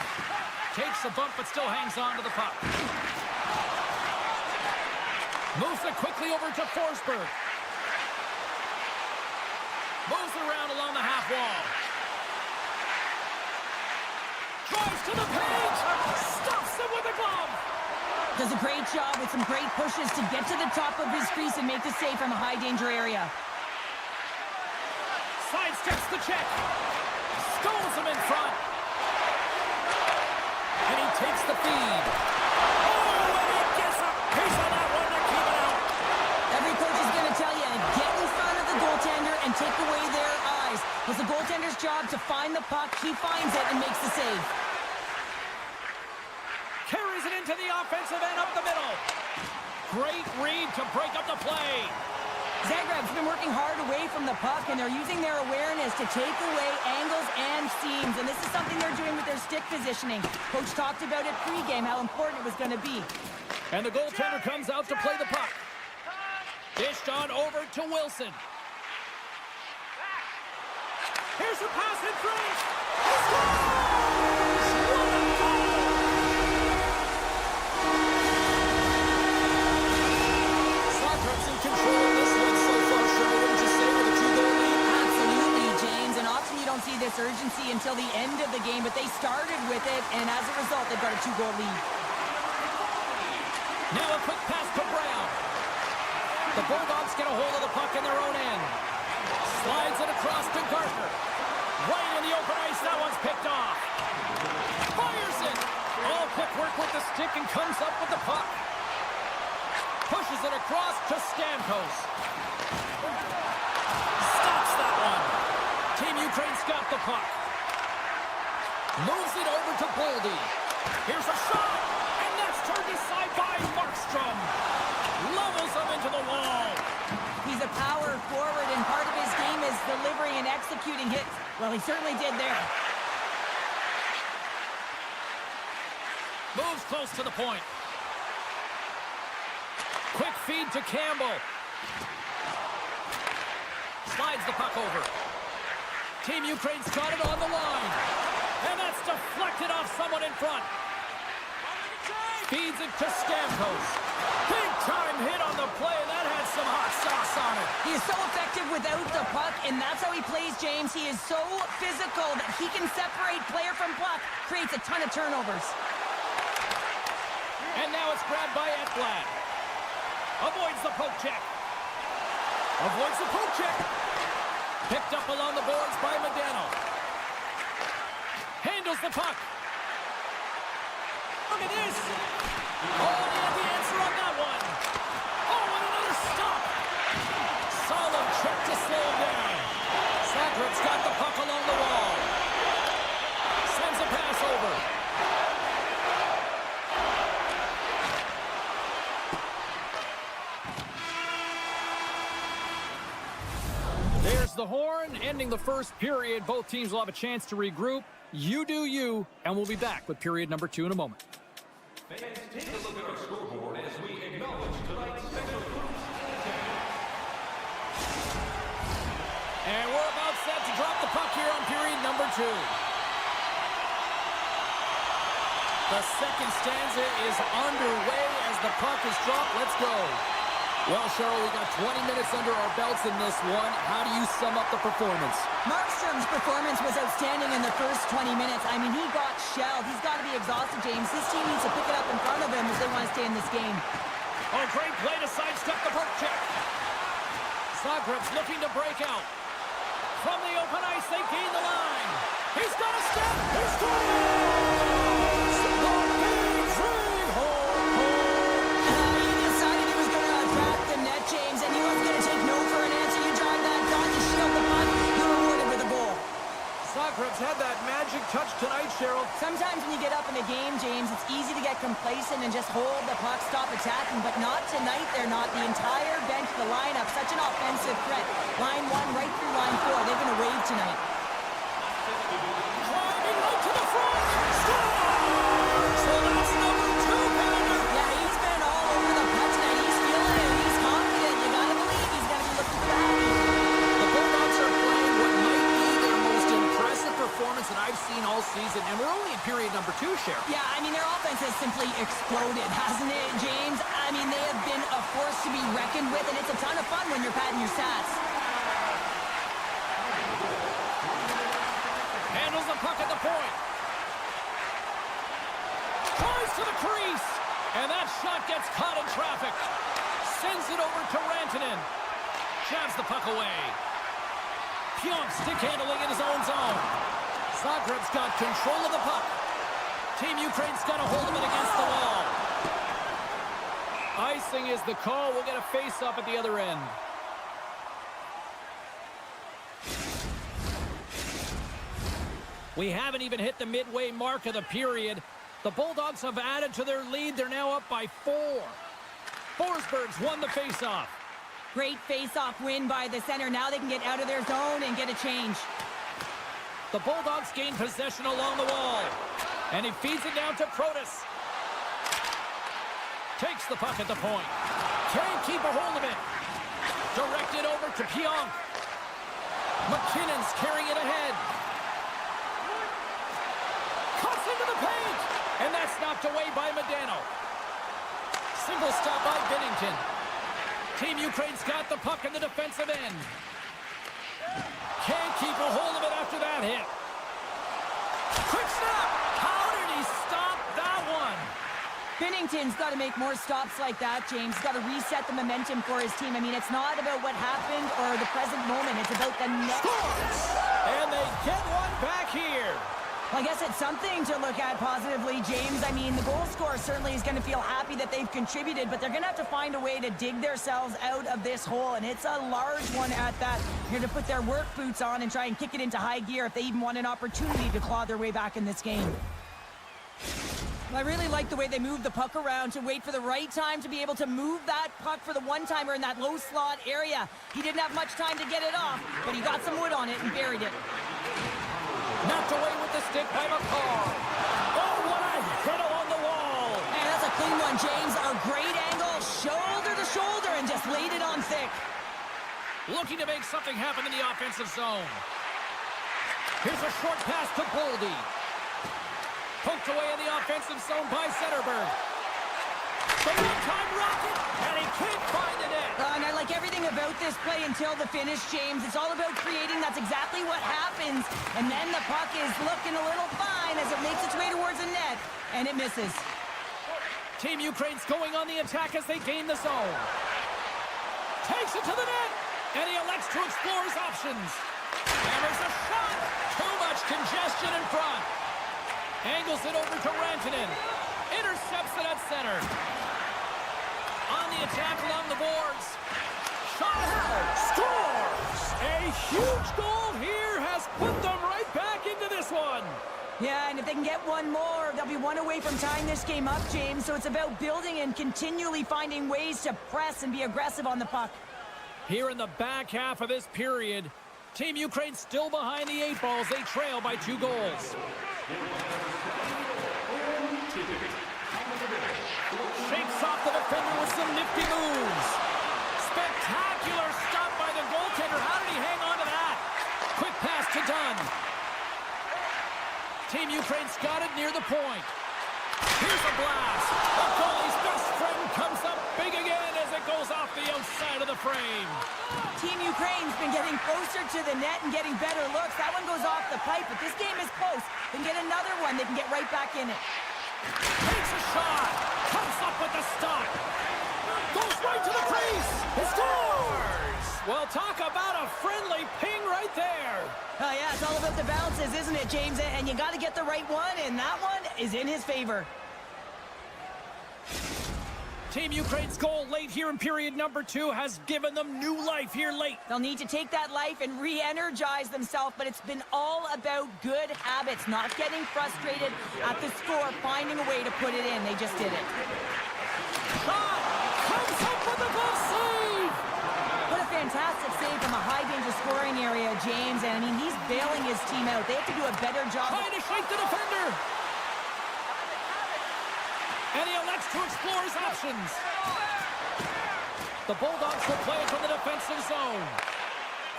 Takes a bump, but still hangs on to the puck. Moves it quickly over to Forsberg. Moves it around along the half wall. Drives to the page. Stops it with a glove. Does a great job with some great pushes to get to the top of his crease and make the save from a high danger area. Sidesteps the check. Stones him in front. And he takes the feed. Oh, and he gets a piece of that one to keep it out. Every coach is going to tell you, get in front of the goaltender and take away their eyes. It's the goaltender's job to find the puck. He finds it and makes the save. Carries it into the offensive end up the middle. Great read to break up the play. Zagreb's been working hard away from the puck, and they're using their awareness to take away angles and seams, and this is something they're doing with their stick positioning. Coach talked about it pregame, how important it was going to be. And the goaltender comes out to play the puck. Dished on over to Wilson. Here's the pass in front. He scores! What a goal! urgency until the end of the game, but they started with it, and as a result, they've got a 2-goal lead. Now a quick pass to Brown. The Bulldogs get a hold of the puck in their own end. Slides it across to Gardner. Right in the open ice, that one's picked off. Fires it. All quick work with the stick and comes up with the puck. Pushes it across to Stamkos. Stops that one. Team Ukraine's got the puck. Moves it over to Boldy. Here's a shot. And that's turned aside by Markstrom. Levels him into the wall. He's a power forward, and part of his game is delivering and executing hits. Well, he certainly did there. Moves close to the point. Quick feed to Campbell. Slides the puck over. Team Ukraine's got it on the line. And that's deflected off someone in front. Feeds it to Stamkos. Big time hit on the play, and that had some hot sauce on it. He is so effective without the puck, and that's how he plays, James. He is so physical that he can separate player from puck, creates a ton of turnovers. And now it's grabbed by Ekblad. Avoids the poke check. Avoids the poke check. Picked up along the boards by Modano. Handles the puck. Look at this. Oh, he had the answer on that one. Oh, and another stop. Solid check to slow him down. Zagreb's got the puck along the wall. Sends a pass over. There's the horn, ending the first period. Both teams will have a chance to regroup. You do you, and we'll be back with period number 2 in a moment. Fans, take a look at our scoreboard as we acknowledge tonight's special groups. And we're about set to drop the puck here on period number 2. The second stanza is underway as the puck is dropped. Let's go. Well, Cheryl, we got 20 minutes under our belts in this one. How do you sum up the performance? Markstrom's performance was outstanding in the first 20 minutes. I mean, he got shelled. He's got to be exhausted, James. This team needs to pick it up in front of him if they want to stay in this game. Oh, great play to sidestep the poke check. Zagreb's looking to break out. From the open ice, they gain the line. He's got a step. He scores! The big 3-hole. He decided he was going to attack the net, James, and he wasn't going to take no for an answer. You drive that gun, you shield the puck, you're rewarded with a goal. Zagreb's had that magic touch tonight, Cheryl. Sometimes when you get up in a game, James, it's easy to get complacent and just hold the puck, stop attacking, but not tonight. They're not. The entire bench, the lineup, such an offensive threat. Line 1 right through line 4. They're going to rave tonight. Climbing right to the front. Scores! So that's number 2, Pander. Yeah, he's been all over the puck tonight. He's feeling it. He's confident. You got to believe he's going to be looking for that. The Bulldogs are playing what might be their most impressive performance that I've seen all season, and we're only in period number 2, Cheryl. Yeah, I mean, their offense has simply exploded, hasn't it, James? I mean, they have been a force to be reckoned with, and it's a ton of fun when you're padding your stats. Handles the puck at the point. Tries to the crease. And that shot gets caught in traffic. Sends it over to Rantanen. Jabs the puck away. Pionk stick handling in his own zone. Zagreb's got control of the puck. Team Ukraine's got a hold of it against the wall. Icing is the call. We'll get a face-off at the other end. We haven't even hit the midway mark of the period. The Bulldogs have added to their lead. They're now up by 4. Forsberg's won the face-off. Great face-off win by the center. Now they can get out of their zone and get a change. The Bulldogs gain possession along the wall. And he feeds it down to Protas. Takes the puck at the point. Can't keep a hold of it. Directed over to Pionk. McKinnon's carrying it ahead. Cuts into the paint. And that's knocked away by Modano. Single stop by Binnington. Team Ukraine's got the puck in the defensive end. Can't keep a hold of it after that hit. Quick snap! How did he stop that one? Binnington's got to make more stops like that, James. He's got to reset the momentum for his team. I mean, it's not about what happened or the present moment. It's about the next. Scores! And they get one back here. Well, I guess it's something to look at positively, James. I mean, the goal scorer certainly is going to feel happy that they've contributed, but they're going to have to find a way to dig themselves out of this hole, and it's a large one at that. They're going to put their work boots on and try and kick it into high gear if they even want an opportunity to claw their way back in this game. I really like the way they moved the puck around to wait for the right time to be able to move that puck for the one-timer in that low slot area. He didn't have much time to get it off, but he got some wood on it and buried it. Knocked away with the stick by McCall. Oh, what a hit along the wall. And that's a clean one, James. A great angle, shoulder to shoulder, and just laid it on thick. Looking to make something happen in the offensive zone. Here's a short pass to Boldy. Poked away in the offensive zone by Zetterberg. The one-time rocket, and he can't find the net. And I like everything about this play until the finish, James. It's all about creating. That's exactly what happens. And then the puck is looking a little fine as it makes its way towards the net, and it misses. Team Ukraine's going on the attack as they gain the zone. Takes it to the net, and he elects to explore his options. Hammers a shot. Too much congestion in front. Angles it over to Rantanen. Intercepts it at center. On the attack along the boards. Shot scores! A huge goal here has put them right back into this one. Yeah, and if they can get one more, they'll be one away from tying this game up, James. So it's about building and continually finding ways to press and be aggressive on the puck. Here in the back half of this period, Team Ukraine still behind the 8 balls. They trail by 2 goals. Shakes off the defender with some nifty moves. Spectacular stop by the goaltender. How did he hang on to that? Quick pass to Dunn. Team Ukraine's got it near the point. Here's a blast. The goalie's best friend comes up big again as it goes off the outside of the frame. Team Ukraine's been getting closer to the net and getting better looks. That one goes off the pipe, but this game is close. They can get another one. They can get right back in it. Takes a shot. Comes up with the stop. Goes right to the crease. He scores! Well, talk about a friendly ping right there. Oh, yeah, it's all about the bounces, isn't it, James? And you got to get the right one, and that one is in his favor. Team Ukraine's goal late here in period number 2 has given them new life here late. They'll need to take that life and re-energize themselves, but it's been all about good habits, not getting frustrated at the score, finding a way to put it in. They just did it. Shot! Comes up with a glove save! What a fantastic save from a high-danger scoring area, James. And, I mean, he's bailing his team out. They have to do a better job. Trying to shake the defender! And he elects to explore his options. The Bulldogs will play it from the defensive zone.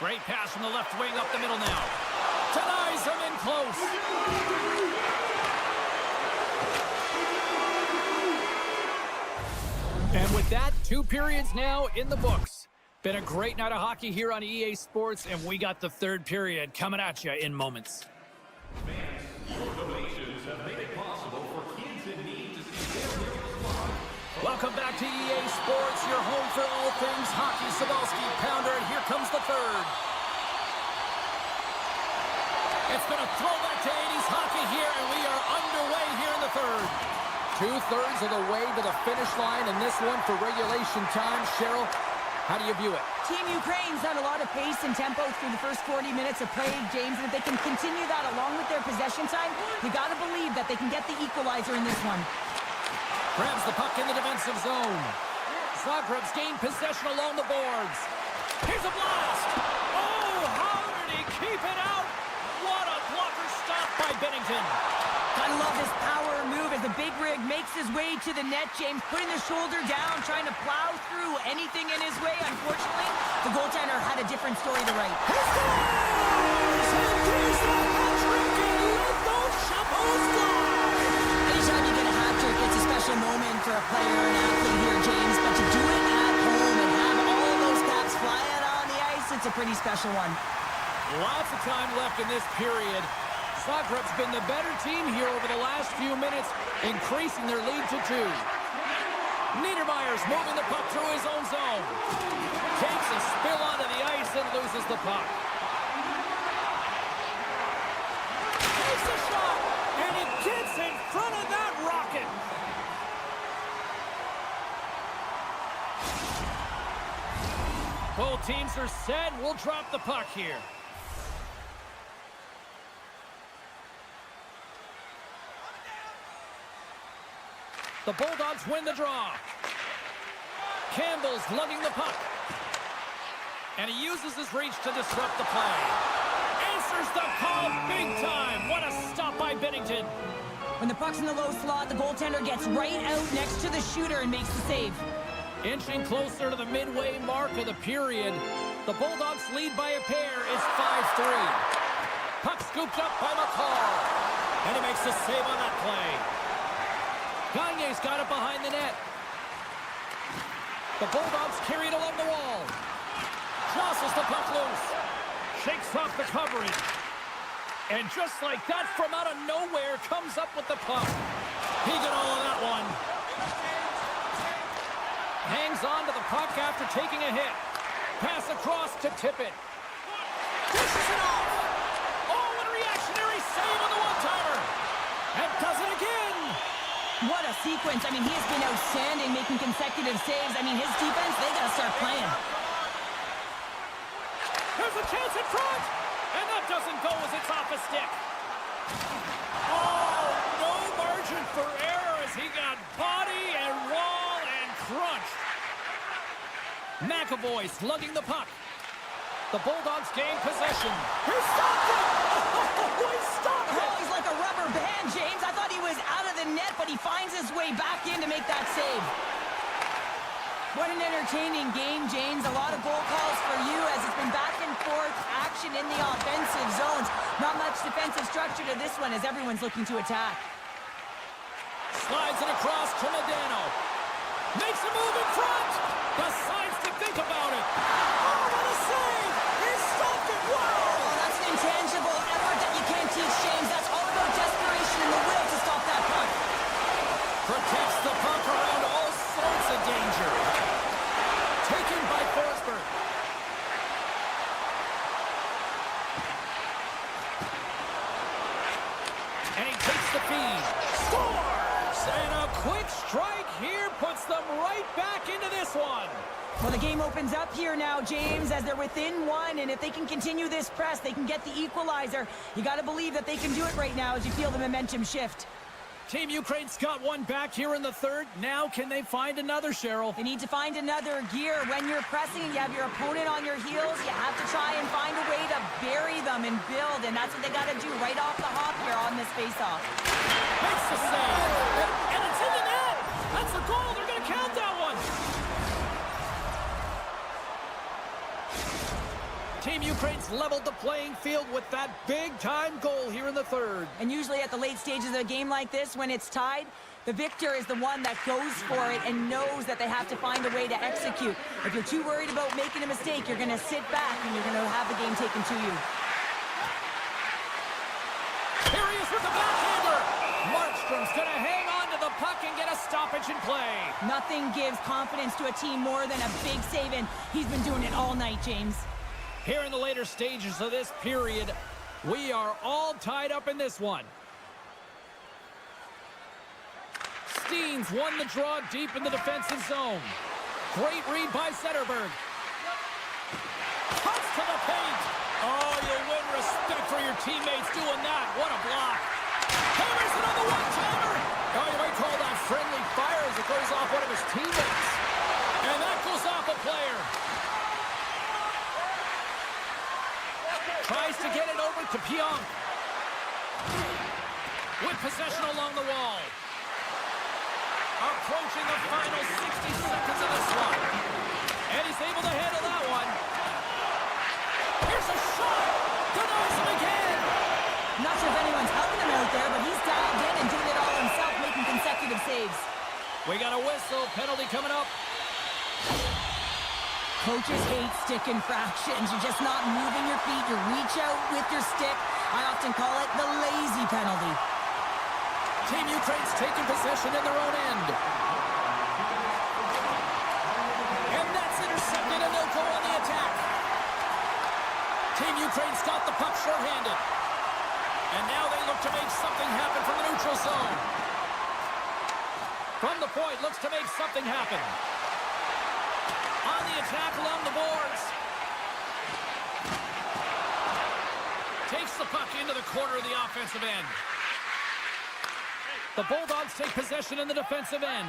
Great pass from the left wing up the middle now. Denies him in close. And with that, 2 periods now in the books. Been a great night of hockey here on EA Sports, and we got the 3rd period coming at you in moments. Welcome back to EA Sports, your home for all things hockey. Sabalski, Pounder, and here comes the 3rd. It's been a throwback to 80s hockey here, and we are underway here in the 3rd. 2/3 of the way to the finish line, and this one for regulation time. Cheryl, how do you view it? Team Ukraine's had a lot of pace and tempo through the first 40 minutes of play, James, and if they can continue that along with their possession time, you got to believe that they can get the equalizer in this one. Grabs the puck in the defensive zone. Zagreb's gained possession along the boards. Here's a blast. Oh, how did he keep it out? What a blocker stop by Binnington. Gotta love this power move as the big rig makes his way to the net, James, putting the shoulder down, trying to plow through anything in his way. Unfortunately, the goaltender had a different story to write. He scores! And here's the hat-trick, and Lethal Chapeau's gone! Anytime you get a hat-trick, it's a special moment for a player and athlete here, James, but to do it at home and have all of those caps flying on the ice, it's a pretty special one. Lots of time left in this period. Zagreb's been the better team here over the last few minutes, increasing their lead to 2. Niedermayer's moving the puck through his own zone. Takes a spill onto the ice and loses the puck. Takes a shot, and it gets in front of that rocket. Both teams are set. We'll drop the puck here. The Bulldogs win the draw. Campbell's lugging the puck. And he uses his reach to disrupt the play. Answers the call big time. What a stop by Binnington. When the puck's in the low slot, the goaltender gets right out next to the shooter and makes the save. Inching closer to the midway mark of the period. The Bulldogs lead by a pair. It's 5-3. Puck scooped up by McCall. And he makes the save on that play. Gagne's got it behind the net. The Bulldogs carry it along the wall. Jostles the puck loose. Shakes off the coverage. And just like that, from out of nowhere, comes up with the puck. He got all of that one. Hangs on to the puck after taking a hit. Pass across to Tippett. Dishes it off. Oh, what a reactionary save on the one-timer. And does it again. What a sequence. I mean, he has been outstanding making consecutive saves. I mean, his defense, they got to start playing. There's a chance in front. And that doesn't go as it's off a stick. Oh, no margin for error as he got body and wall and crunched. McAvoy slugging the puck. The Bulldogs gain possession. He stopped it. Oh, he stopped it. Oh, he's like a rubber band, James. I thought he was out of the net, but he finds his way back in to make that save. What an entertaining game, James. A lot of goal calls for you as it's been back and forth action in the offensive zones. Not much defensive structure to this one as everyone's looking to attack. Slides it across to Modano. Makes a move in front. Decides to think about it. Oh, what a save. He stopped it. Wow. Oh, that's an intangible effort that you can't teach, James. That's all about desperation and the will to stop that puck. Protects the puck around all sorts of danger. Taken by Forsberg. And he takes the feed. Scores! And a quick strike here puts them right back into this one. Well, the game opens up here now, James, as they're within 1, and if they can continue this press, they can get the equalizer. You got to believe that they can do it right now as you feel the momentum shift. Team Ukraine's got one back here in the third. Now can they find another, Cheryl? They need to find another gear. When you're pressing and you have your opponent on your heels, you have to try and find a way to bury them and build, and that's what they got to do right off the hop here on this faceoff. Makes the save. And it's in the net. That's a goal. They're going to count that one. Team Ukraine's leveled the playing field with that big-time goal here in the third. And usually at the late stages of a game like this, when it's tied, the victor is the one that goes for it and knows that they have to find a way to execute. If you're too worried about making a mistake, you're going to sit back and you're going to have the game taken to you. Here he is with the backhander. Markstrom's going to hang on to the puck and get a stoppage in play. Nothing gives confidence to a team more than a big save, and he's been doing it all night, James. Here in the later stages of this period, we are all tied up in this one. Steens won the draw deep in the defensive zone. Great read by Zetterberg. Cuts to the paint. Oh, you win respect for your teammates doing that. What a block. Hammers it on the one-timer. Oh, you might call that friendly fire as it goes off one of his teammates. And that goes off a player. Tries to get it over to Pionk. With possession along the wall. Approaching the final 60 seconds of this one. And he's able to handle that one. Here's a shot. Denies him again. Not sure if anyone's helping him out there, but he's dialed in and doing it all himself, making consecutive saves. We got a whistle. Penalty coming up. Coaches hate stick infractions. You're just not moving your feet. You reach out with your stick, I often call it the lazy penalty. Team Ukraine's taking possession in their own end. And that's intercepted, and they'll go on the attack. Team Ukraine's got the puck shorthanded. And now they look to make something happen from the neutral zone. From the point, looks to make something happen. On the attack along the boards. Takes the puck into the corner of the offensive end. The Bulldogs take possession in the defensive end.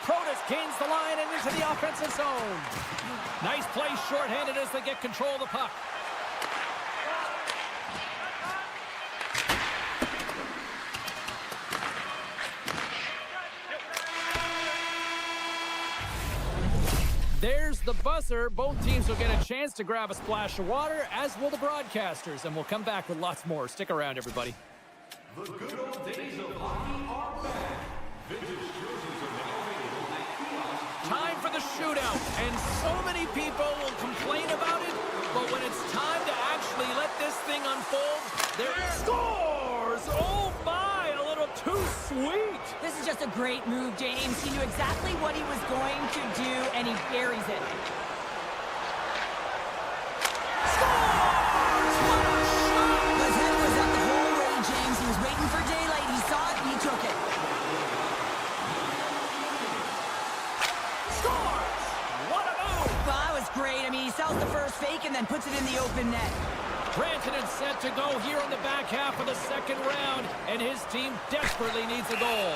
Protas gains the line and into the offensive zone. Nice play shorthanded as they get control of the puck. There's the buzzer. Both teams will get a chance to grab a splash of water, as will the broadcasters. And we'll come back with lots more. Stick around, everybody. The good old days of hockey are back. Vintage jerseys are now available at kiosks. Time for the shootout. And so many people will complain about it, but when it's time to actually let this thing unfold, there scores! Oh my, a little too sweet. This is just a great move, James. He knew exactly what he was going to do, and he buries it. Scores! What a shot! His head was up the whole way, James. He was waiting for daylight. He saw it, and he took it. Scores! What a move! Well, that was great. I mean, he sells the first fake and then puts it in the open net. Granted, it's set to go here in the back half of the second round, and his team desperately needs a goal.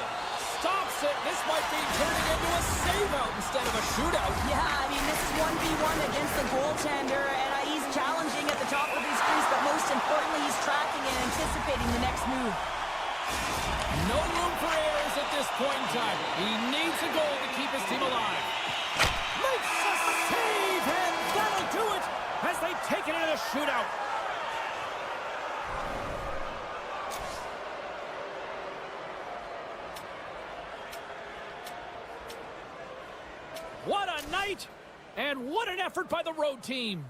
Stops it. This might be turning into a save-out instead of a shootout. Yeah, I mean, this is 1v1 against the goaltender, and he's challenging at the top of his crease, but most importantly, he's tracking and anticipating the next move. No room for errors at this point in time. He needs a goal to keep his team alive. Makes a save, and that'll do it as they take it into the shootout. What a night, and what an effort by the road team.